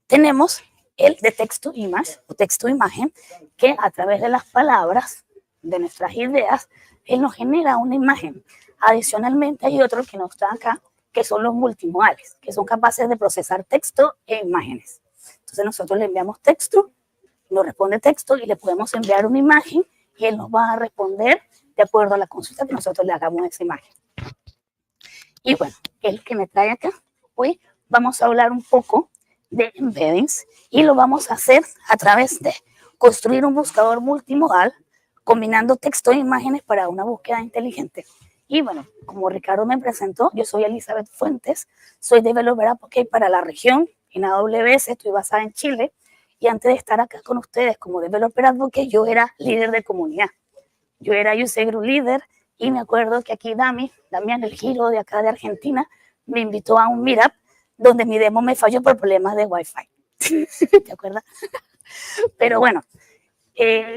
tenemos el de texto image o texto imagen, que a través de las palabras, de nuestras ideas, él nos genera una imagen. Adicionalmente hay otro que no está acá, que son los multimodales, que son capaces de procesar texto e imágenes. Entonces nosotros le enviamos texto, nos responde texto y le podemos enviar una imagen y él nos va a responder de acuerdo a la consulta que nosotros le hagamos a esa imagen. Y bueno, el que me trae acá, hoy vamos a hablar un poco de embeddings y lo vamos a hacer a través de construir un buscador multimodal combinando texto e imágenes para una búsqueda inteligente. Y bueno, como Ricardo me presentó, yo soy Elizabeth Fuentes, soy developer advocate para la región en AWS, estoy basada en Chile, y antes de estar acá con ustedes como developer advocate, yo era líder de comunidad. Yo era user group leader y me acuerdo que aquí Damián, el giro de acá de Argentina, me invitó a un meetup donde mi demo me falló por problemas de Wi-Fi. ¿Te acuerdas? Pero bueno,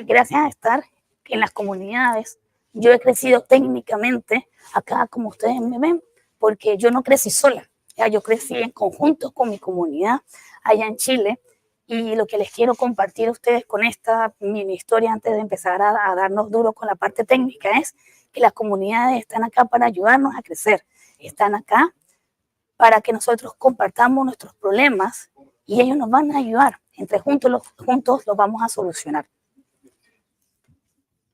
gracias a estar en las comunidades, yo he crecido técnicamente acá como ustedes me ven, porque yo no crecí sola, ya yo crecí en conjunto con mi comunidad allá en Chile. Y lo que les quiero compartir a ustedes con esta mini historia antes de empezar a darnos duro con la parte técnica es que las comunidades están acá para ayudarnos a crecer, están acá para que nosotros compartamos nuestros problemas y ellos nos van a ayudar. Entre juntos los vamos a solucionar.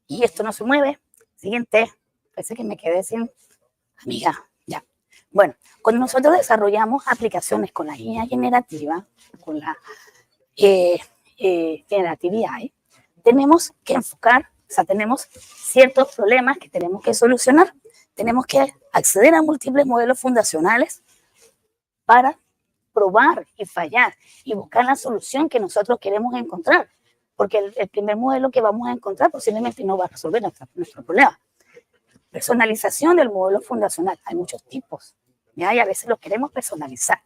Y esto no se mueve. Siguiente. Parece que me quedé sin amiga. Ya. Bueno, cuando nosotros desarrollamos aplicaciones con la IA generativa, con la Generative AI, tenemos que enfocar, o sea, tenemos ciertos problemas que tenemos que solucionar. Tenemos que acceder a múltiples modelos fundacionales para probar y fallar y buscar la solución que nosotros queremos encontrar, porque el primer modelo que vamos a encontrar posiblemente no va a resolver nuestro problema. Personalización del modelo fundacional, hay muchos tipos, ¿ya? Y a veces lo queremos personalizar.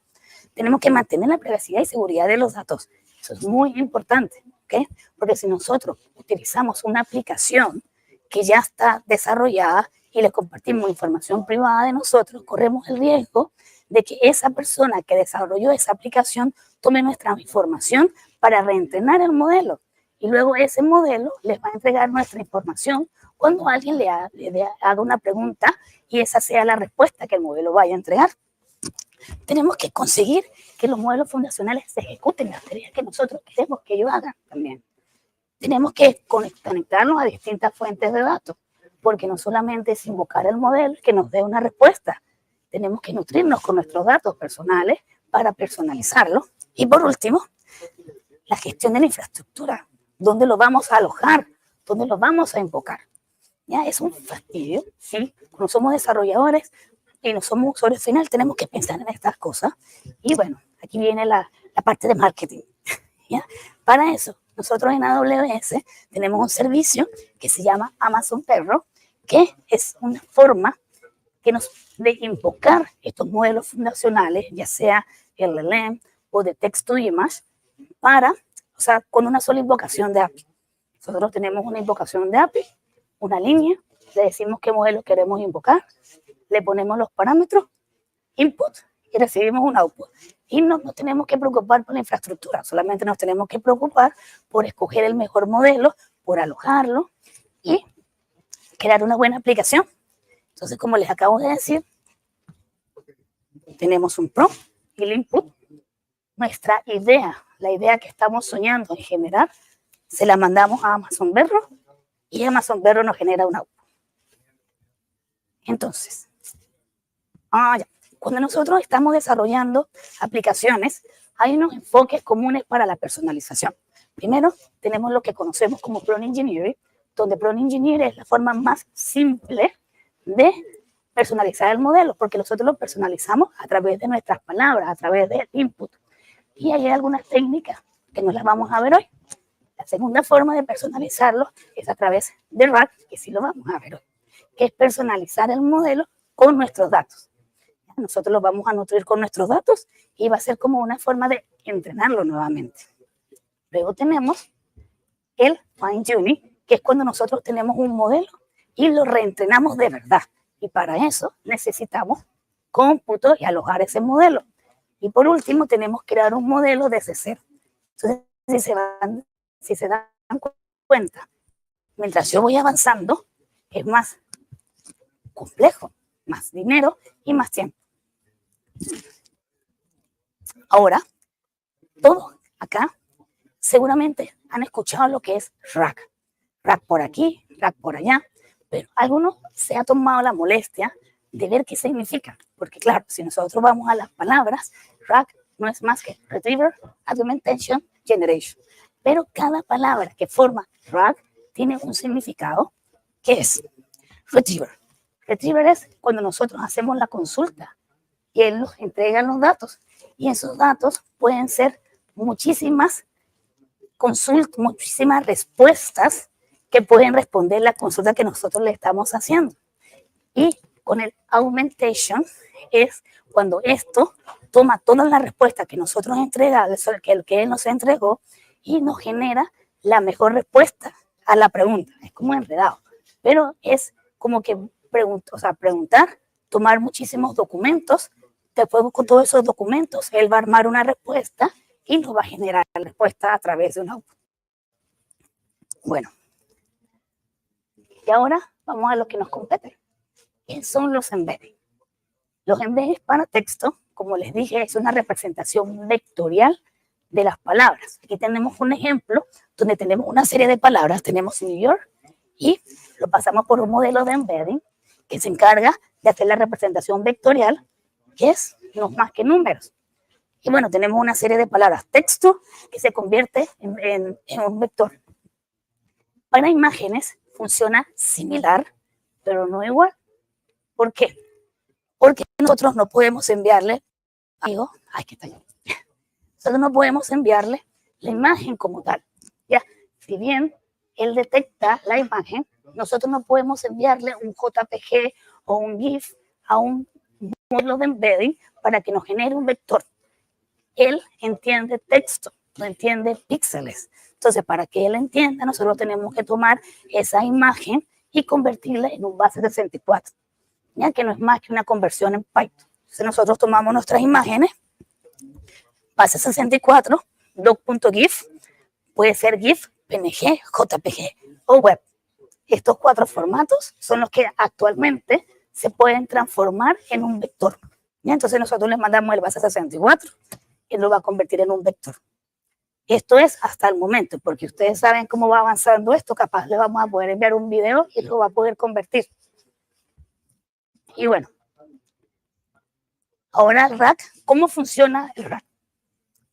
Tenemos que mantener la privacidad y seguridad de los datos, eso es muy importante. qué? Porque si nosotros utilizamos una aplicación que ya está desarrollada y le compartimos información privada de nosotros, corremos el riesgo de que esa persona que desarrolló esa aplicación tome nuestra información para reentrenar el modelo. Y luego ese modelo les va a entregar nuestra información cuando alguien le haga una pregunta y esa sea la respuesta que el modelo vaya a entregar. Tenemos que conseguir que los modelos fundacionales se ejecuten las tareas que nosotros queremos que ellos hagan también. Tenemos que conectarnos a distintas fuentes de datos, porque no solamente es invocar el modelo que nos dé una respuesta, tenemos que nutrirnos con nuestros datos personales para personalizarlo. Y por último, la gestión de la infraestructura. ¿Dónde lo vamos a alojar? ¿Dónde lo vamos a invocar? Ya es un fastidio, ¿sí? Cuando somos desarrolladores y no somos usuarios final, tenemos que pensar en estas cosas. Y bueno, aquí viene la parte de marketing. ¿Ya? Para eso, nosotros en AWS tenemos un servicio que se llama Amazon Perro, que es una forma de invocar estos modelos fundacionales, ya sea LLM o de text to image, con una sola invocación de API. Nosotros tenemos una invocación de API, una línea, le decimos qué modelo queremos invocar, le ponemos los parámetros, input, y recibimos un output. Y no nos tenemos que preocupar por la infraestructura, solamente nos tenemos que preocupar por escoger el mejor modelo, por alojarlo y crear una buena aplicación. Entonces, como les acabo de decir, tenemos un prompt y el input. Nuestra idea, la idea que estamos soñando en generar, se la mandamos a Amazon Berro y Amazon Berro nos genera un output. Entonces, cuando nosotros estamos desarrollando aplicaciones, hay unos enfoques comunes para la personalización. Primero, tenemos lo que conocemos como prompt engineering, donde prompt engineering es la forma más simple de personalizar el modelo, porque nosotros lo personalizamos a través de nuestras palabras, a través del input. Y hay algunas técnicas que no las vamos a ver hoy. La segunda forma de personalizarlo es a través de RAG, que sí lo vamos a ver hoy, que es personalizar el modelo con nuestros datos. Nosotros lo vamos a nutrir con nuestros datos y va a ser como una forma de entrenarlo nuevamente. Luego tenemos el fine tuning, que es cuando nosotros tenemos un modelo y lo reentrenamos de verdad. Y para eso necesitamos cómputo y alojar ese modelo. Y por último, tenemos que crear un modelo desde cero. Entonces, si se dan cuenta, mientras yo voy avanzando, es más complejo, más dinero y más tiempo. Ahora, todos acá seguramente han escuchado lo que es RAG. RAG por aquí, RAG por allá, pero algunos se ha tomado la molestia de ver qué significa. Porque claro, si nosotros vamos a las palabras, RAG no es más que Retriever, Augmentation, Generation. Pero cada palabra que forma RAG tiene un significado que es Retriever. Retriever es cuando nosotros hacemos la consulta y él nos entrega los datos. Y esos datos pueden ser muchísimas consultas, muchísimas respuestas que pueden responder la consulta que nosotros le estamos haciendo. Y con el augmentation es cuando esto toma todas las respuestas que nosotros entregamos, que él nos entregó, y nos genera la mejor respuesta a la pregunta. Es como enredado, pero es como que preguntar, tomar muchísimos documentos, después con todos esos documentos, él va a armar una respuesta y nos va a generar la respuesta a través de un output. Bueno, y ahora vamos a lo que nos compete. ¿Qué son los embeddings? Los embeddings para texto, como les dije, es una representación vectorial de las palabras. Aquí tenemos un ejemplo donde tenemos una serie de palabras, tenemos New York, y lo pasamos por un modelo de embedding que se encarga de hacer la representación vectorial, que es no más que números. Y bueno, tenemos una serie de palabras texto que se convierte en un vector. Para imágenes funciona similar, pero no igual. ¿Por qué? Porque nosotros no podemos enviarle nosotros no podemos enviarle la imagen como tal. Ya, si bien él detecta la imagen, nosotros no podemos enviarle un JPG o un GIF a un módulo de embedding para que nos genere un vector. Él entiende texto, no entiende píxeles. Entonces, para que él entienda, nosotros tenemos que tomar esa imagen y convertirla en un base 64, ya que no es más que una conversión en Python. Entonces, nosotros tomamos nuestras imágenes, base 64, doc.gif, puede ser GIF, PNG, JPG o web. Estos 4 formatos son los que actualmente se pueden transformar en un vector. ¿Ya? Entonces nosotros les mandamos el base 64 y lo va a convertir en un vector. Esto es hasta el momento, porque ustedes saben cómo va avanzando esto, capaz le vamos a poder enviar un video y lo va a poder convertir. Y bueno, ahora el rack, ¿cómo funciona el rack?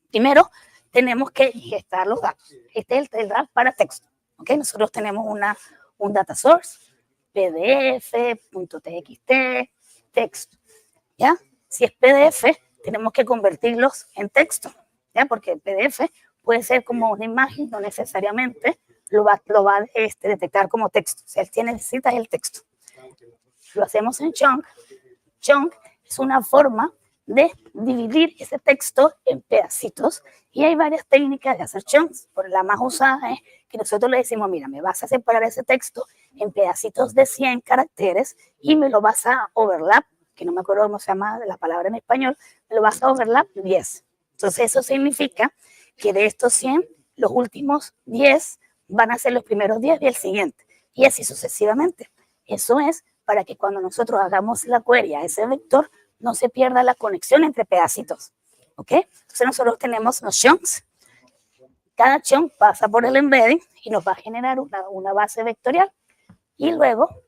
Primero, tenemos que gestar los datos. Este es el rack para texto. ¿Okay? Nosotros tenemos un data source, PDF, .txt, texto. ¿Ya? Si es PDF, tenemos que convertirlos en texto, ¿ya? Porque el PDF puede ser como una imagen, no necesariamente lo va a detectar como texto. O sea, él necesita el texto. Lo hacemos en chunk. Chunk es una forma de dividir ese texto en pedacitos y hay varias técnicas de hacer chunks, pero la más usada es que nosotros le decimos, mira, me vas a separar ese texto en pedacitos de 100 caracteres y me lo vas a overlap, que no me acuerdo cómo se llama la palabra en español, me lo vas a overlap 10. Entonces eso significa que de estos 100, los últimos 10 van a ser los primeros 10 y el siguiente, y así sucesivamente. Eso es para que cuando nosotros hagamos la query a ese vector, no se pierda la conexión entre pedacitos, ¿ok? Entonces nosotros tenemos los chunks. Cada chunk pasa por el embedding y nos va a generar una base vectorial. Y luego,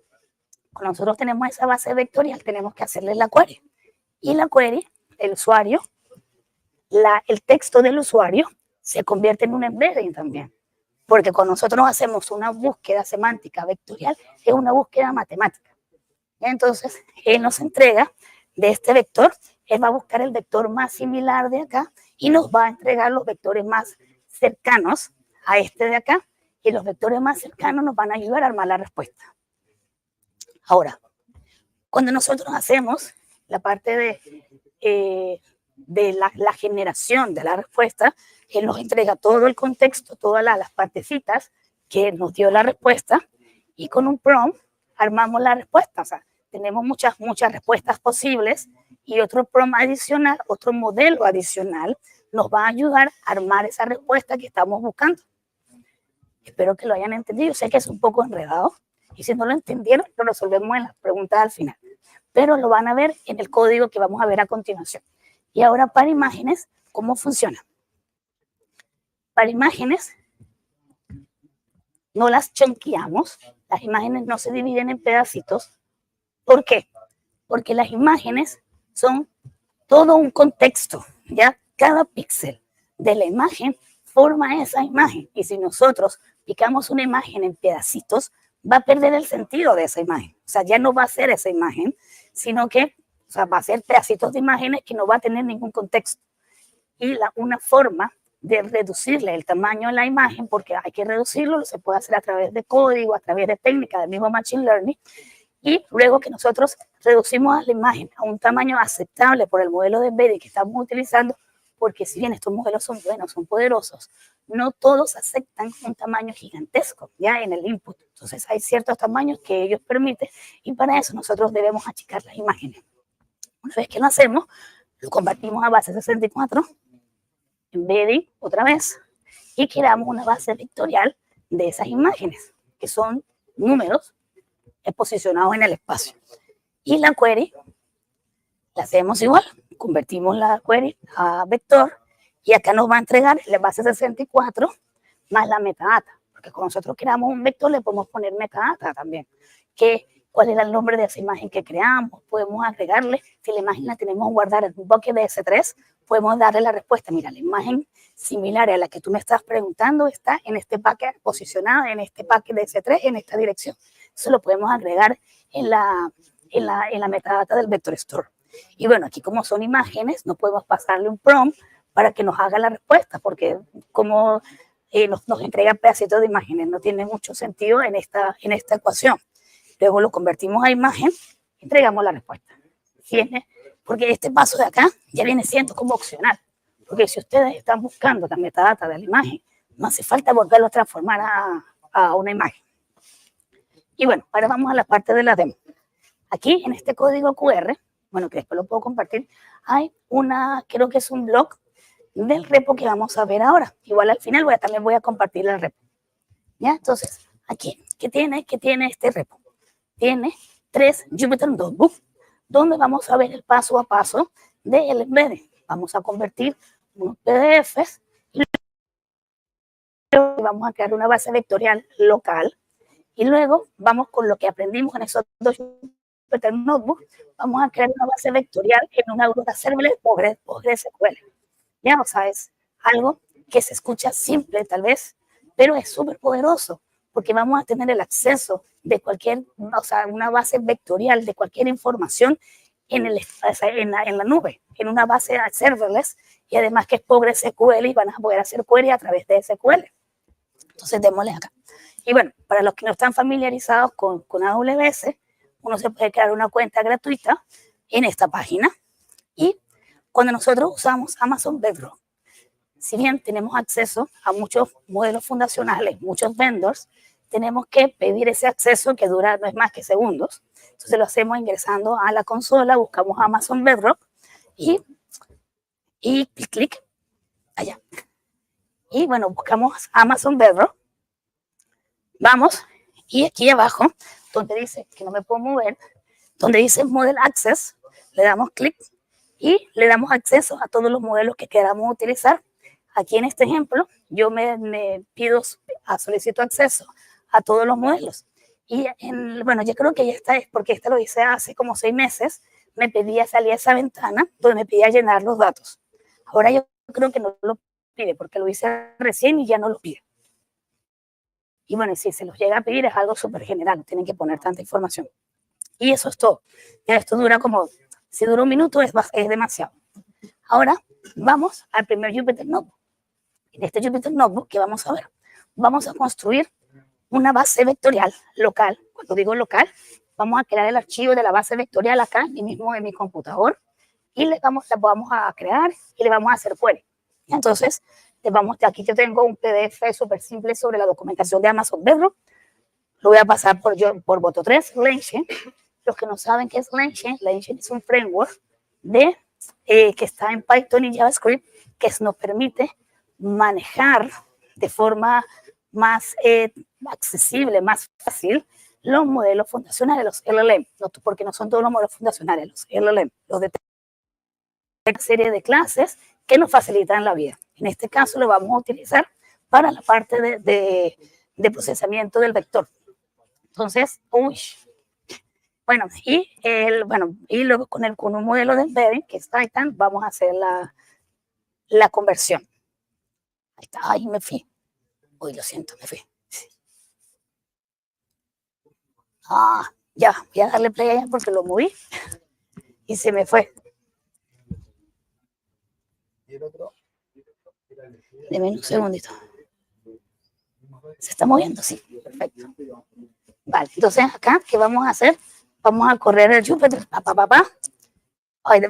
cuando nosotros tenemos esa base vectorial, tenemos que hacerle la query. Y la query, el usuario, el texto del usuario se convierte en un embedding también. Porque cuando nosotros hacemos una búsqueda semántica vectorial, es una búsqueda matemática. Entonces, él nos entrega de este vector, él va a buscar el vector más similar de acá y nos va a entregar los vectores más cercanos a este de acá, y los vectores más cercanos nos van a ayudar a armar la respuesta. Ahora, cuando nosotros hacemos la parte de la generación de la respuesta, él nos entrega todo el contexto, todas las partecitas que nos dio la respuesta, y con un prompt armamos la respuesta. O sea, tenemos muchas respuestas posibles y otro prompt adicional, otro modelo adicional, nos va a ayudar a armar esa respuesta que estamos buscando. Espero que lo hayan entendido. Sé que es un poco enredado y si no lo entendieron, lo resolvemos en las preguntas al final. Pero lo van a ver en el código que vamos a ver a continuación. Y ahora para imágenes, ¿cómo funciona? Para imágenes, no las chunkeamos, las imágenes no se dividen en pedacitos. ¿Por qué? Porque las imágenes son todo un contexto, ¿ya? Cada píxel de la imagen forma esa imagen. Y si nosotros picamos una imagen en pedacitos, va a perder el sentido de esa imagen. O sea, ya no va a ser esa imagen, sino que va a ser pedacitos de imágenes que no va a tener ningún contexto. Y una forma de reducirle el tamaño a la imagen, porque hay que reducirlo, se puede hacer a través de código, a través de técnicas del mismo Machine Learning, y luego que nosotros reducimos a la imagen a un tamaño aceptable por el modelo de embedding que estamos utilizando, porque si bien estos modelos son buenos, son poderosos, no todos aceptan un tamaño gigantesco ya en el input. Entonces hay ciertos tamaños que ellos permiten y para eso nosotros debemos achicar las imágenes. Una vez que lo hacemos, lo convertimos a base 64, embedding otra vez, y creamos una base vectorial de esas imágenes, que son números posicionados en el espacio. Y la query la hacemos igual, convertimos la query a vector y acá nos va a entregar la base 64 más la metadata, porque cuando nosotros creamos un vector le podemos poner metadata también, cuál era el nombre de esa imagen que creamos, podemos agregarle, si la imagen la tenemos guardada en un bucket de S3, podemos darle la respuesta, mira, la imagen similar a la que tú me estás preguntando está en este bucket, posicionada en este bucket de S3, en esta dirección. Eso lo podemos agregar en la metadata del vector store. Y bueno, aquí como son imágenes, no podemos pasarle un prompt para que nos haga la respuesta, porque como nos entrega pedacitos de imágenes, no tiene mucho sentido en esta ecuación. Luego lo convertimos a imagen, entregamos la respuesta. Porque este paso de acá ya viene siendo como opcional. Porque si ustedes están buscando la metadata de la imagen, no hace falta volverlo a transformar a una imagen. Y bueno, ahora vamos a la parte de la demo. Aquí en este código QR, bueno, que después lo puedo compartir, hay creo que es un blog del repo que vamos a ver ahora. Igual al final también voy a compartir el repo. ¿Ya? Entonces, aquí, ¿qué tiene este repo? Tiene 3 Jupyter Notebooks, donde vamos a ver el paso a paso del embedding. Vamos a convertir unos PDFs y luego vamos a crear una base vectorial local. Y luego vamos con lo que aprendimos en esos 2 Jupyter Notebooks, vamos a crear una base vectorial en una Aurora Serverless PostgreSQL. Ya, o sea, es algo que se escucha simple tal vez, pero es súper poderoso, porque vamos a tener el acceso de cualquier, o sea, una base vectorial de cualquier información en la nube, en una base serverless, y además que es PostgreSQL y van a poder hacer query a través de SQL. Entonces, démosle acá. Y bueno, para los que no están familiarizados con AWS, uno se puede crear una cuenta gratuita en esta página. Y cuando nosotros usamos Amazon Bedrock, si bien tenemos acceso a muchos modelos fundacionales, muchos vendors, tenemos que pedir ese acceso que dura no es más que segundos. Entonces lo hacemos ingresando a la consola, buscamos Amazon Bedrock y clic allá. Y bueno, buscamos Amazon Bedrock. Vamos, y aquí abajo, donde dice que no me puedo mover, donde dice Model Access, le damos clic y le damos acceso a todos los modelos que queramos utilizar. Aquí en este ejemplo, yo me solicito acceso a todos los modelos. Y bueno, yo creo que ya está, porque esta lo hice hace como 6 meses, me pedía salir a esa ventana donde me pedía llenar los datos. Ahora yo creo que no lo pide, porque lo hice recién y ya no lo pide. Y bueno, si se los llega a pedir es algo súper general, no tienen que poner tanta información. Y eso es todo. Ya esto dura como, si dura 1 minuto es demasiado. Ahora vamos al primer Jupyter Notebook. En este Jupyter Notebook, ¿qué vamos a ver? Vamos a construir una base vectorial local. Cuando digo local, vamos a crear el archivo de la base vectorial acá, mismo en mi computador, y la vamos a crear y le vamos a hacer query. Entonces, aquí yo tengo un PDF súper simple sobre la documentación de Amazon Bedrock. Lo voy a pasar por voto 3, LangChain. Los que no saben qué es LangChain, LangChain es un framework que está en Python y JavaScript, que nos permite manejar de forma más accesible, más fácil, los modelos fundacionales, los LLM, porque no son todos los modelos fundacionales, los LLM, los de una serie de clases que nos facilitan la vida. En este caso lo vamos a utilizar para la parte de procesamiento del vector. Entonces, y luego con un modelo de embedding, que es Titan, vamos a hacer la conversión. Ahí está, ahí me fui. Uy, lo siento, me fui. Ya, voy a darle play allá porque lo moví y se me fue. Deme un segundito. ¿Se está moviendo? Sí, perfecto. Vale, entonces acá, ¿qué vamos a hacer? Vamos a correr el Jupyter.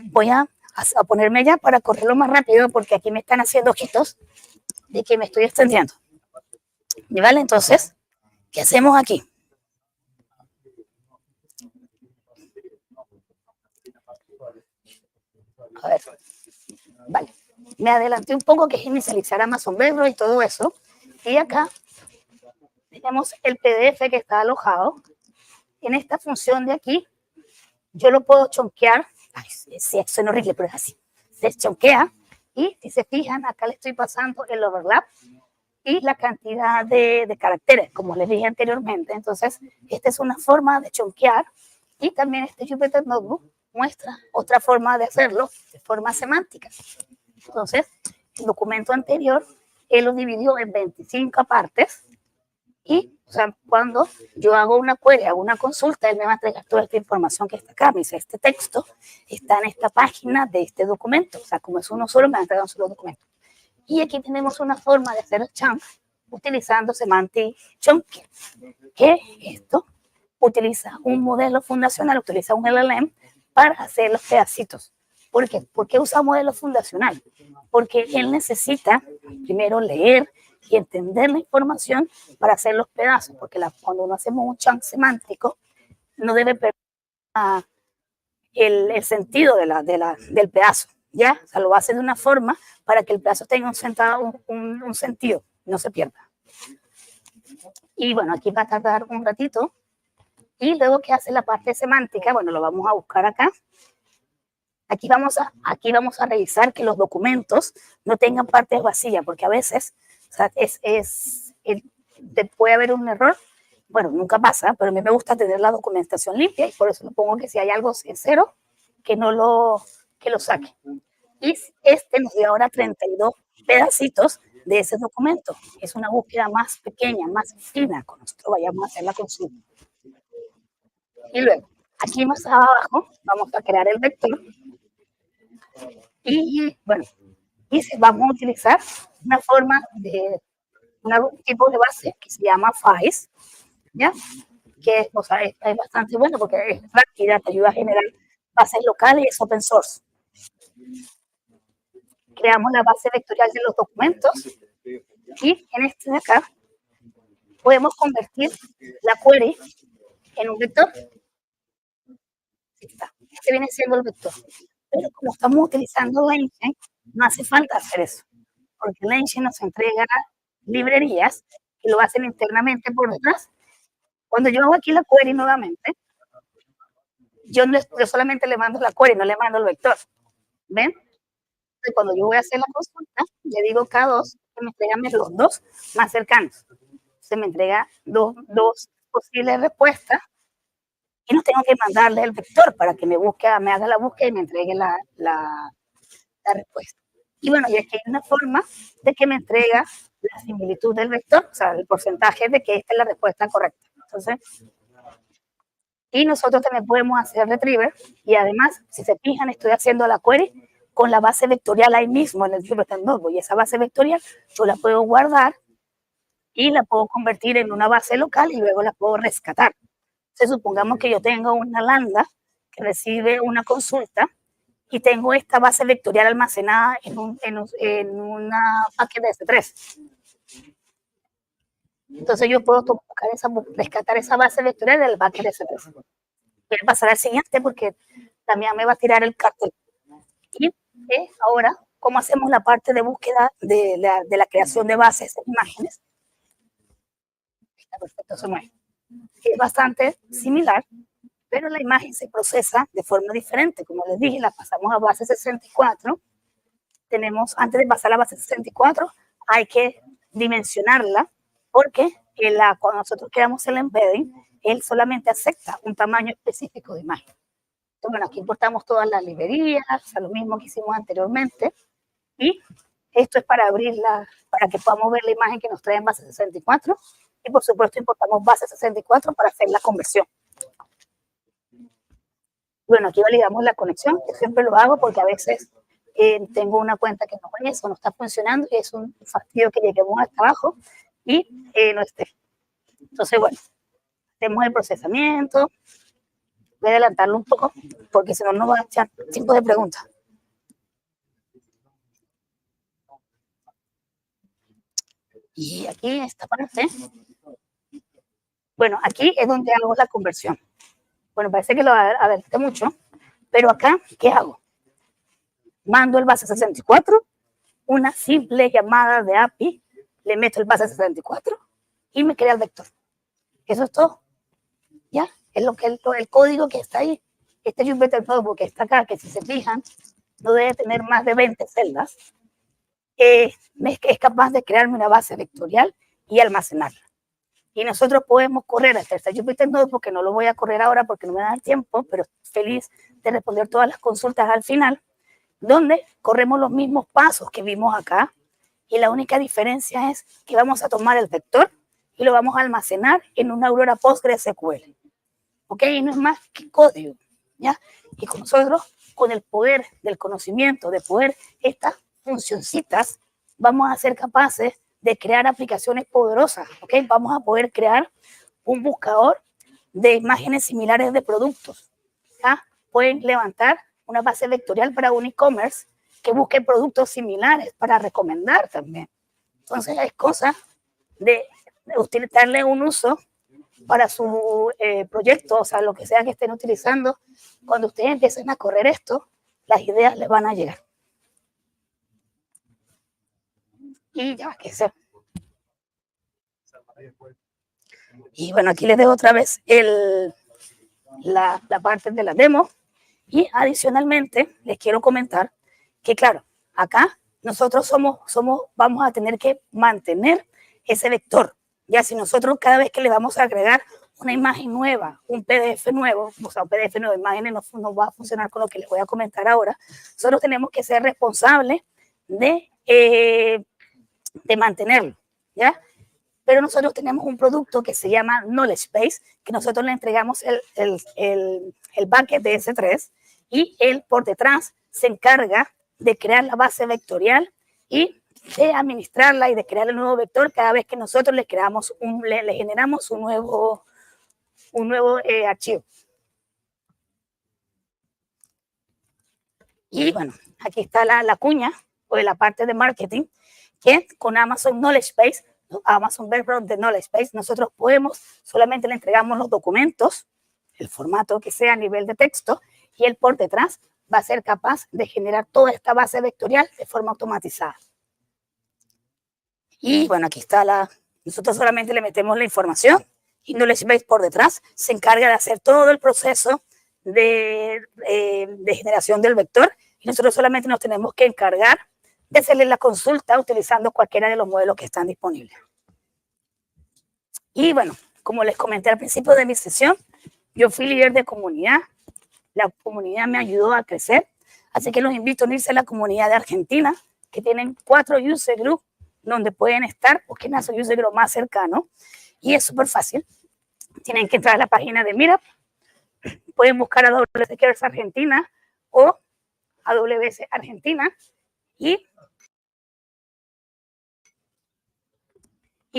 Voy a ponerme ya para correrlo más rápido porque aquí me están haciendo ojitos de que me estoy extendiendo. ¿Y vale? Entonces, ¿qué hacemos aquí? A ver, vale. Me adelanté un poco, que es inicializar Amazon Bedrock y todo eso. Y acá tenemos el PDF que está alojado. En esta función de aquí, yo lo puedo chonquear. Ay, sí, suena horrible, pero es así. Se chonquea y si se fijan, acá le estoy pasando el overlap y la cantidad de caracteres, como les dije anteriormente. Entonces, esta es una forma de chonquear y también este Jupyter Notebook muestra otra forma de hacerlo, de forma semántica. Entonces, el documento anterior, él lo dividió en 25 partes y, o sea, cuando yo hago una query, hago una consulta, él me va a entregar toda esta información que está acá. Me dice, este texto está en esta página de este documento. O sea, como es uno solo, me va a entregar un solo documento. Y aquí tenemos una forma de hacer chunk utilizando semantic chunking, que esto utiliza un modelo fundacional, utiliza un LLM para hacer los pedacitos. ¿Por qué? ¿Por qué usa modelo fundacional? Porque él necesita primero leer y entender la información para hacer los pedazos, porque cuando uno hacemos un chunk semántico, no debe perder el sentido del pedazo, ¿ya? O sea, lo hace de una forma para que el pedazo tenga un sentido, no se pierda. Y bueno, aquí va a tardar un ratito. Y luego, ¿qué hace la parte semántica? Bueno, lo vamos a buscar acá. Aquí vamos a revisar que los documentos no tengan partes vacías, porque a veces, o sea, puede haber un error. Bueno, nunca pasa, pero a mí me gusta tener la documentación limpia y por eso le pongo que si hay algo en cero, que lo saque. Y este nos dio ahora 32 pedacitos de ese documento. Es una búsqueda más pequeña, más fina, cuando nosotros vayamos a hacer la consulta. Y luego, aquí más abajo, vamos a crear el vector. Y bueno, vamos a utilizar una forma un tipo de base que se llama FAIS, ¿ya? Que o sea, es bastante bueno porque es rápida, te ayuda a generar bases locales y es open source. Creamos la base vectorial de los documentos y en este de acá podemos convertir la query en un vector. Este viene siendo el vector. Pero como estamos utilizando LangChain, no hace falta hacer eso, porque LangChain nos entrega librerías que lo hacen internamente por detrás. Cuando yo hago aquí la query nuevamente, yo solamente le mando la query, no le mando el vector. ¿Ven? Entonces, cuando yo voy a hacer la consulta, le digo K2 que me entregan los dos más cercanos. Se me entrega dos posibles respuestas y no tengo que mandarle el vector para que me haga la búsqueda y me entregue la respuesta. Y bueno, y aquí hay una forma de que me entrega la similitud del vector, o sea, el porcentaje de que esta es la respuesta correcta. Entonces, y nosotros también podemos hacer retriever y además, si se fijan, estoy haciendo la query con la base vectorial ahí mismo en el notebook y esa base vectorial yo la puedo guardar y la puedo convertir en una base local y luego la puedo rescatar. Entonces, supongamos que yo tengo una lambda que recibe una consulta y tengo esta base vectorial almacenada en una paquete de S3. Entonces yo puedo rescatar esa base vectorial del paquete de S3. Voy a pasar al siguiente porque también me va a tirar el cartel. Y ahora, ¿cómo hacemos la parte de búsqueda de la creación de bases de imágenes? Está perfecto, se mueve. Es bastante similar, pero la imagen se procesa de forma diferente. Como les dije, la pasamos a base 64. Antes de pasar a la base 64, hay que dimensionarla, porque cuando nosotros creamos el embedding, él solamente acepta un tamaño específico de imagen. Entonces, bueno, aquí importamos todas las librerías, o sea, lo mismo que hicimos anteriormente, y esto es para abrirla, para que podamos ver la imagen que nos trae en base 64, y por supuesto importamos base 64 para hacer la conversión. Bueno, aquí validamos la conexión, que siempre lo hago porque a veces tengo una cuenta que no está funcionando y es un fastidio que lleguemos hasta abajo y no esté. Entonces, bueno, hacemos el procesamiento. Voy a adelantarlo un poco porque si no, no va a echar tiempo de preguntas. Y aquí esta parte, bueno, aquí es donde hago la conversión. Bueno, parece que lo adelanté mucho, pero acá, ¿qué hago? Mando el base 64, una simple llamada de API, le meto el base 64 y me crea el vector. Eso es todo. ¿Ya? Es el código que está ahí. Este es un vector notebook que está acá, que si se fijan, no debe tener más de 20 celdas. Es capaz de crearme una base vectorial y almacenarla. Y nosotros podemos correr hasta el Jupyter Notebook, porque no lo voy a correr ahora porque no me da tiempo, pero feliz de responder todas las consultas al final, donde corremos los mismos pasos que vimos acá, y la única diferencia es que vamos a tomar el vector y lo vamos a almacenar en una Aurora PostgreSQL. ¿Ok? Y no es más que código, ¿ya? Y con nosotros, con el poder del conocimiento, de poder estas funcioncitas, vamos a ser capaces de crear aplicaciones poderosas, ¿ok? Vamos a poder crear un buscador de imágenes similares de productos, ¿ya? Pueden levantar una base vectorial para un e-commerce que busque productos similares para recomendar también. Entonces es cosa de darle un uso para su proyecto, o sea, lo que sea que estén utilizando. Cuando ustedes empiecen a correr esto, las ideas les van a llegar. Y ya, que sea. Y bueno, aquí les dejo otra vez la parte de la demo. Y adicionalmente, les quiero comentar que, claro, acá nosotros vamos a tener que mantener ese vector. Ya si nosotros cada vez que le vamos a agregar una imagen nueva, un PDF nuevo, o sea, un PDF nuevo, imágenes no va a funcionar con lo que les voy a comentar ahora, nosotros tenemos que ser responsables de mantenerlo, ¿ya? Pero nosotros tenemos un producto que se llama Knowledge Base, que nosotros le entregamos el bucket de S3 y él por detrás se encarga de crear la base vectorial y de administrarla y de crear el nuevo vector cada vez que nosotros le generamos un nuevo archivo. Y bueno, aquí está la cuña o la parte de marketing, que con Amazon Knowledge Base, Amazon Background de Knowledge Base, nosotros solamente le entregamos los documentos, el formato que sea a nivel de texto, y él por detrás va a ser capaz de generar toda esta base vectorial de forma automatizada. Y bueno, aquí está nosotros solamente le metemos la información y Knowledge Base por detrás se encarga de hacer todo el proceso de generación del vector y nosotros solamente nos tenemos que encargar de hacerle la consulta utilizando cualquiera de los modelos que están disponibles. Y bueno, como les comenté al principio de mi sesión, yo fui líder de comunidad, la comunidad me ayudó a crecer, así que los invito a unirse a la comunidad de Argentina, que tienen 4 user groups donde pueden estar, busquen a su user group más cercano, y es súper fácil. Tienen que entrar a la página de Meetup, pueden buscar a AWS Argentina o AWS Argentina, y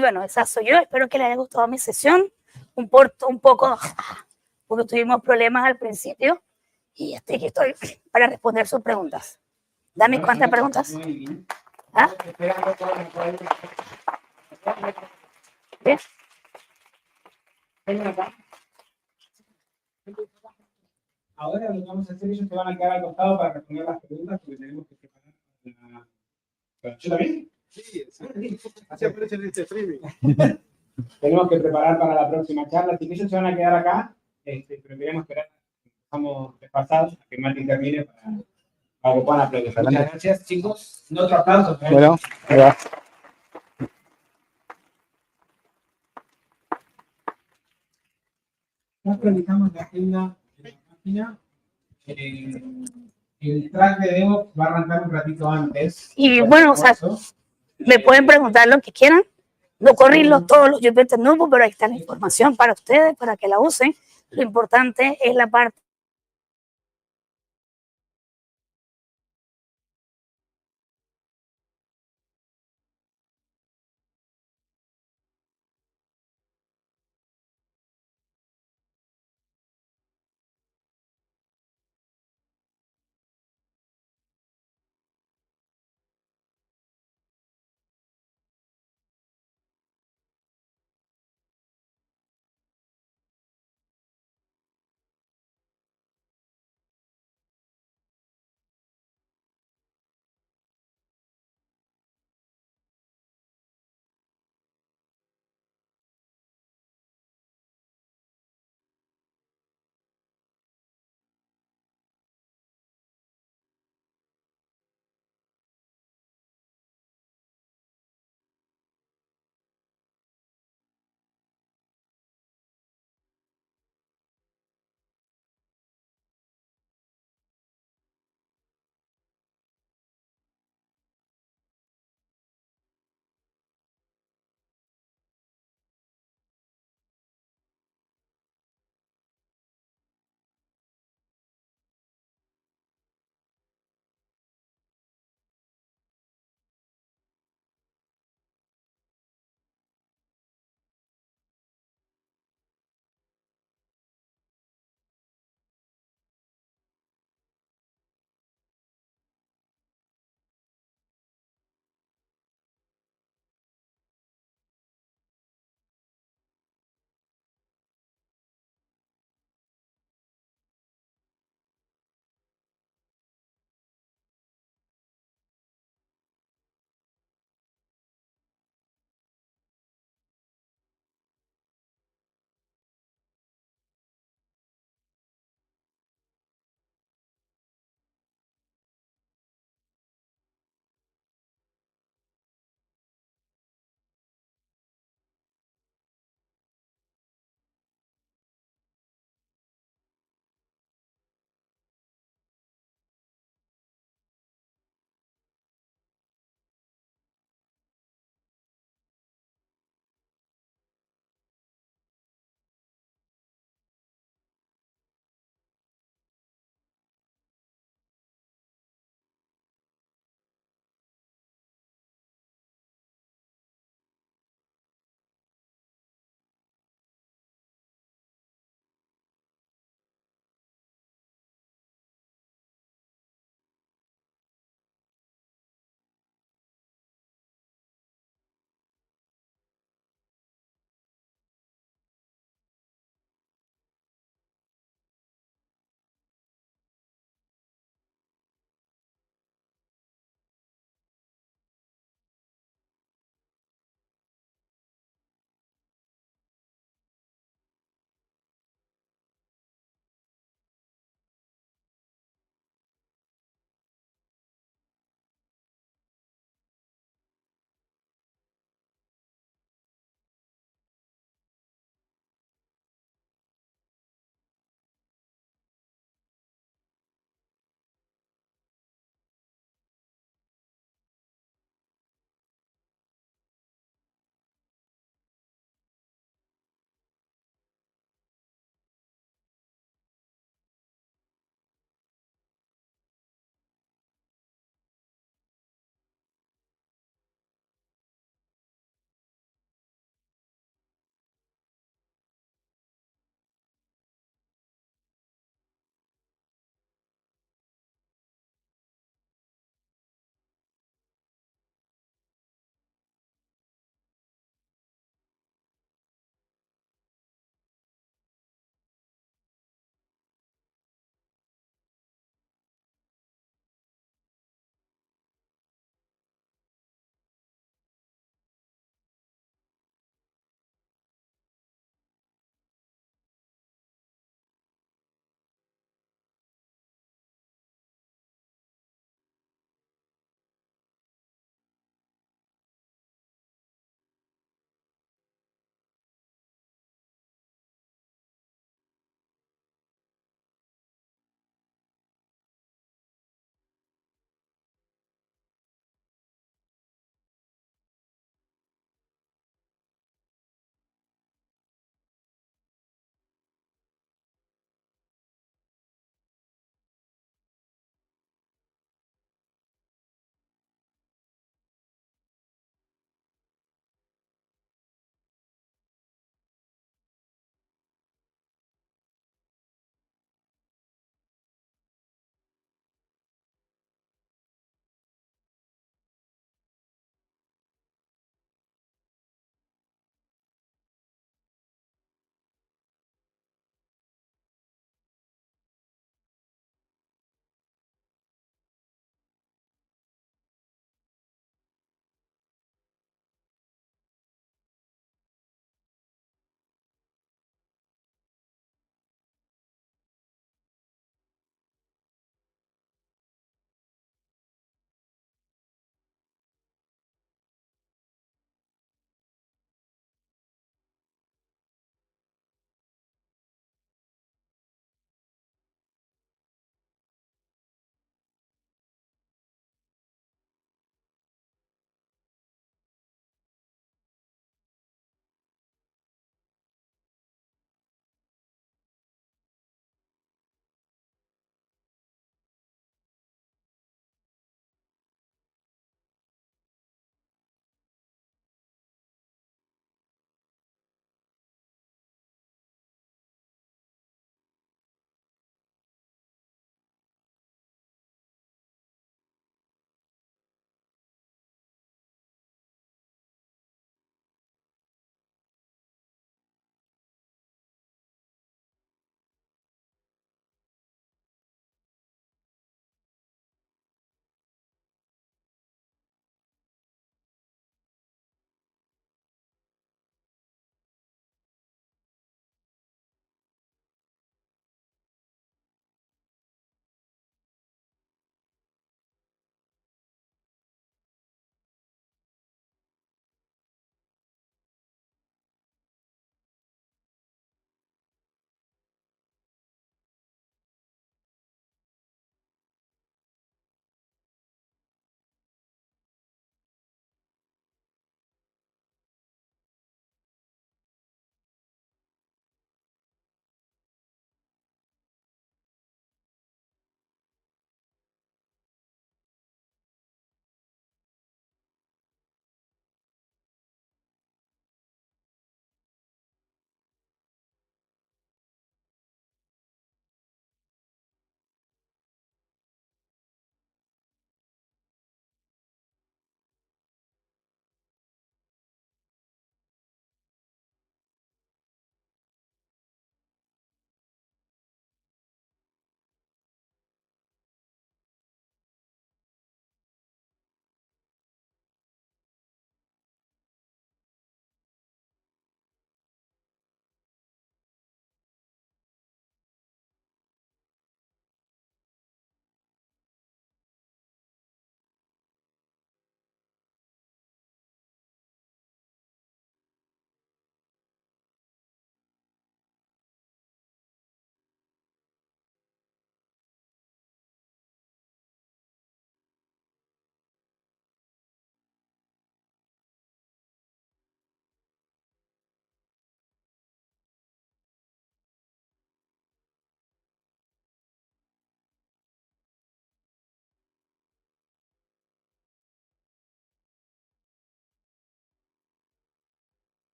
bueno, esa soy yo. Espero que les haya gustado mi sesión, un poco, porque tuvimos problemas al principio, y aquí estoy para responder sus preguntas. Dame cuántas preguntas. ¿Ah? ¿Bien? Ahora lo que vamos a hacer, ellos se van a quedar al costado para responder las preguntas porque tenemos que preparar ¿Yo también? Sí, así aparece en este streaming. Tenemos que preparar para la próxima charla, así que ellos se van a quedar acá, pero queremos esperar, estamos despasados a que Mati termine para que puedan aplaudir. Muchas gracias, chicos. Otro aplauso. Bueno, gracias. Ya actualizamos la agenda de la página. El track de demo va a arrancar un ratito antes. Y bueno, o sea, me pueden preguntar lo que quieran. No correrlos todos los events nuevos, pero ahí está la información para ustedes, para que la usen. Lo importante es la parte